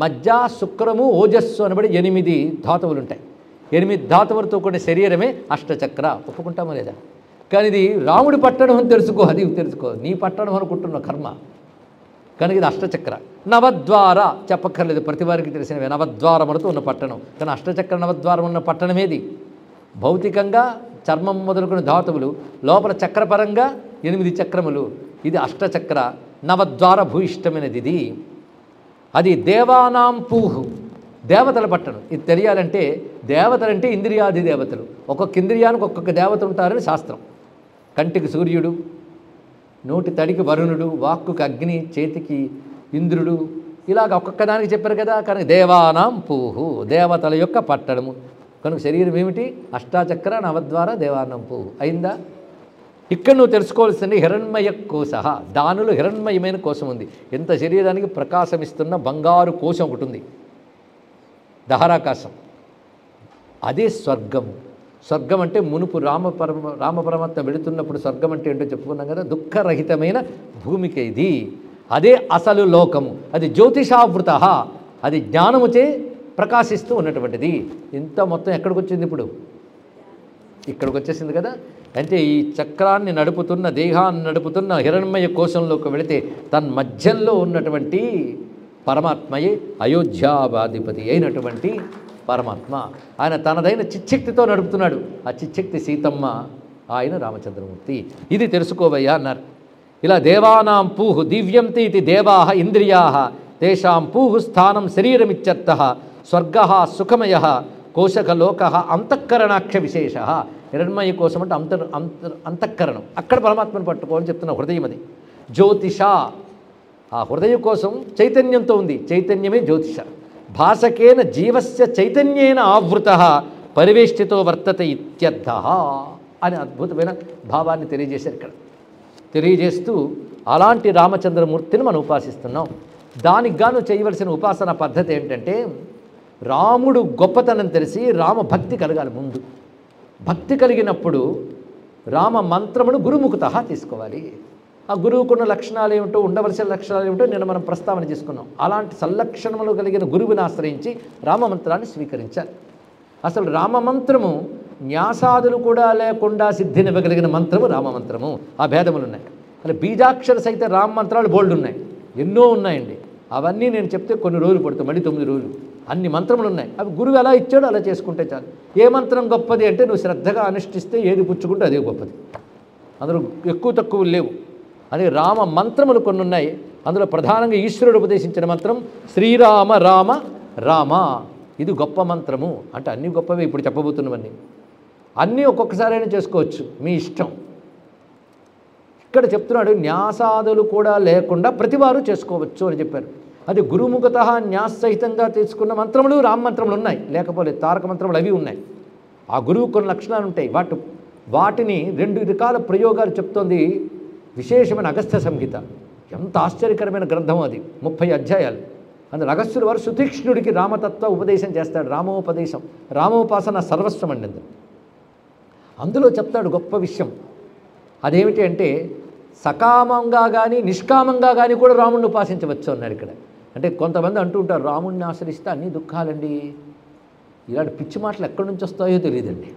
Speaker 1: మజ్జ, శుక్రము, ఓజస్సు అనబడి 8 ధాతువులు ఉంటాయి. 8 ధాతువులతో కూడిన శరీరమే అష్టచక్ర. ఒప్పుకుంటామా లేదా? కానీ ఇది రాముడి పట్టణం అని తెలుసుకో, అది తెలుసుకో. నీ పట్టణం అనుకుంటున్న కర్మ కనుక ఇది అష్టచక్ర. నవద్వార చెప్పక్కర్లేదు, ప్రతి వారికి తెలిసినవే. నవద్వారములతో ఉన్న పట్టణం. కానీ అష్టచక్ర నవద్వారం ఉన్న పట్టణమేది? భౌతికంగా చర్మం మొదలుకున్న ధాతువులు, లోపల చక్రపరంగా 8 చక్రములు. ఇది అష్టచక్ర నవద్వార భూయిష్టమైనది. ఇది అది దేవానాం పూహు, దేవతల పట్టణం. ఇది తెలియాలంటే దేవతలంటే ఇంద్రియాది దేవతలు. ఒక్కొక్క ఇంద్రియానికి ఒక్కొక్క దేవత ఉంటారని శాస్త్రం. కంటికి సూర్యుడు, నోటి తడికి వరుణుడు, వాక్కుకి అగ్ని, చేతికి ఇంద్రుడు, ఇలాగ ఒక్కొక్క దానికి చెప్పారు కదా. కనుక దేవానాం పూహు, దేవతల యొక్క పట్టణము. కనుక శరీరం ఏమిటి? అష్టాచక్ర నవద్వార దేవానాం పూహు. అయిందా? ఇక్కడ నువ్వు తెలుసుకోవాల్సింది హిరణ్మయ కోశ. దానిలో హిరణ్మయమైన కోశం ఉంది. ఎంత శరీరానికి ప్రకాశమిస్తున్న బంగారు కోశం ఒకటి ఉంది, దహరాకాశం. అదే స్వర్గం. స్వర్గం అంటే మునుపు రామపరమాత్మ వెళుతున్నప్పుడు స్వర్గం అంటే ఏంటో చెప్పుకున్నాం కదా, దుఃఖరహితమైన భూమిక ఇది. అదే అసలు లోకము. అది జ్యోతిషావృత, అది జ్ఞానముచే ప్రకాశిస్తూ ఉన్నటువంటిది. ఇంత మొత్తం ఎక్కడికి వచ్చింది? ఇప్పుడు ఇక్కడికి వచ్చేసింది కదా. అంటే ఈ చక్రాన్ని నడుపుతున్న, దేహాన్ని నడుపుతున్న హిరణ్మయ కోశంలోకి వెళితే తన్మధ్యంలో ఉన్నటువంటి పరమాత్మయే అయోధ్యావాధిపతి అయినటువంటి పరమాత్మ. ఆయన తనదైన చిచ్చక్తితో నడుపుతున్నాడు. ఆ చిచ్చక్తి సీతమ్మ, ఆయన రామచంద్రమూర్తి. ఇది తెలుసుకోవయ్యా అన్నారు. ఇలా దేవానాం పూహు దివ్యంతి ఇది దేవా ఇంద్రియా తేషాం పూహు స్థానం శరీరమిత్యర్థ. స్వర్గ సుఖమయ కోశకలోక అంతఃకరణాక్ష విశేష. హిరణ్మయ కోసం అంటే అంతఃకరణం, అక్కడ పరమాత్మను పట్టుకోవాలని చెప్తున్న హృదయం. అది జ్యోతిష. ఆ హృదయ కోసం చైతన్యంతో ఉంది, చైతన్యమే జ్యోతిష. భాసకేన జీవస్య చైతన్యేన ఆవృత పరివేష్టితో వర్తతే ఇత్యర్థ అని అద్భుతమైన భావాన్ని తెలియజేశారు ఇక్కడ. తెలియజేస్తూ అలాంటి రామచంద్రమూర్తిని మనం ఉపాసిస్తున్నాం. దానికి గాను చేయవలసిన ఉపాసన పద్ధతి ఏంటంటే రాముడు గొప్పతనం తెలిసి రామ భక్తి కలగాలి. ముందు భక్తి కలిగినప్పుడు రామ మంత్రమును గురుముఖత తీసుకోవాలి. ఆ గురువుకున్న లక్షణాలు ఏమిటో, ఉండవలసిన లక్షణాలు ఏమిటో నేను మనం ప్రస్తావన చేసుకున్నాం. అలాంటి సల్లక్షణములు కలిగిన గురువుని ఆశ్రయించి రామమంత్రాన్ని స్వీకరించాలి. అసలు రామమంత్రము న్యాసాదులు కూడా లేకుండా సిద్ధినివ్వగలిగిన మంత్రము రామమంత్రము. ఆ భేదములు ఉన్నాయి. అలా బీజాక్షర సహిత రామ మంత్రాలు బోల్డ్ ఉన్నాయి, ఎన్నో ఉన్నాయండి. అవన్నీ నేను చెప్తే కొన్ని రోజులు పడుతుంది, మళ్ళీ 9 రోజులు. అన్ని మంత్రములు ఉన్నాయి. అవి గురువు ఎలా ఇచ్చాడో అలా చేసుకుంటే చాలు. ఏ మంత్రం గొప్పది అంటే నువ్వు శ్రద్ధగా అనుష్ఠిస్తే ఏది పుచ్చుకుంటే అదే గొప్పది. అందులో ఎక్కువ తక్కువ లేవు. అదే రామ మంత్రములు కొన్ని ఉన్నాయి. అందులో ప్రధానంగా ఈశ్వరుడు ఉపదేశించిన మంత్రం శ్రీరామ రామ రామ. ఇది గొప్ప మంత్రము. అంటే అన్నీ గొప్పవే ఇప్పుడు చెప్పబోతున్నవన్నీ. అన్నీ ఒక్కొక్కసారైనా చేసుకోవచ్చు, మీ ఇష్టం. ఇక్కడ చెప్తున్నాడు న్యాసాదులు కూడా లేకుండా ప్రతివారు చేసుకోవచ్చు అని చెప్పారు. అది గురుముఖత న్యాసహితంగా తీసుకున్న మంత్రములు రామ మంత్రములు ఉన్నాయి, లేకపోతే తారక మంత్రములు అవి ఉన్నాయి. ఆ గురువు కొన్ని లక్షణాలు ఉంటాయి. వాటిని 2 రకాల ప్రయోగాలు చెప్తోంది విశేషమైన అగస్త్య సంహిత. ఎంత ఆశ్చర్యకరమైన గ్రంథం అది, 30 అధ్యాయాలు. అందులో అగస్త్యుల వారు సుతీక్ష్ణుడికి రామతత్వ ఉపదేశం చేస్తాడు. రామోపదేశం, రామోపాసన సర్వస్వం అండి. అందులో చెప్తాడు గొప్ప విషయం. అదేమిటి అంటే సకామంగా కానీ నిష్కామంగా కానీ కూడా రాముడిని ఉపాసించవచ్చు అన్నాడు ఇక్కడ. అంటే కొంతమంది అంటూ ఉంటారు రాముడిని ఆశ్రయిస్తే అన్ని దుఃఖాలండి. ఇలాంటి పిచ్చి మాటలు ఎక్కడి నుంచి వస్తాయో తెలియదండి.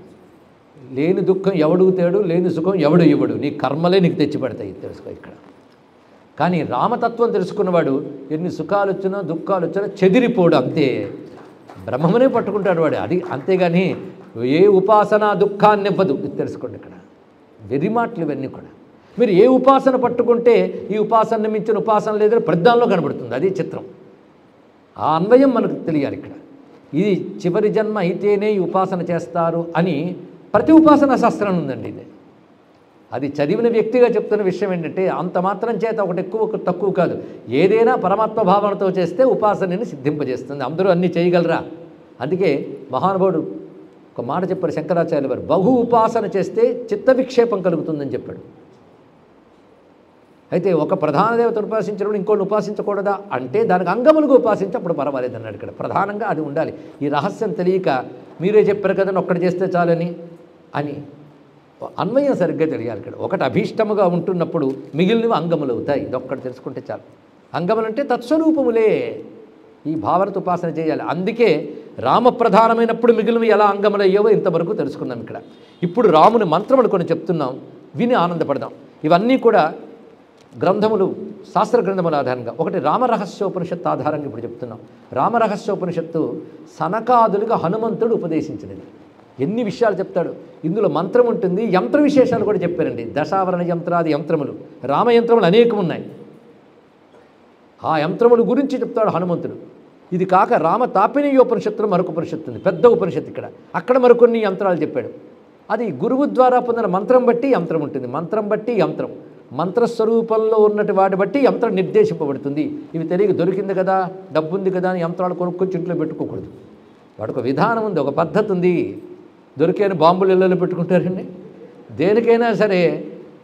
Speaker 1: లేని దుఃఖం ఎవడుగుతాడు, లేని సుఖం ఎవడు ఇవ్వడు. నీ కర్మలే నీకు తెచ్చిపెడతాయి, తెలుసుకో ఇక్కడ. కానీ రామతత్వం తెలుసుకున్నవాడు ఎన్ని సుఖాలు వచ్చినా దుఃఖాలు వచ్చినా చెదిరిపోడు, అంతే. బ్రహ్మమునే పట్టుకుంటాడు వాడు. అది అంతేగాని ఏ ఉపాసన దుఃఖాన్ని ఇవ్వదు, ఇది తెలుసుకోండి ఇక్కడ. వెర్రి మాటలు ఇవన్నీ కూడా. మీరు ఏ ఉపాసన పట్టుకుంటే ఈ ఉపాసన మించిన ఉపాసన లేదని ప్రద్దాంలో కనబడుతుంది. అది చిత్రం. ఆ అన్వయం మనకు తెలియాలి ఇక్కడ. ఇది చివరి జన్మ అయితేనే ఈ ఉపాసన చేస్తారు అని ప్రతి ఉపాసన శాస్త్రం ఉందండి. ఇది అది చదివిన వ్యక్తిగా చెప్తున్న విషయం ఏంటంటే అంత మాత్రం చేత ఒకటి ఎక్కువ ఒకటి తక్కువ కాదు. ఏదైనా పరమాత్మ భావనతో చేస్తే ఉపాసనని సిద్ధింపజేస్తుంది. అందరూ అన్నీ చేయగలరా? అందుకే మహానుభావుడు ఒక మాట చెప్పారు శంకరాచార్యుల వారు, బహు ఉపాసన చేస్తే చిత్త విక్షేపం కలుగుతుందని చెప్పాడు. అయితే ఒక ప్రధాన దేవతను ఉపాసించినప్పుడు ఇంకోటి ఉపాసించకూడదా అంటే దానికి అంగములుగా ఉపాసించి అప్పుడు పర్వాలేదు అన్నాడు ఇక్కడ. ప్రధానంగా అది ఉండాలి. ఈ రహస్యం తెలియక మీరే చెప్పారు కదండి ఒక్కటి చేస్తే చాలని అని అన్వయం సరిగ్గా తెలియాలి ఇక్కడ. ఒకటి అభీష్టముగా ఉంటున్నప్పుడు మిగిలినవి అంగములు అవుతాయి. ఇదొక్కటి తెలుసుకుంటే చాలు. అంగములు అంటే తత్స్వరూపములే. ఈ భావనతో ఉపాసన చేయాలి. అందుకే రామప్రధానమైనప్పుడు మిగిలినవి ఎలా అంగములు అయ్యావో ఇంతవరకు తెలుసుకున్నాం ఇక్కడ. ఇప్పుడు రాముని మంత్రములు కొన్ని చెప్తున్నాం, విని ఆనందపడదాం. ఇవన్నీ కూడా గ్రంథములు, శాస్త్ర గ్రంథముల ఆధారంగా. ఒకటి రామరహస్యోపనిషత్తు ఆధారంగా ఇప్పుడు చెప్తున్నాం. రామరహస్యోపనిషత్తు సనకాదులుగా హనుమంతుడు ఉపదేశించినది. ఎన్ని విషయాలు చెప్తాడు. ఇందులో మంత్రం ఉంటుంది, యంత్ర విశేషాలు కూడా చెప్పారండి. దశావరణ యంత్రాది యంత్రములు, రామయంత్రములు అనేకం ఉన్నాయి. ఆ యంత్రముల గురించి చెప్తాడు హనుమంతుడు. ఇది కాక రామ తాపినీయోపనిషత్తులో మరొక ఉపనిషత్తు ఉంది, పెద్ద ఉపనిషత్తు ఇక్కడ. అక్కడ మరికొన్ని యంత్రాలు చెప్పాడు. అది గురువు ద్వారా పొందిన మంత్రం బట్టి యంత్రం ఉంటుంది, మంత్రం బట్టి యంత్రం, మంత్రస్వరూపంలో ఉన్నటి వాటి బట్టి యంత్రం నిర్దేశింపబడుతుంది. ఇవి తెలియక దొరికింది కదా, డబ్బు ఉంది కదా అని యంత్రాలు కొనుక్కొచ్చి ఇంట్లో పెట్టుకోకూడదు. వాడికి విధానం ఉంది, ఒక పద్ధతి ఉంది. దొరికేని బాంబులు ఇళ్ళలో పెట్టుకుంటారండి. దేనికైనా సరే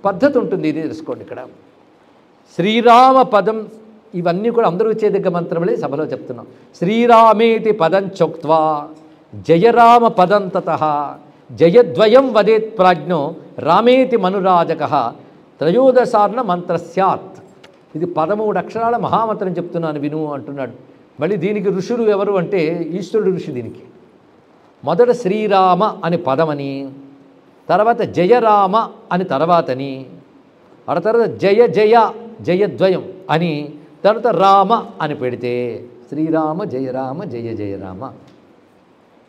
Speaker 1: పద్ధతి ఉంటుంది. ఇది తెలుసుకోండి ఇక్కడ. శ్రీరామ పదం, ఇవన్నీ కూడా అందరూ వచ్చేదగ్గ మంత్రములే సభలో చెప్తున్నాం. శ్రీరామేతి పదం చోక్త్వా జయరామ పదం తతః జయద్వయం వదేత్ ప్రాజ్ఞో రామేతి మనురాజక త్రయోదశార్ణ మంత్ర స్యాత్. ఇది 13 అక్షరాల మహామంత్రం చెప్తున్నాను విను అంటున్నాడు. మళ్ళీ దీనికి ఋషులు ఎవరు అంటే ఈశ్వరుడు ఋషి. దీనికి మొదట శ్రీరామ అని పదమని, తర్వాత జయరామ అని తర్వాతని, ఆ తర్వాత జయ జయ జయద్వయం అని, తర్వాత రామ అని పెడితే శ్రీరామ జయరామ జయ జయరామ.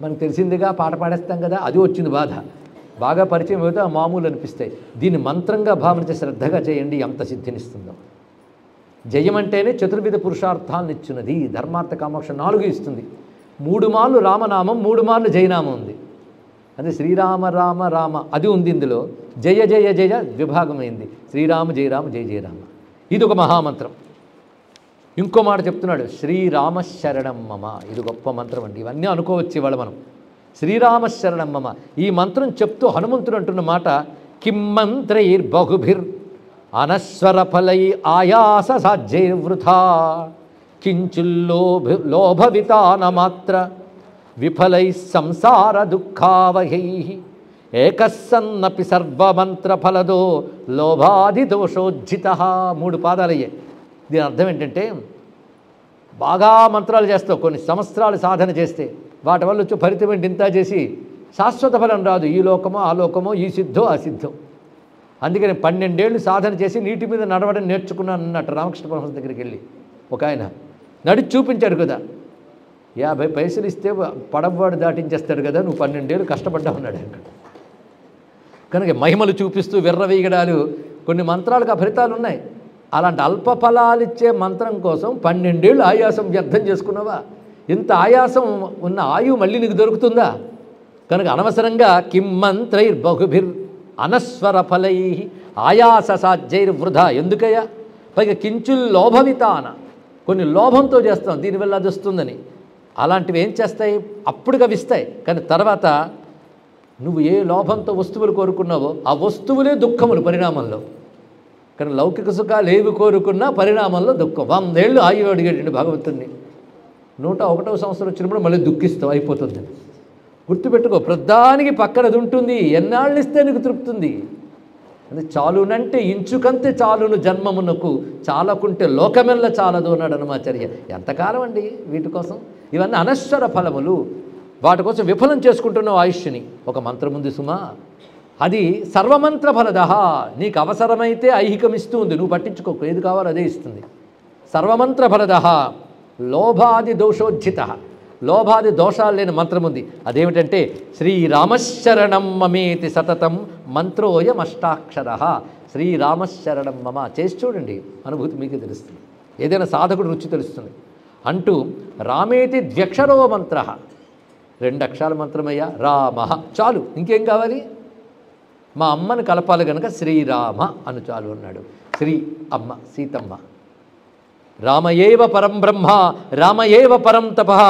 Speaker 1: మనకు తెలిసిందిగా, పాట పాడేస్తాం కదా, అది వచ్చింది బాధ. బాగా పరిచయం అవుతే ఆ మామూలు అనిపిస్తాయి. దీన్ని మంత్రంగా భావించే శ్రద్ధగా చేయండి, ఎంత సిద్ధినిస్తుందో. జయం అంటేనే చతుర్విధ పురుషార్థాలను ఇచ్చినది. ధర్మార్థ కామోక్ష 4 ఇస్తుంది. 3 మార్లు రామనామం, 3 మార్లు జయనామం ఉంది. అదే శ్రీరామ రామ రామ అది ఉంది ఇందులో. జయ జయ జయ విభాగమైంది. శ్రీరామ జయరామ జయ జయరామ. ఇది ఒక మహామంత్రం. ఇంకో మాట చెప్తున్నాడు, శ్రీరామశరణం మమ. ఇది గొప్ప మంత్రం అండి. ఇవన్నీ అనుకోవచ్చు ఇవాళ మనం. శ్రీరామశరణం మమ ఈ మంత్రం చెప్తూ హనుమంతుడు అంటున్న మాట, కిం మంత్రైర్బహుభిర్ అనస్వర ఫలై ఆయాస సాధ్యైర్వృథా లోభవితానమాత్ర విఫలై సంసార దుఃఖావహై ఏకస్సన్నపి సర్వమంత్ర ఫలదో లోభాది దోషోజ్జిత. 3 పాదాలయ్యాయి. దీని అర్థం ఏంటంటే, బాగా మంత్రాలు చేస్తావు, కొన్ని సంవత్సరాలు సాధన చేస్తే వాటి వల్ల వచ్చి ఫలితం ఏంటి, ఇంత చేసి శాశ్వత ఫలం రాదు. ఈ లోకమో ఆ లోకమో, ఈ సిద్ధో ఆ సిద్ధో. అందుకని 12 ఏళ్ళు సాధన చేసి నీటి మీద నడవడం నేర్చుకున్నాను అన్నట్టు రామకృష్ణ పరమహంస దగ్గరికి వెళ్ళి ఒక ఆయన నడిచి చూపించాడు కదా, 50 పైసలు ఇస్తే పడవవాడు దాటించేస్తాడు కదా, నువ్వు 12 ఏళ్ళు కష్టపడ్డావు అన్నాడు. కనుక మహిమలు చూపిస్తూ విర్రవీగడాలు, కొన్ని మంత్రాలకు ఆ ఫలితాలు ఉన్నాయి. అలాంటి అల్ప ఫలాలు ఇచ్చే మంత్రం కోసం 12 ఏళ్ళు ఆయాసం వ్యర్థం చేసుకున్నావా? ఇంత ఆయాసం ఉన్న ఆయువు మళ్ళీ నీకు దొరుకుతుందా? కనుక అనవసరంగా కిం మంత్రైర్బహుభిర్ అనస్వర ఫలై ఆయాస సాధ్యైర్ వృధా. ఎందుకయ్యా? పైగా కించుల్ లోభవితాన, కొన్ని లోభంతో చేస్తాం, దీనివల్ల అది వస్తుందని. అలాంటివి ఏం చేస్తాయి? అప్పుడు కవిస్తాయి, కానీ తర్వాత నువ్వు ఏ లోభంతో వస్తువులు కోరుకున్నావో ఆ వస్తువులే దుఃఖములు పరిణామంలో. కానీ లౌకిక సుఖాలు ఏవి కోరుకున్నా పరిణామంలో దుఃఖం. 100 ఏళ్ళు ఆయువు అడిగాడండి భగవంతుడిని. 101వ సంవత్సరం వచ్చినప్పుడు మళ్ళీ దుఃఖిస్తావు, అయిపోతుంది. గుర్తుపెట్టుకో, ప్రధానికి పక్కనది ఉంటుంది. ఎన్నాళ్ళు ఇస్తే నీకు తృప్తుంది. అది చాలునంటే ఇంచుకంతే చాలును జన్మమునకు, చాలకుంటే లోకమెల్ల చాలదు అన్నాడు హనుమాచార్య. ఎంతకాలం అండి వీటి కోసం? ఇవన్నీ అనశ్వర ఫలములు. వాటి కోసం విఫలం చేసుకుంటున్నావు ఆయుష్ని. ఒక మంత్రం ఉంది సుమా, అది సర్వమంత్ర ఫలద. నీకు అవసరమైతే ఐహికం ఇస్తూ ఉంది, నువ్వు పట్టించుకోకు, ఏది కావాలో అదే ఇస్తుంది. సర్వమంత్ర ఫలద లోభాది దోషోజ్జిత. లోభాది దోషాలు లేని మంత్రం ఉంది. అదేమిటంటే శ్రీరామశరణం మమేతి సతతం మంత్రోయమష్టాక్షర. శ్రీరామశరణం మమ. చేసి చూడండి, అనుభూతి మీకే తెలుస్తుంది. ఏదైనా సాధకుడు రుచి తెలుస్తుంది. అంటూ రామేతి ద్వ్యక్షరో మంత్ర, 2 అక్షరాల మంత్రమయ్యా, రామ చాలు, ఇంకేం కావాలి? మా అమ్మని కలపాలి కనుక శ్రీరామ అను చాలు అన్నాడు. శ్రీ అమ్మ సీతమ్మ. రామయేవ పరం బ్రహ్మ, రామయేవ పరం తపః,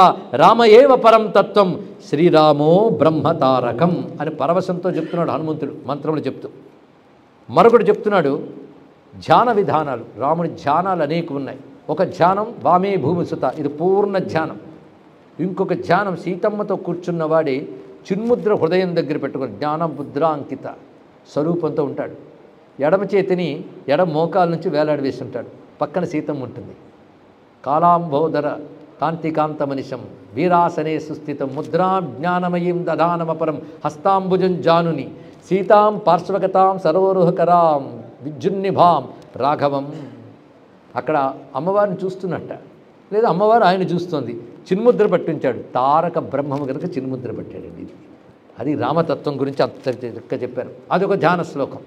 Speaker 1: రామయేవ పరం తత్వం, శ్రీరామో బ్రహ్మతారకం అని పరవశంతో చెప్తున్నాడు హనుమంతుడు మంత్రములు చెప్తూ. మరొకటి చెప్తున్నాడు ధ్యాన విధానాలు. రాముని ధ్యానాలు అనేక ఉన్నాయి. ఒక ధ్యానం వామే భూమిసుత, ఇది పూర్ణ ధ్యానం. ఇంకొక ధ్యానం సీతమ్మతో కూర్చున్నవాడే చిన్ముద్ర హృదయం దగ్గర పెట్టుకుని జ్ఞానముద్రాంకిత స్వరూపంతో ఉంటాడు. ఎడమ చేతిని ఎడమ మోకాల నుంచి వేలాడవేసి ఉంటాడు. పక్కన సీతమ్మ ఉంటుంది. కాలాంబోదర కాంతికాంతమనిశం వీరాసనే సుస్థితం ముద్రాం జ్ఞానమయీం దధానమపరం హస్తాంబుజం జానుని సీతాం పార్శ్వగతాం సరోరుహకరాం విద్యున్నిభాం రాఘవం. అక్కడ అమ్మవారిని చూస్తున్నట్ట, లేదా అమ్మవారు ఆయన చూస్తోంది. చిన్ముద్ర పట్టించాడు. తారక బ్రహ్మము కనుక చిన్ముద్ర పట్టాడండి. అది రామతత్వం గురించి అంత చక్కగా చెప్పారు. అదొక ధ్యాన శ్లోకం.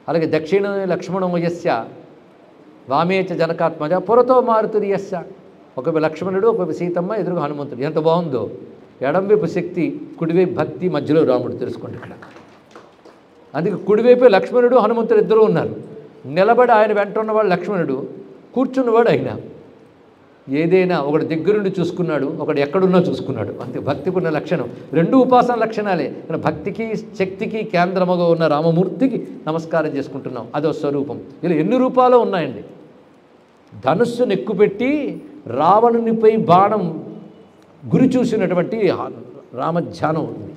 Speaker 1: అలాగే దక్షిణ లక్ష్మణోయస్య వామేచ జనకాత్మజ పురతో మారుతుర్యస్య. ఒకవైపు లక్ష్మణుడు, ఒకవైపు సీతమ్మ, ఎదురుగా హనుమంతుడు. ఎంత బాగుందో! ఎడంవైపు శక్తి, కుడివైపు భక్తి, మధ్యలో రాముడు. తెలుసుకోండి ఇక్కడ. అందుకే కుడివైపే లక్ష్మణుడు హనుమంతుడు ఇద్దరు ఉన్నారు. నిలబడి ఆయన వెంట ఉన్నవాడు లక్ష్మణుడు, కూర్చున్నవాడు ఆయన. ఏదైనా ఒకటి దగ్గరుండి చూసుకున్నాడు, ఒకటి ఎక్కడున్నా చూసుకున్నాడు. అంతే భక్తికి ఉన్న లక్షణం. 2 ఉపాసన లక్షణాలే. కానీ భక్తికి శక్తికి కేంద్రముగా ఉన్న రామమూర్తికి నమస్కారం చేసుకుంటున్నాం. అదో స్వరూపం. ఇలా ఎన్ని రూపాలు ఉన్నాయండి. ధనుస్సును ఎక్కుపెట్టి రావణునిపై బాణం గురి చూసినటువంటి రామధ్యానం ఉంది.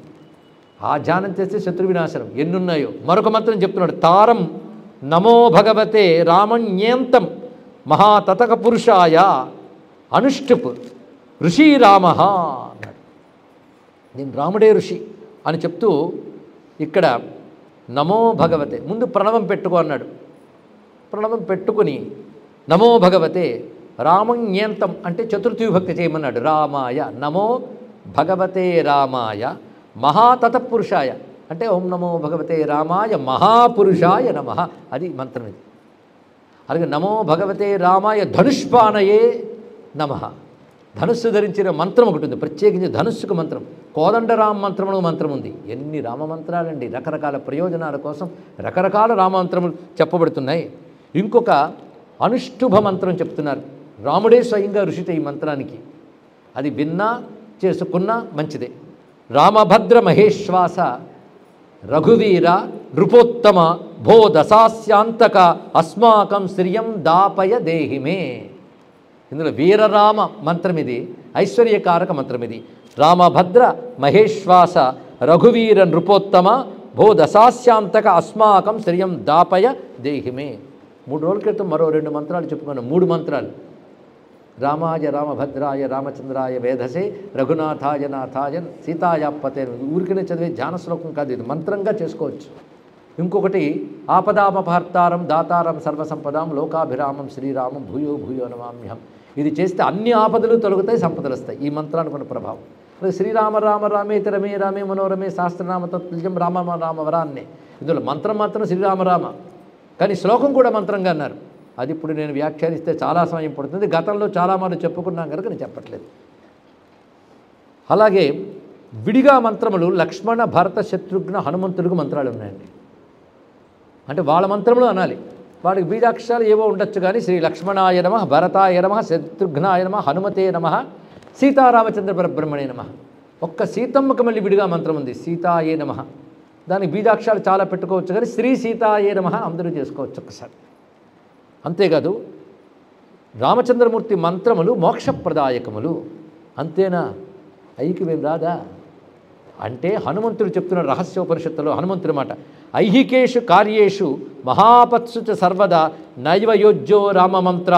Speaker 1: ఆ ధ్యానం చేస్తే శత్రు వినాశనం. ఎన్నున్నాయో మరొక మంత్రం చెప్తున్నాడు. తారం నమో భగవతే రామణ్యేంతం మహాతతక పురుషాయ అనుష్టుప్ ఋషి రామ అన్నాడు. నేను రాముడే ఋషి అని చెప్తూ ఇక్కడ నమో భగవతే ముందు ప్రణవం పెట్టుకో అన్నాడు. ప్రణవం పెట్టుకుని నమో భగవతే రామణ్యేంతం అంటే చతుర్థి విభక్తి చేయమన్నాడు. రామాయ నమో భగవతే రామాయ మహాతతపురుషాయ అంటే ఓం నమో భగవతే రామాయ మహాపురుషాయ నమః. అది మంత్రం ఇది. అలాగే నమో భగవతే రామాయ ధనుష్పానయే నమః. ధనుస్సు ధరించిన మంత్రం ఒకటి ఉంది, ప్రత్యేకించి ధనుస్సుకు మంత్రం. కోదండరామ మంత్రమును మంత్రం ఉంది. ఎన్ని రామమంత్రాలండి! రకరకాల ప్రయోజనాల కోసం రకరకాల రామమంత్రములు చెప్పబడుతున్నాయి. ఇంకొక అనుష్ఠుభ మంత్రం చెప్తున్నారు. రాముడే స్వయంగా ఋషితే ఈ మంత్రానికి. అది విన్నా చేసుకున్నా మంచిదే. రామభద్ర మహేశ్వాస రఘువీర నృపోత్తమ భో దశాస్యాంతక అస్మాకం శ్రియం దాపయ దేహిమే. ఇందులో వీరరామ మంత్రం ఇది, ఐశ్వర్యకారక మంత్రం ఇది. రామభద్ర మహేశ్వాస రఘువీర నృపోత్తమ భో దశాస్యాంతక అస్మాకం శ్రియం దాపయ దేహిమే. 3 రోజుల క్రితం మరో 2 మంత్రాలు చెప్పుకున్నాను. 3 మంత్రాలు. రామాయ రామభద్రాయ రామచంద్రాయ వేధసే రఘునాథాయ నాథాయ సీతాయాపతే. ఊరికనే చదివే ధ్యాన శ్లోకం కాదు, ఇది మంత్రంగా చేసుకోవచ్చు. ఇంకొకటి ఆపదామపహర్తారం దాతారం సర్వసంపదాం లోకాభిరామం శ్రీరామం భూయో భూయో నమామ్యహం. ఇది చేస్తే అన్ని ఆపదలు తొలగుతాయి, సంపదలు వస్తాయి. ఈ మంత్రానికి ఉన్న ప్రభావం. శ్రీరామ రామ రామేతి రమే రామే మనోరమే శాస్త్రనామ తత్తుల్యం రామ రామ వరాన్నే. ఇందులో మంత్రం మాత్రం శ్రీరామరామ, కానీ శ్లోకం కూడా మంత్రంగా అన్నారు. అది ఇప్పుడు నేను వ్యాఖ్యానిస్తే చాలా సమయం పడుతుంది. గతంలో చాలామంది చెప్పుకున్నాం కనుక నేను చెప్పట్లేదు. అలాగే విడిగా మంత్రములు లక్ష్మణ భరత శత్రుఘ్న హనుమంతుడికి మంత్రాలు ఉన్నాయండి. అంటే వాళ్ళ మంత్రములు అనాలి. వాడికి బీజాక్షరాలు ఏవో ఉండొచ్చు, కానీ శ్రీ లక్ష్మణాయ నమ, భరతాయ నమ, శత్రుఘ్నాయ నమ, హనుమతే నమ, సీతారామచంద్ర పరబ్రహ్మణే నమ. ఒక్క సీతమ్మకి మళ్ళీ విడిగా మంత్రం ఉంది, సీతాయే నమ. దానికి బీజాక్షరాలు చాలా పెట్టుకోవచ్చు, కానీ శ్రీ సీతాయే నమ అందరూ చేసుకోవచ్చు ఒక్కసారి. అంతేకాదు రామచంద్రమూర్తి మంత్రములు మోక్షప్రదాయకములు. అంతేనా? ఐక్యమేం రాదా అంటే హనుమంతుడు చెప్తున్న రహస్యోపనిషత్తులో హనుమంతుడి మాట, ఐహికేషు కార్యేషు మహాపత్సు చ సర్వదా నైవయోజ్యో రామమంత్ర.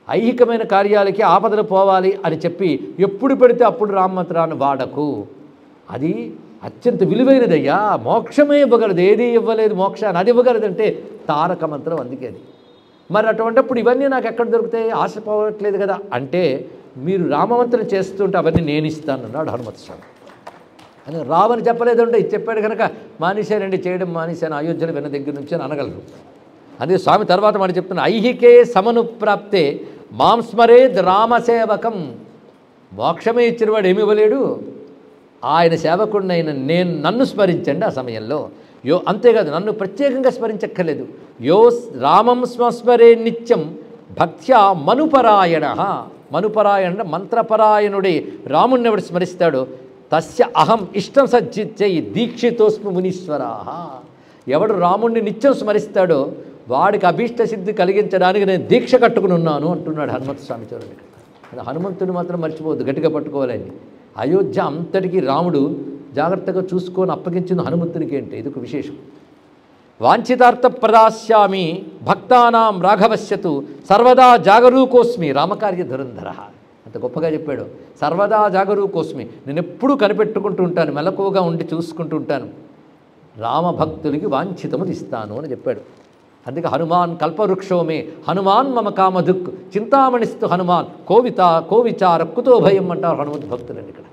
Speaker 1: ఐహికమైన కార్యాలకి ఆపదలు పోవాలి అని చెప్పి ఎప్పుడు పెడితే అప్పుడు రామమంత్రాన్ని వాడకు. అది అత్యంత విలువైనదయ్యా, మోక్షమే ఇవ్వగలదు. ఏది ఇవ్వలేదు మోక్షాన్ని, అది ఇవ్వగలదంటే తారక మంత్రం. అందుకే అది. మరి అటువంటిప్పుడు ఇవన్నీ నాకు ఎక్కడ దొరుకుతాయి, ఆశపోవట్లేదు కదా అంటే, మీరు రామమంత్రం చేస్తుంటే అవన్నీ నేను ఇస్తాను అన్నాడు హనుమత్ స్వామి. అని రావని చెప్పలేదంటే ఇది చెప్పాడు కనుక మానేశానండి, చేయడం మానేశాను అయోధ్యలో విన్న దగ్గర నుంచి అని అనగలరు. అందుకే స్వామి తర్వాత మాట చెప్తున్నా, ఐహికే సమనుప్రాప్తే మాం స్మరేద్ రామసేవకం. మోక్షమే ఇచ్చినవాడు ఏమి ఇవ్వలేడు, ఆయన సేవకుడినైన నన్ను స్మరించండి ఆ సమయంలో. అంతేకాదు, నన్ను ప్రత్యేకంగా స్మరించక్కర్లేదు. రామం స్మస్మరే నిత్యం భక్త్యా మనుపరాయణ. మనుపరాయణ మంత్రపరాయణుడే రాముణ్ణి ఎవడు స్మరిస్తాడో తస్య అహం ఇష్టం సజ్జిత్యై దీక్షితోస్మి మునీశ్వరా. ఎవడు రాముణ్ణి నిత్యం స్మరిస్తాడో వాడికి అభీష్ట సిద్ధి కలిగించడానికి నేను దీక్ష కట్టుకుని ఉన్నాను అంటున్నాడు హనుమంత స్వామి. చూడండి, హనుమంతుని మాత్రం మర్చిపోవద్దు, గట్టిగా పట్టుకోవాలని. అయోధ్య అంతటికీ రాముడు జాగ్రత్తగా చూసుకొని అప్పగించింది హనుమంతునికి ఏంటి, ఇది ఒక విశేషం. వాంఛితార్థ ప్రదాస్యామి భక్తానాం రాఘవస్యతు సర్వదా జాగరూకోస్మి రామకార్య ధురంధర. అంత గొప్పగా చెప్పాడు. సర్వదా జాగరూకోస్మి, నేను ఎప్పుడూ కనిపెట్టుకుంటూ ఉంటాను, మెలకువగా ఉండి చూసుకుంటూ ఉంటాను, రామభక్తులకి వాంఛితము ఇస్తాను అని చెప్పాడు. అందుకే హనుమాన్ కల్పవృక్షోమే హనుమాన్ మమ కామధుక్ చింతామణిస్తు హనుమాన్ కోవిచార కుతో భయం అంటారు హనుమంతు భక్తులండి. ఇక్కడ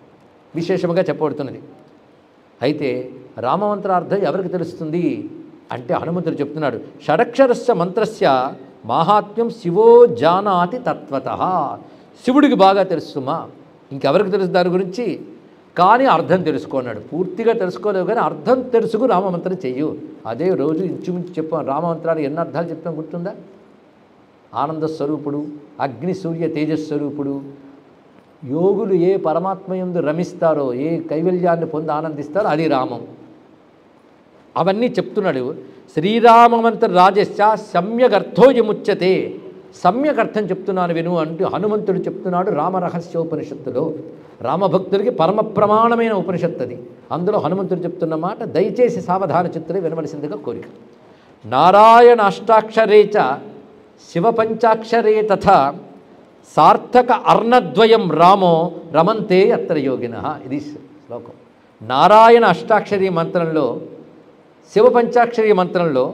Speaker 1: విశేషంగా చెప్పబడుతున్నది. అయితే రామమంత్రార్థం ఎవరికి తెలుస్తుంది అంటే హనుమంతుడు చెప్తున్నాడు, షడక్షరస్య మంత్రస్య మాహాత్మ్యం శివో జానాతి తత్వతః. శివుడికి బాగా తెలుసుమా, ఇంకెవరికి తెలుసు దాని గురించి, కానీ అర్థం తెలుసుకున్నాడు. పూర్తిగా తెలుసుకోలేవు కానీ అర్థం తెలుసుకు రామమంత్రం చెయ్యు. అదే రోజు ఇంచుమించు చెప్పాం. రామమంత్రాలు ఎన్ని అర్థాలు చెప్తాం గుర్తుందా? ఆనంద స్వరూపుడు, అగ్ని సూర్య తేజస్వరూపుడు, యోగులు ఏ పరమాత్మయందు రమిస్తారో, ఏ కైవల్యాన్ని పొంది ఆనందిస్తారో అది రామం. అవన్నీ చెప్తున్నాడు. శ్రీరామమంత్ర రాజస్య సమ్యగర్థోయముచ్యతే. సమ్యక్ అర్థం చెప్తున్నాను విను అంటూ హనుమంతుడు చెప్తున్నాడు రామరహస్యోపనిషత్తులో. రామభక్తులకి పరమ ప్రమాణమైన ఉపనిషత్తు అది. అందులో హనుమంతుడు చెప్తున్న మాట దయచేసి సావధాన చిత్తులే వినవలసిందిగా కోరిక. నారాయణ అష్టాక్షరే చ శివ పంచాక్షరే తథా సార్థక అర్ణద్వయం రామో రమంతే అత్ర యోగినః. ఇది శ్లోకం. నారాయణ అష్టాక్షరీ మంత్రంలో, శివ పంచాక్షరీ మంత్రంలో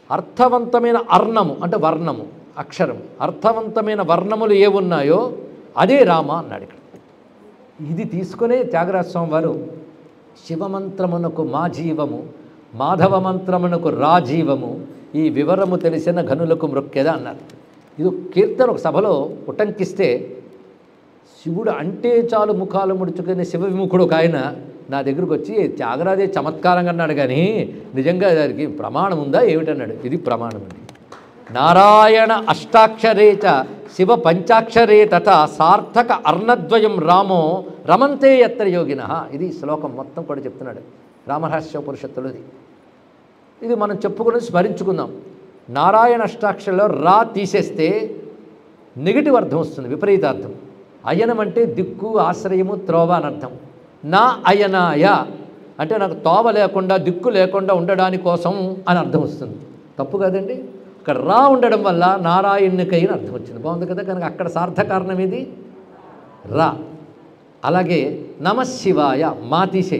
Speaker 1: అర్థవంతమైన అర్ణము అంటే వర్ణము, అక్షరం, అర్థవంతమైన వర్ణములు ఏ ఉన్నాయో అదే రామ అన్నాడు ఇక్కడ. ఇది తీసుకునే త్యాగరాజ స్వామి వారు శివమంత్రమునకు మా జీవము, మాధవ మంత్రమునకు రాజీవము, ఈ వివరము తెలిసిన ఘనులకు మృక్కెద అన్నారు. ఇది కీర్తన ఒక సభలో ఉటంకిస్తే శివుడు అంటే చాలు ముఖాలు ముడుచుకునే శివ విముఖుడు ఒక ఆయన నా దగ్గరకు వచ్చి త్యాగరాజే చమత్కారంగా అన్నాడు, కానీ నిజంగా దానికి ప్రమాణం ఉందా ఏమిటన్నాడు. ఇది ప్రమాణం అండి. నారాయణ అష్టాక్షరే చ శివ పంచాక్షరే తథా సార్థక అర్ణద్వయం రామో రమంతే యత్ర యోగినః. ఇది శ్లోకం మొత్తం కూడా చెప్తున్నాడు రామరహస్యోపనిషత్తులోది. ఇది మనం చెప్పుకుని స్మరించుకుందాం. నారాయణ అష్టాక్షరలో రా తీసేస్తే నెగిటివ్ అర్థం వస్తుంది, విపరీతార్థం. అయనం అంటే దిక్కు, ఆశ్రయము, త్రోవ అని అర్థం. నా అయనాయ అంటే నాకు తోవ లేకుండా, దిక్కు లేకుండా ఉండడాని కోసం అని అర్థం వస్తుంది. తప్పు కదండి. అక్కడ రా ఉండడం వల్ల నారాయణునికై అని అర్థం వచ్చింది. బాగుంది కదా. కనుక అక్కడ సార్థకారణం ఇది రా. అలాగే నమ శివాయ మా తీసే,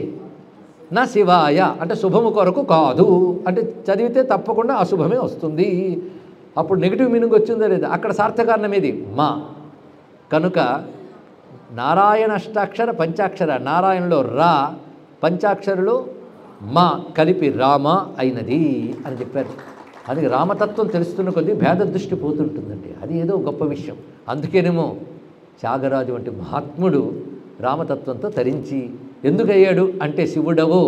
Speaker 1: నా శివాయ అంటే శుభము కొరకు కాదు అంటే చదివితే తప్పకుండా అశుభమే వస్తుంది. అప్పుడు నెగిటివ్ మీనింగ్ వచ్చిందో లేదా, అక్కడ సార్థకారణం ఇది మా. కనుక నారాయణ అష్టాక్షర పంచాక్షర, నారాయణలో రా, పంచాక్షరులో మా కలిపి రామ అయినది అని చెప్పారు. అది రామతత్వం తెలుస్తున్న కొద్దీ భేద దృష్టి పోతుంటుందండి. అది ఏదో గొప్ప విషయం. అందుకేనేమో త్యాగరాజు వంటి మహాత్ముడు రామతత్వంతో తరించి ఎందుకయ్యాడు అంటే శివుడవో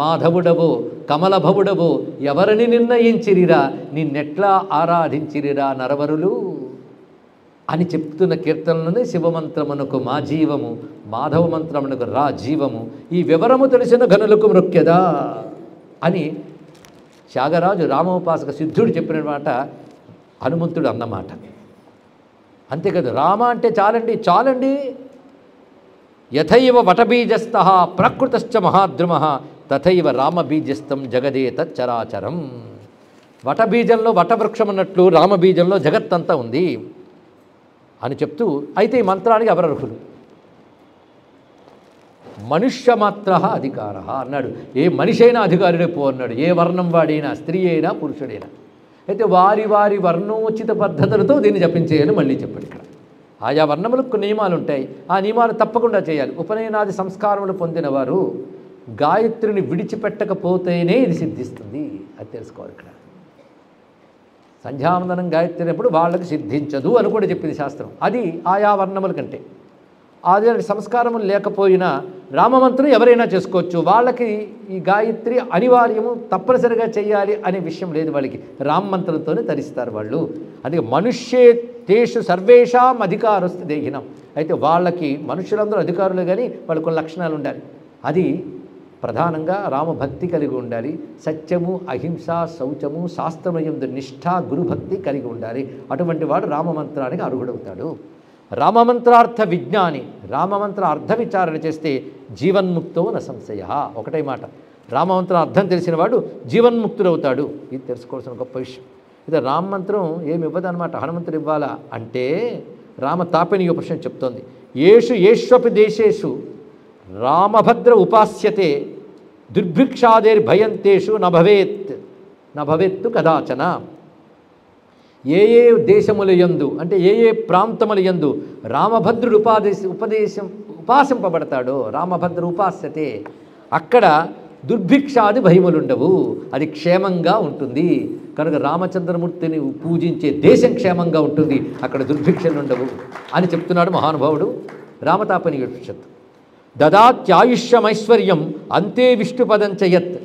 Speaker 1: మాధవుడవో కమలభవుడవో ఎవరిని నిర్ణయించిరిరా, నిన్నెట్లా ఆరాధించిరిరా నరవరులు అని చెప్తున్న కీర్తనలోనే శివమంత్రమునకు మా జీవము, మాధవ మంత్రమునకు రా జీవము, ఈ వివరము తెలిసిన ఘనులకు మృక్యదా అని త్యాగరాజు రామోపాసక సిద్ధుడు చెప్పిన మాట హనుమంతుడు అన్నమాట. అంతేకాదు రామ అంటే చాలండి, చాలండి. యథైవ వటబీజస్థ ప్రకృతశ్చ మహాద్రుమ తథైవ రామబీజస్థం జగదే తచ్చరాచరం. వటబీజంలో వటవృక్షం అన్నట్లు రామబీజంలో జగత్తంతా ఉంది అని చెప్తూ, అయితే ఈ మంత్రానికి ఎవరర్హులు? మనుష్యమాత్ర అధికార అన్నాడు. ఏ మనిషి అయినా అధికారుడే పో అన్నాడు. ఏ వర్ణం వాడైనా, స్త్రీ అయినా పురుషుడైనా. అయితే వారి వారి వర్ణోచిత పద్ధతులతో దీన్ని జపించేయాలని మళ్ళీ చెప్పాడు. ఇక్కడ ఆయా వర్ణములకు నియమాలు ఉంటాయి, ఆ నియమాలు తప్పకుండా చేయాలి. ఉపనయనాది సంస్కారములు పొందిన వారు గాయత్రిని విడిచిపెట్టకపోతేనే ఇది సిద్ధిస్తుంది, అది తెలుసుకోవాలి. ఇక్కడ సంధ్యావందనం గాయత్రి అప్పుడు వాళ్ళకి సిద్ధించదు అని కూడా చెప్పింది శాస్త్రం. అది ఆయా వర్ణముల కంటే. అదే సంస్కారములు లేకపోయినా రామమంత్రం ఎవరైనా చేసుకోవచ్చు. వాళ్ళకి ఈ గాయత్రి అనివార్యము, తప్పనిసరిగా చేయాలి అనే విషయం లేదు. వాళ్ళకి రామమంత్రంతోనే తరిస్తారు వాళ్ళు. అందుకే మనుష్యేషు సర్వేషాం అధికారస్తు దేహినం. అయితే వాళ్ళకి మనుషులందరూ అధికారులు, కానీ వాళ్ళకు కొన్ని లక్షణాలు ఉండాలి. అది ప్రధానంగా రామభక్తి కలిగి ఉండాలి. సత్యము, అహింస, శౌచము, శాస్త్రమయందు నిష్ఠ, గురుభక్తి కలిగి ఉండాలి. అటువంటి వాడు రామమంత్రానికి అర్హుడవుతాడు. రామమంత్రార్థ విజ్ఞాని, రామమంత్ర అర్థ విచారణ చేస్తే జీవన్ముక్తో న సంశయ. ఒకటే మాట, రామమంత్రం అర్థం తెలిసిన వాడు జీవన్ముక్తుడవుతాడు. ఇది తెలుసుకోవాల్సిన గొప్ప విషయం. ఇది రామమంత్రం ఏమి ఇవ్వదన్నమాట. హనుమంతుడు ఇవ్వాలా అంటే రామతాపిని ఉపనిషత్తు చెప్తోంది. ఏష్వపి దేశేషు రామభద్ర ఉపాస్యతే దుర్భిక్షాదేర్భయంతేషు నభవేత్తు కదాచన. ఏ ఏ దేశములయందు అంటే ఏ ఏ ప్రాంతములయందు రామభద్రుడు ఉపాసింపబడతాడో, రామభద్ర ఉపాస్యతే, అక్కడ దుర్భిక్షాది భయములుండవు, అది క్షేమంగా ఉంటుంది. కనుక రామచంద్రమూర్తిని పూజించే దేశం క్షేమంగా ఉంటుంది, అక్కడ దుర్భిక్షలు ఉండవు అని చెప్తున్నాడు మహానుభావుడు రామతాపని ఉపనిషత్తు. దదాత్యాయుష్యమైశ్వర్యం అంతే విష్ణుపదం చయత్.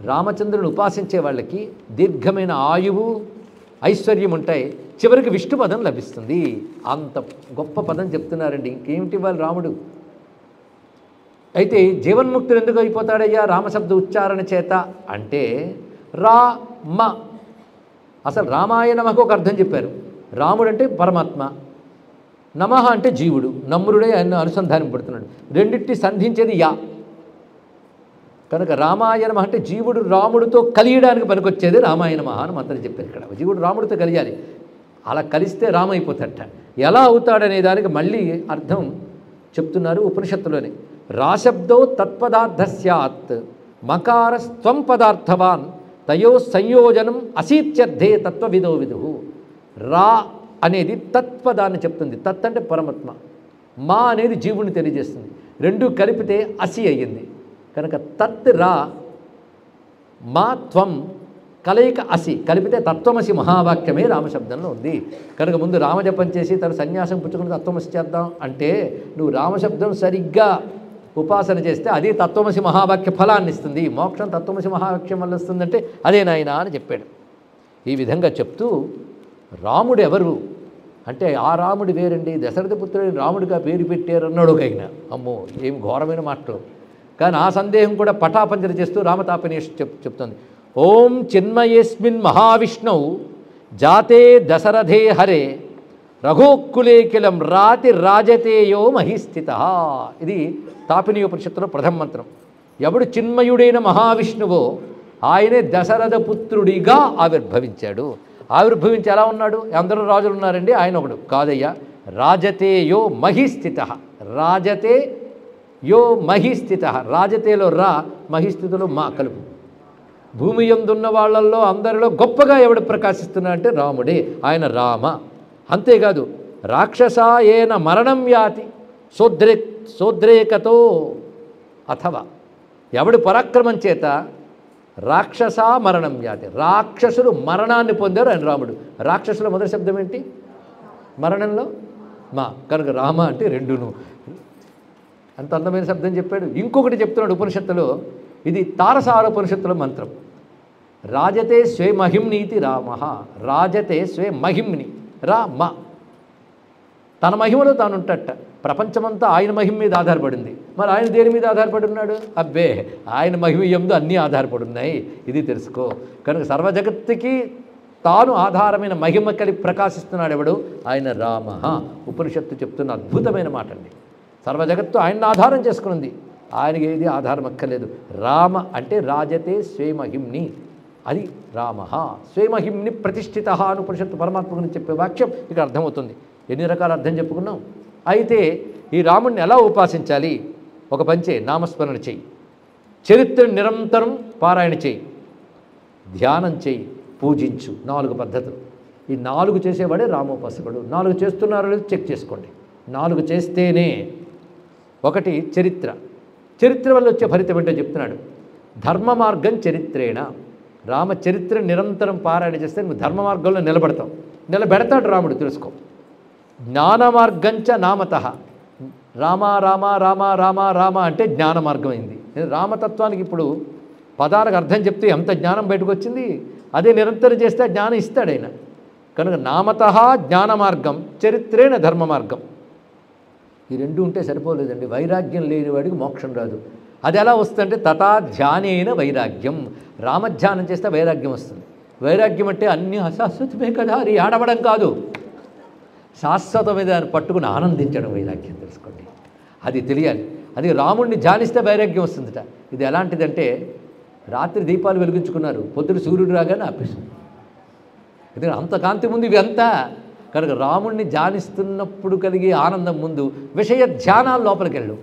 Speaker 1: రామచంద్రుని ఉపాసించే వాళ్ళకి దీర్ఘమైన ఆయువు, ఐశ్వర్యం ఉంటాయి, చివరికి విష్ణుపదం లభిస్తుంది. అంత గొప్ప పదం చెప్తున్నారండి. ఇంకేమిటి వాళ్ళు రాముడు. అయితే జీవన్ముక్తుడు ఎందుకు అయిపోతాడయ్యా రామశబ్ద ఉచ్చారణ చేత అంటే రామ, అసలు రామాయ నమకు ఒక అర్థం చెప్పారు. రాముడు అంటే పరమాత్మ, నమః అంటే జీవుడు, నమ్రుడే ఆయన అనుసంధానింపడుతున్నాడు. రెండింటి సంధించేది యా. కనుక రామాయణమ అంటే జీవుడు రాముడితో కలియడానికి పనికొచ్చేది రామాయణమ అని మంత్రం చెప్పారు. ఇక్కడ జీవుడు రాముడితో కలియాలి, అలా కలిస్తే రామ అయిపోతాడట. ఎలా అవుతాడనే దానికి మళ్ళీ అర్థం చెప్తున్నారు ఉపనిషత్తులోనే. రాశబ్దో తత్పదార్థ స్యాత్ మకారస్త్వం పదార్థవాన్ తయో సంయోజనం అసీత్యర్థే తత్వవిదో విదుః. రా అనేది తత్పదాన్ని చెప్తుంది. తత్ అంటే పరమాత్మ, మా అనేది జీవుని తెలియజేస్తుంది. రెండు కలిపితే అసి అయ్యింది. కనుక తత్ రా, మా త్వం కలయిక అసి, కలిపితే తత్వమసి మహావాక్యమే రామశబ్దంలో ఉంది. కనుక ముందు రామజపం చేసి తన సన్యాసం పుచ్చుకుని తత్వమసి చేద్దాం అంటే నువ్వు రామశబ్దం సరిగ్గా ఉపాసన చేస్తే అది తత్వమసి మహావాక్య ఫలాన్ని ఇస్తుంది. మోక్షం తత్వమసి మహావాక్యం వల్ల వస్తుందంటే అదే నాయన అని చెప్పాడు. ఈ విధంగా చెప్తూ రాముడు ఎవరు అంటే ఆ రాముడు వేరండి, దశరథ పుత్రుడిని రాముడిగా పేరు పెట్టారన్నాడు ఒక ఆయన. అమ్మో ఏం ఘోరమైన మాటలు. కానీ ఆ సందేహం కూడా పటాపంచర చేస్తూ రామతాపనేష్ చెప్తుంది. ఓం చిన్మయేస్మిన్ మహావిష్ణౌ జాతే దశరథే హరే రఘోక్కులేకిలం రాతి రాజతేయో మహిస్థిత. ఇది తాపినీయోపనిషత్తులో ప్రథమ మంత్రం. ఎవడు చిన్మయుడైన మహావిష్ణువో ఆయనే దశరథ పుత్రుడిగా ఆవిర్భవించాడు. ఆవిర్భవించి ఎలా ఉన్నాడు? అందరూ రాజులు ఉన్నారండి, ఆయన ఒకడు కాదయ్యా. రాజతేయో మహిస్థిత. రాజతే యో మహిస్థిత. రాజతేలో రా, మహిస్థితిలో మా కలుపు. భూమి యందున్న వాళ్ళల్లో అందరిలో గొప్పగా ఎవడు ప్రకాశిస్తున్నా అంటే రాముడే. ఆయన రామ. అంతేకాదు రాక్షసాయేన మరణం యాతి సోద్రేకతో. అథవా ఎవడు పరాక్రమం చేత రాక్షస మరణం యాతి, రాక్షసులు మరణాన్ని పొందారు ఆయన రాముడు. రాక్షసుల మొదటి శబ్దం ఏంటి? మరణంలో మా. కనుక రామ అంటే రెండును. అంత అందమైన శబ్దం చెప్పాడు. ఇంకొకటి చెప్తున్నాడు ఉపనిషత్తులో, ఇది తారసారోపనిషత్తులో మంత్రం. రాజతే స్వే మహిమ్నీతి రామ. రాజతే స్వే మహిమ్ని రామ. తన మహిమలో తాను ఉంటట. ప్రపంచమంతా ఆయన మహిమ మీద ఆధారపడింది. మరి ఆయన దేని మీద ఆధారపడి ఉన్నాడు? అబ్బే, ఆయన మహిమ యందు అన్నీ ఆధారపడి ఉన్నాయి. ఇది తెలుసుకో. కనుక సర్వజగత్తుకి తాను ఆధారమైన మహిమ కలిగి ప్రకాశిస్తున్నాడు ఎవడు? ఆయన రామ. ఉపనిషత్తు చెప్తున్న అద్భుతమైన మాట అండి. సర్వజగత్తు ఆయన్ని ఆధారం చేసుకున్నది, ఆయనకి ఏది ఆధారం అక్కర్లేదు. రామ అంటే రాజతే స్వేమహిమ్ని, అది రామ. స్వేమహిమ్ని ప్రతిష్ఠిత అని ఉపనిషత్తు పరమాత్మ గురించి చెప్పే వాక్యం ఇక్కడ అర్థమవుతుంది. ఎన్ని రకాల అర్థం చెప్పుకున్నాం. అయితే ఈ రాముడిని ఎలా ఉపాసించాలి? ఒక పంచే, నామస్మరణ చెయ్యి, చరిత్ర నిరంతరం పారాయణ చెయ్యి, ధ్యానం చెయ్యి, పూజించు. 4 పద్ధతులు. ఈ 4 చేసేవాడే రామోపాసకుడు. 4 చేస్తున్నారో లేదో చెక్ చేసుకోండి. 4 చేస్తేనే. ఒకటి చరిత్ర. చరిత్ర వల్ల వచ్చే ఫలితం ఏంటో చెప్తున్నాడు. ధర్మ మార్గం చరిత్రేణ. రామచరిత్ర నిరంతరం పారాయణ చేస్తే నువ్వు ధర్మ మార్గంలో నిలబడతావు. నిలబెడతాడు రాముడు, తెలుసుకో. జ్ఞాన మార్గంచ నామత. రామ రామ రామ రామ రామ అంటే జ్ఞాన మార్గం అయింది. రామతత్వానికి ఇప్పుడు పదాలకు అర్థం చెప్తే ఎంత జ్ఞానం బయటకు వచ్చింది. అదే నిరంతరం చేస్తే జ్ఞానం ఇస్తాడు ఆయన. కనుక నామత జ్ఞాన మార్గం, చరిత్రేణ ధర్మ మార్గం. ఈ రెండు ఉంటే సరిపోలేదండి. వైరాగ్యం లేని వాడికి మోక్షం రాదు. అది ఎలా వస్తుందంటే తథా ధ్యానేన వైరాగ్యం. రామధ్యానం చేస్తే వైరాగ్యం వస్తుంది. వైరాగ్యం అంటే అన్నీ అశాశ్వతమే కదా, అది ఆడవడం కాదు, శాశ్వతమైన దాన్ని పట్టుకుని ఆనందించడం వైరాగ్యం. తెలుసుకోండి, అది తెలియాలి. అది రాముడిని ధ్యానిస్తే వైరాగ్యం వస్తుందట. ఇది ఎలాంటిదంటే రాత్రి దీపాలు వెలిగించుకున్నారు, పొద్దున సూర్యుడు రాగానే ఆపేస్తుంది. ఎందుకంటే అంత కాంతి ముందు ఇవి అంతా. కనుక రాముడిని ధ్యానిస్తున్నప్పుడు కలిగే ఆనందం ముందు విషయ ధ్యానాలు లోపలికి వెళ్ళు.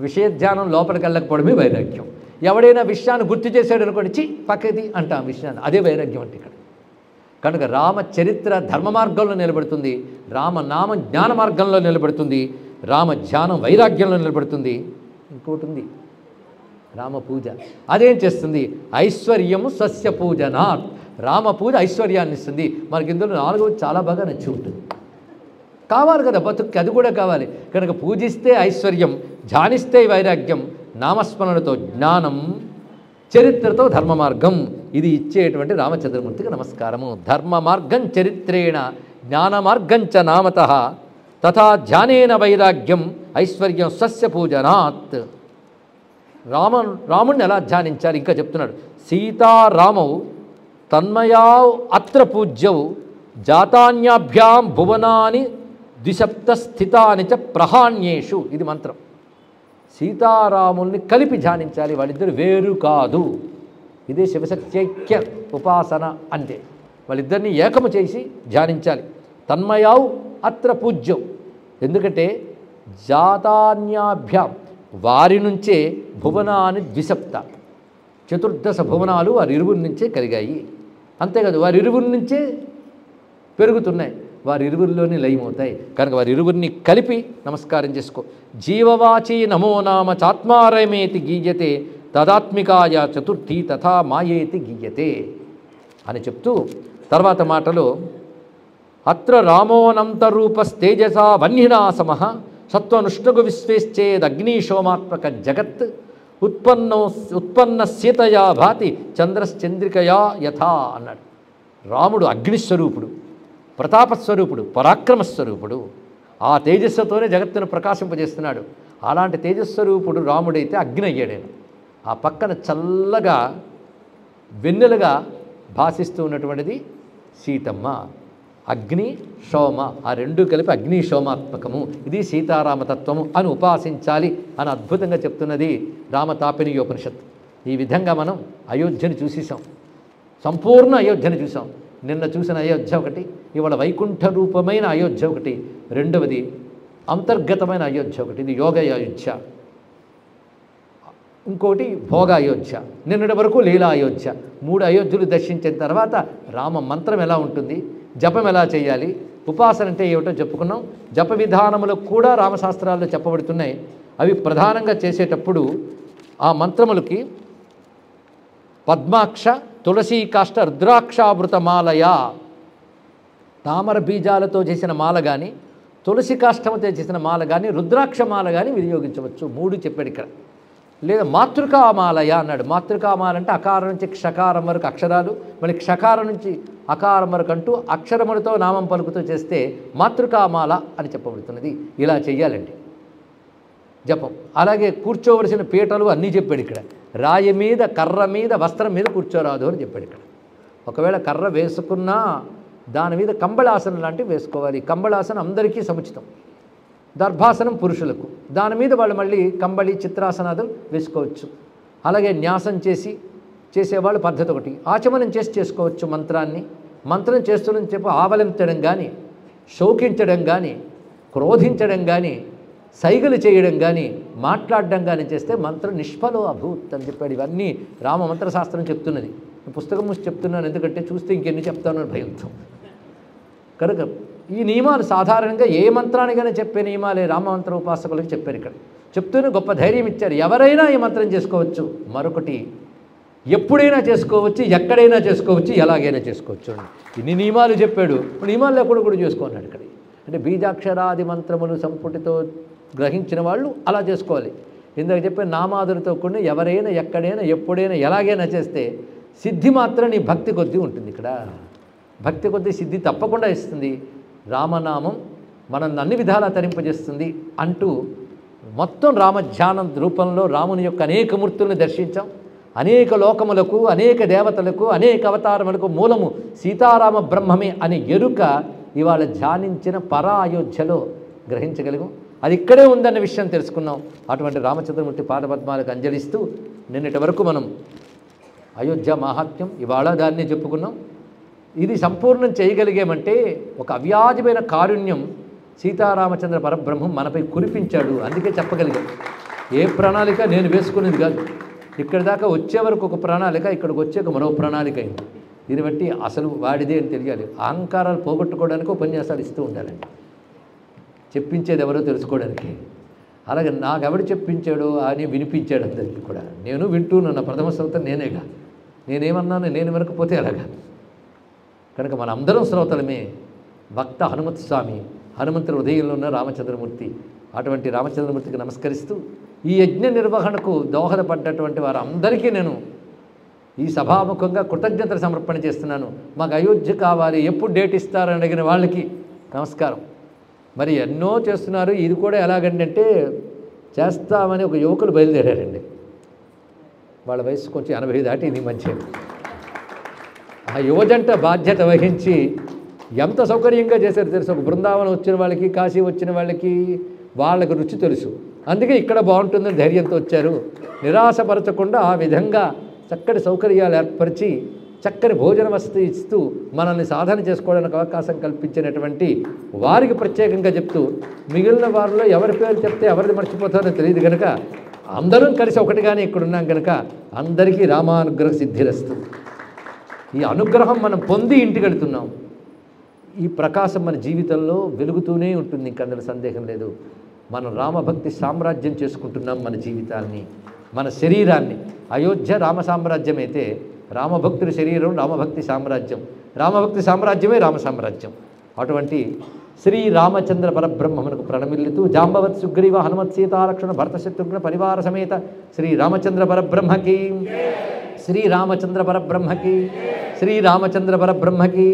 Speaker 1: విషయ ధ్యానం లోపలికి వెళ్ళకపోవడమే వైరాగ్యం. ఎవడైనా విషయాన్ని గుర్తు చేశాడు అనుకోండి, చి పక్కది అంటాం విషయాన్ని, అదే వైరాగ్యం అంటే ఇక్కడ. కనుక రామచరిత్ర ధర్మ మార్గంలో నిలబడుతుంది, రామనామం జ్ఞాన మార్గంలో నిలబడుతుంది, రామ ధ్యానం వైరాగ్యంలో నిలబడుతుంది. ఇంకోటి ఉంది రామ పూజ. అదేం చేస్తుంది? ఐశ్వర్యము సస్య పూజనాత్. రామ పూజ ఐశ్వర్యాన్ని ఇస్తుంది. మనకి ఇందులో 4 చాలా బాగా నచ్చి ఉంటుంది. కావాలి కదా బతుక్కి, అది కూడా కావాలి. కనుక పూజిస్తే ఐశ్వర్యం, ధ్యానిస్తే వైరాగ్యం, నామస్మరణతో జ్ఞానం, చరిత్రతో ధర్మ మార్గం. ఇది ఇచ్చేటువంటి రామచంద్రమూర్తికి నమస్కారము. ధర్మ మార్గం చరిత్రేణ, జ్ఞాన మార్గంచ నామత, తథా ధ్యానేన వైరాగ్యం, ఐశ్వర్యం సస్య పూజనాత్. రాముణ్ణి ఎలా ధ్యానించాలి ఇంకా చెప్తున్నాడు. సీతారామౌ తన్మయా అత్ర పూజ్యౌ జాతాన్యాభ్యాం భువనాని ద్విసప్త స్థితాని చ ప్రహాణ్యేషు. ఇది మంత్రం. సీతారాముల్ని కలిపి ధ్యానించాలి, వాళ్ళిద్దరు వేరు కాదు. ఇదే శివశక్త్యైక్య ఉపాసన అంటే. వాళ్ళిద్దరిని ఏకము చేసి ధ్యానించాలి. తన్మయాౌ అత్ర పూజ్యం. ఎందుకంటే జాతాన్యాభ్యాం, వారి నుంచే భువనాని ద్విసప్త, 14 భువనాలు వారిరువురి నుంచే కలిగాయి. అంతేకాదు వారిరువురి నుంచే పెరుగుతున్నాయి, వారిరువురిలోనే లయమవుతాయి. కనుక వారిరువురిని కలిపి నమస్కారం చేసుకో. జీవవాచి నమో నామ చాత్మారమేతి గీయతే, తదాత్మికాయ చతుర్థి తథా మాయేతి గీయతే అని చెప్తూ తర్వాత మాటలో అత్ర రామోనంతరూపస్తేజసా వన్హినాసమ సత్వనుష్ణగు విశ్వేశ్చేదగ్నిశోమాత్మక జగత్ ఉత్పన్న సీతయా భాతి చంద్రశ్చంద్రికయా యథా అన్నాడు. రాముడు అగ్నిస్వరూపుడు, ప్రతాపస్వరూపుడు, పరాక్రమస్వరూపుడు. ఆ తేజస్సుతోనే జగత్తును ప్రకాశింపజేస్తున్నాడు. అలాంటి తేజస్వరూపుడు రాముడైతే అగ్ని అయ్యాడేను. ఆ పక్కన చల్లగా వెన్నెలుగా భాసిస్తూ ఉన్నటువంటిది సీతమ్మ. అగ్ని సోమ, ఆ రెండు కలిపి అగ్ని సోమాత్మకము, ఇది సీతారామతత్వము అని ఉపాసించాలి అని అద్భుతంగా చెప్తున్నది రామతాపినీయోపనిషత్తు. ఈ విధంగా మనం అయోధ్యని చూసేసాం, సంపూర్ణ అయోధ్యని చూసాం. నిన్న చూసిన అయోధ్య ఒకటి, ఇవాళ వైకుంఠ రూపమైన అయోధ్య ఒకటి, రెండవది అంతర్గతమైన అయోధ్య ఒకటి, ఇది యోగ అయోధ్య, ఇంకోటి భోగ అయోధ్య, నిన్నటి వరకు లీలా అయోధ్య. 3 అయోధ్యలు దర్శించిన తర్వాత రామ మంత్రం ఎలా ఉంటుంది, జపం ఎలా చేయాలి, ఉపాసన అంటే ఏమిటో చెప్పుకున్నాం. జప విధానములకు కూడా రామశాస్త్రాల్లో చెప్పబడుతున్నాయి. అవి ప్రధానంగా చేసేటప్పుడు ఆ మంత్రములకి పద్మాక్ష తులసీకాష్ట రుద్రాక్షావృత మాలయ, తామర బీజాలతో చేసిన మాల కానీ, తులసి కాష్టంతో చేసిన మాల కానీ, రుద్రాక్ష మాల కానీ వినియోగించవచ్చు. 3 చెప్పాడు ఇక్కడ. లేదా మాతృకామాలయ అన్నాడు. మాతృకామాల అంటే అకారం నుంచి క్షకారం వరకు అక్షరాలు, మళ్ళీ క్షకారం నుంచి అకారం వరకు అంటూ అక్షరములతో నామం పలుకుతూ చేస్తే మాతృకామాల అని చెప్పబడుతున్నది. ఇలా చెయ్యాలండి జపం. అలాగే కూర్చోవలసిన పీటలు అన్నీ చెప్పాడు ఇక్కడ. రాయి మీద, కర్ర మీద, వస్త్రం మీద కూర్చోరాదు అని చెప్పాడు ఇక్కడ. ఒకవేళ కర్ర వేసుకున్నా దాని మీద కంబళాసనం లాంటివి వేసుకోవాలి. కంబళాసనం అందరికీ సముచితం. దర్భాసనం పురుషులకు, దాని మీద వాళ్ళు మళ్ళీ కంబళి చిత్రాసనాలు వేసుకోవచ్చు. అలాగే న్యాసం చేసేవాళ్ళు పద్ధతి ఒకటి, ఆచమనం చేసుకోవచ్చు. మంత్రం చేస్తున్న చెప్పి ఆవలించడం కానీ, శోకించడం కానీ, క్రోధించడం కానీ, సైగలు చేయడం కానీ, మాట్లాడడం కానీ చేస్తే మంత్రం నిష్ఫలో అభూత్ అని చెప్పాడు. ఇవన్నీ రామ మంత్రశాస్త్రం చెప్తున్నది. పుస్తకం మూసి చెప్తున్నాను, ఎందుకంటే చూస్తే ఇంకెన్ని చెప్తానని భయంతో. కనుక ఈ నియమాలు సాధారణంగా ఏ మంత్రానికైనా చెప్పే నియమాలే రామమంత్ర ఉపాసకులకు చెప్పారు. ఇక్కడ చెప్తూనే గొప్ప ధైర్యం ఇచ్చారు. ఎవరైనా ఈ మంత్రం చేసుకోవచ్చు. మరొకటి, ఎప్పుడైనా చేసుకోవచ్చు, ఎక్కడైనా చేసుకోవచ్చు, ఎలాగైనా చేసుకోవచ్చు. ఇన్ని నియమాలు చెప్పాడు. నియమాలు లేకుండా కూడా చేసుకోన్నాడు ఇక్కడ. అంటే బీజాక్షరాది మంత్రములు సంపుటితో గ్రహించిన వాళ్ళు అలా చేసుకోవాలి. ఇందాక చెప్పే నామాదులతో కూడా ఎవరైనా, ఎక్కడైనా, ఎప్పుడైనా, ఎలాగైనా చేస్తే సిద్ధి మాత్రం నీ భక్తి కొద్దీ ఉంటుంది. ఇక్కడ భక్తి కొద్దీ సిద్ధి తప్పకుండా ఇస్తుంది. రామనామం మనల్ని అన్ని విధాలా తరింపజేస్తుంది అంటూ మొత్తం రామధ్యానం రూపంలో రాముని యొక్క అనేక మూర్తులను దర్శించాం. అనేక లోకములకు, అనేక దేవతలకు, అనేక అవతారములకు మూలము సీతారామ బ్రహ్మమే అనే ఎరుక ఇవాళ ధ్యానించిన పరా అయోధ్యలో గ్రహించగలిగాం. అది ఇక్కడే ఉందన్న విషయం తెలుసుకున్నాం. అటువంటి రామచంద్రమూర్తి పాదపద్మాలకు అంజలిస్తూ నిన్నటి వరకు మనం అయోధ్య మాహాత్మ్యం ఇవాళ దాన్ని చెప్పుకున్నాం. ఇది సంపూర్ణం చేయగలిగామంటే ఒక అవ్యాజమైన కారుణ్యం సీతారామచంద్ర పరబ్రహ్మం మనపై కురిపించాడు. అందుకే చెప్పగలిగాం. ఏ ప్రణాళిక నేను వేసుకునేది కాదు. ఇక్కడి దాకా వచ్చే వరకు ఒక ప్రణాళిక, ఇక్కడికి వచ్చాక మరో ప్రణాళిక అయింది. దీన్ని బట్టి అసలు వాడిదే అని తెలియాలి. అహంకారాలు పోగొట్టుకోవడానికి ఉపన్యాసాలు ఇస్తూ ఉండాలండి, చెప్పించేది ఎవరో తెలుసుకోవడానికి. అలాగే నాకెవడు చెప్పించాడో అని వినిపించాడు అందరికీ కూడా. నేను వింటూనన్న ప్రథమ శ్రోత నేనేగా. నేనేమన్నాను, నేను వినకపోతే అలాగా. కనుక మన అందరం శ్రోతలమే. భక్త హనుమత్ స్వామి, హనుమంతుడి హృదయంలో ఉన్న రామచంద్రమూర్తి. అటువంటి రామచంద్రమూర్తికి నమస్కరిస్తూ ఈ యజ్ఞ నిర్వహణకు దోహదపడ్డటువంటి వారందరికీ నేను ఈ సభాముఖంగా కృతజ్ఞతలు సమర్పణ చేస్తున్నాను. మాకు అయోధ్య కావాలి, ఎప్పుడు డేట్ ఇస్తారని అడిగిన వాళ్ళకి నమస్కారం. మరి ఎన్నో చేస్తున్నారు. ఇది కూడా ఎలాగండి అంటే చేస్తామని ఒక యువకులు బయలుదేరారండి. వాళ్ళ వయసు కొంచెం 80 దాటి ఇది మంచిది. ఆ యువజంట బాధ్యత వహించి ఎంత సౌకర్యంగా చేశారు తెలుసు. ఒక బృందావనం వచ్చిన వాళ్ళకి, కాశీ వచ్చిన వాళ్ళకి రుచి తెలుసు. అందుకే ఇక్కడ బాగుంటుందని ధైర్యంతో వచ్చారు. నిరాశపరచకుండా ఆ విధంగా చక్కటి సౌకర్యాలు ఏర్పరిచి చక్కని భోజన వసతి ఇస్తూ మనల్ని సాధన చేసుకోవడానికి అవకాశం కల్పించినటువంటి వారికి ప్రత్యేకంగా చెప్తూ, మిగిలిన వారిలో ఎవరి పేరు చెప్తే ఎవరిది మర్చిపోతారో తెలియదు కనుక అందరం కలిసి ఒకటిగానే ఇక్కడ ఉన్నాం కనుక అందరికీ రామానుగ్రహ సిద్ధిరస్తు. ఈ అనుగ్రహం మనం పొంది ఇంటికి వెళుతున్నాం. ఈ ప్రకాశం మన జీవితంలో వెలుగుతూనే ఉంటుంది, ఇంకందులో సందేహం లేదు. మనం రామభక్తి సామ్రాజ్యం చేసుకుంటున్నాం. మన జీవితాన్ని, మన శరీరాన్ని. అయోధ్య రామ సామ్రాజ్యం అయితే రామభక్తుడి శరీరం రామభక్తి సామ్రాజ్యం. రామభక్తి సామ్రాజ్యమే రామ సామ్రాజ్యం. అటువంటి శ్రీ రామచంద్ర పరబ్రహ్మమునకు ప్రణమిల్లుతూ జాంబవత్ సుగ్రీవ హనుమత్ సీతాలక్ష్మణ భరత శత్రుఘ్న పరివార సమేత శ్రీ రామచంద్ర పరబ్రహ్మకి, శ్రీ రామచంద్ర పరబ్రహ్మకి, శ్రీ రామచంద్ర పరబ్రహ్మకి,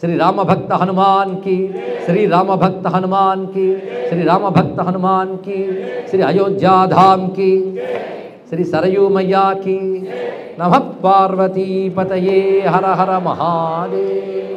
Speaker 1: శ్రీ రామభక్త హనుమాన్ కి, శ్రీ రామభక్త హనుమాన్ కి, శ్రీ రామభక్త హనుమాన్ కి, శ్రీ అయోధ్యాధామ్ కి, శ్రీ సరయూ మయ్యా की नमः पार्वती पतये हर हर महादेव।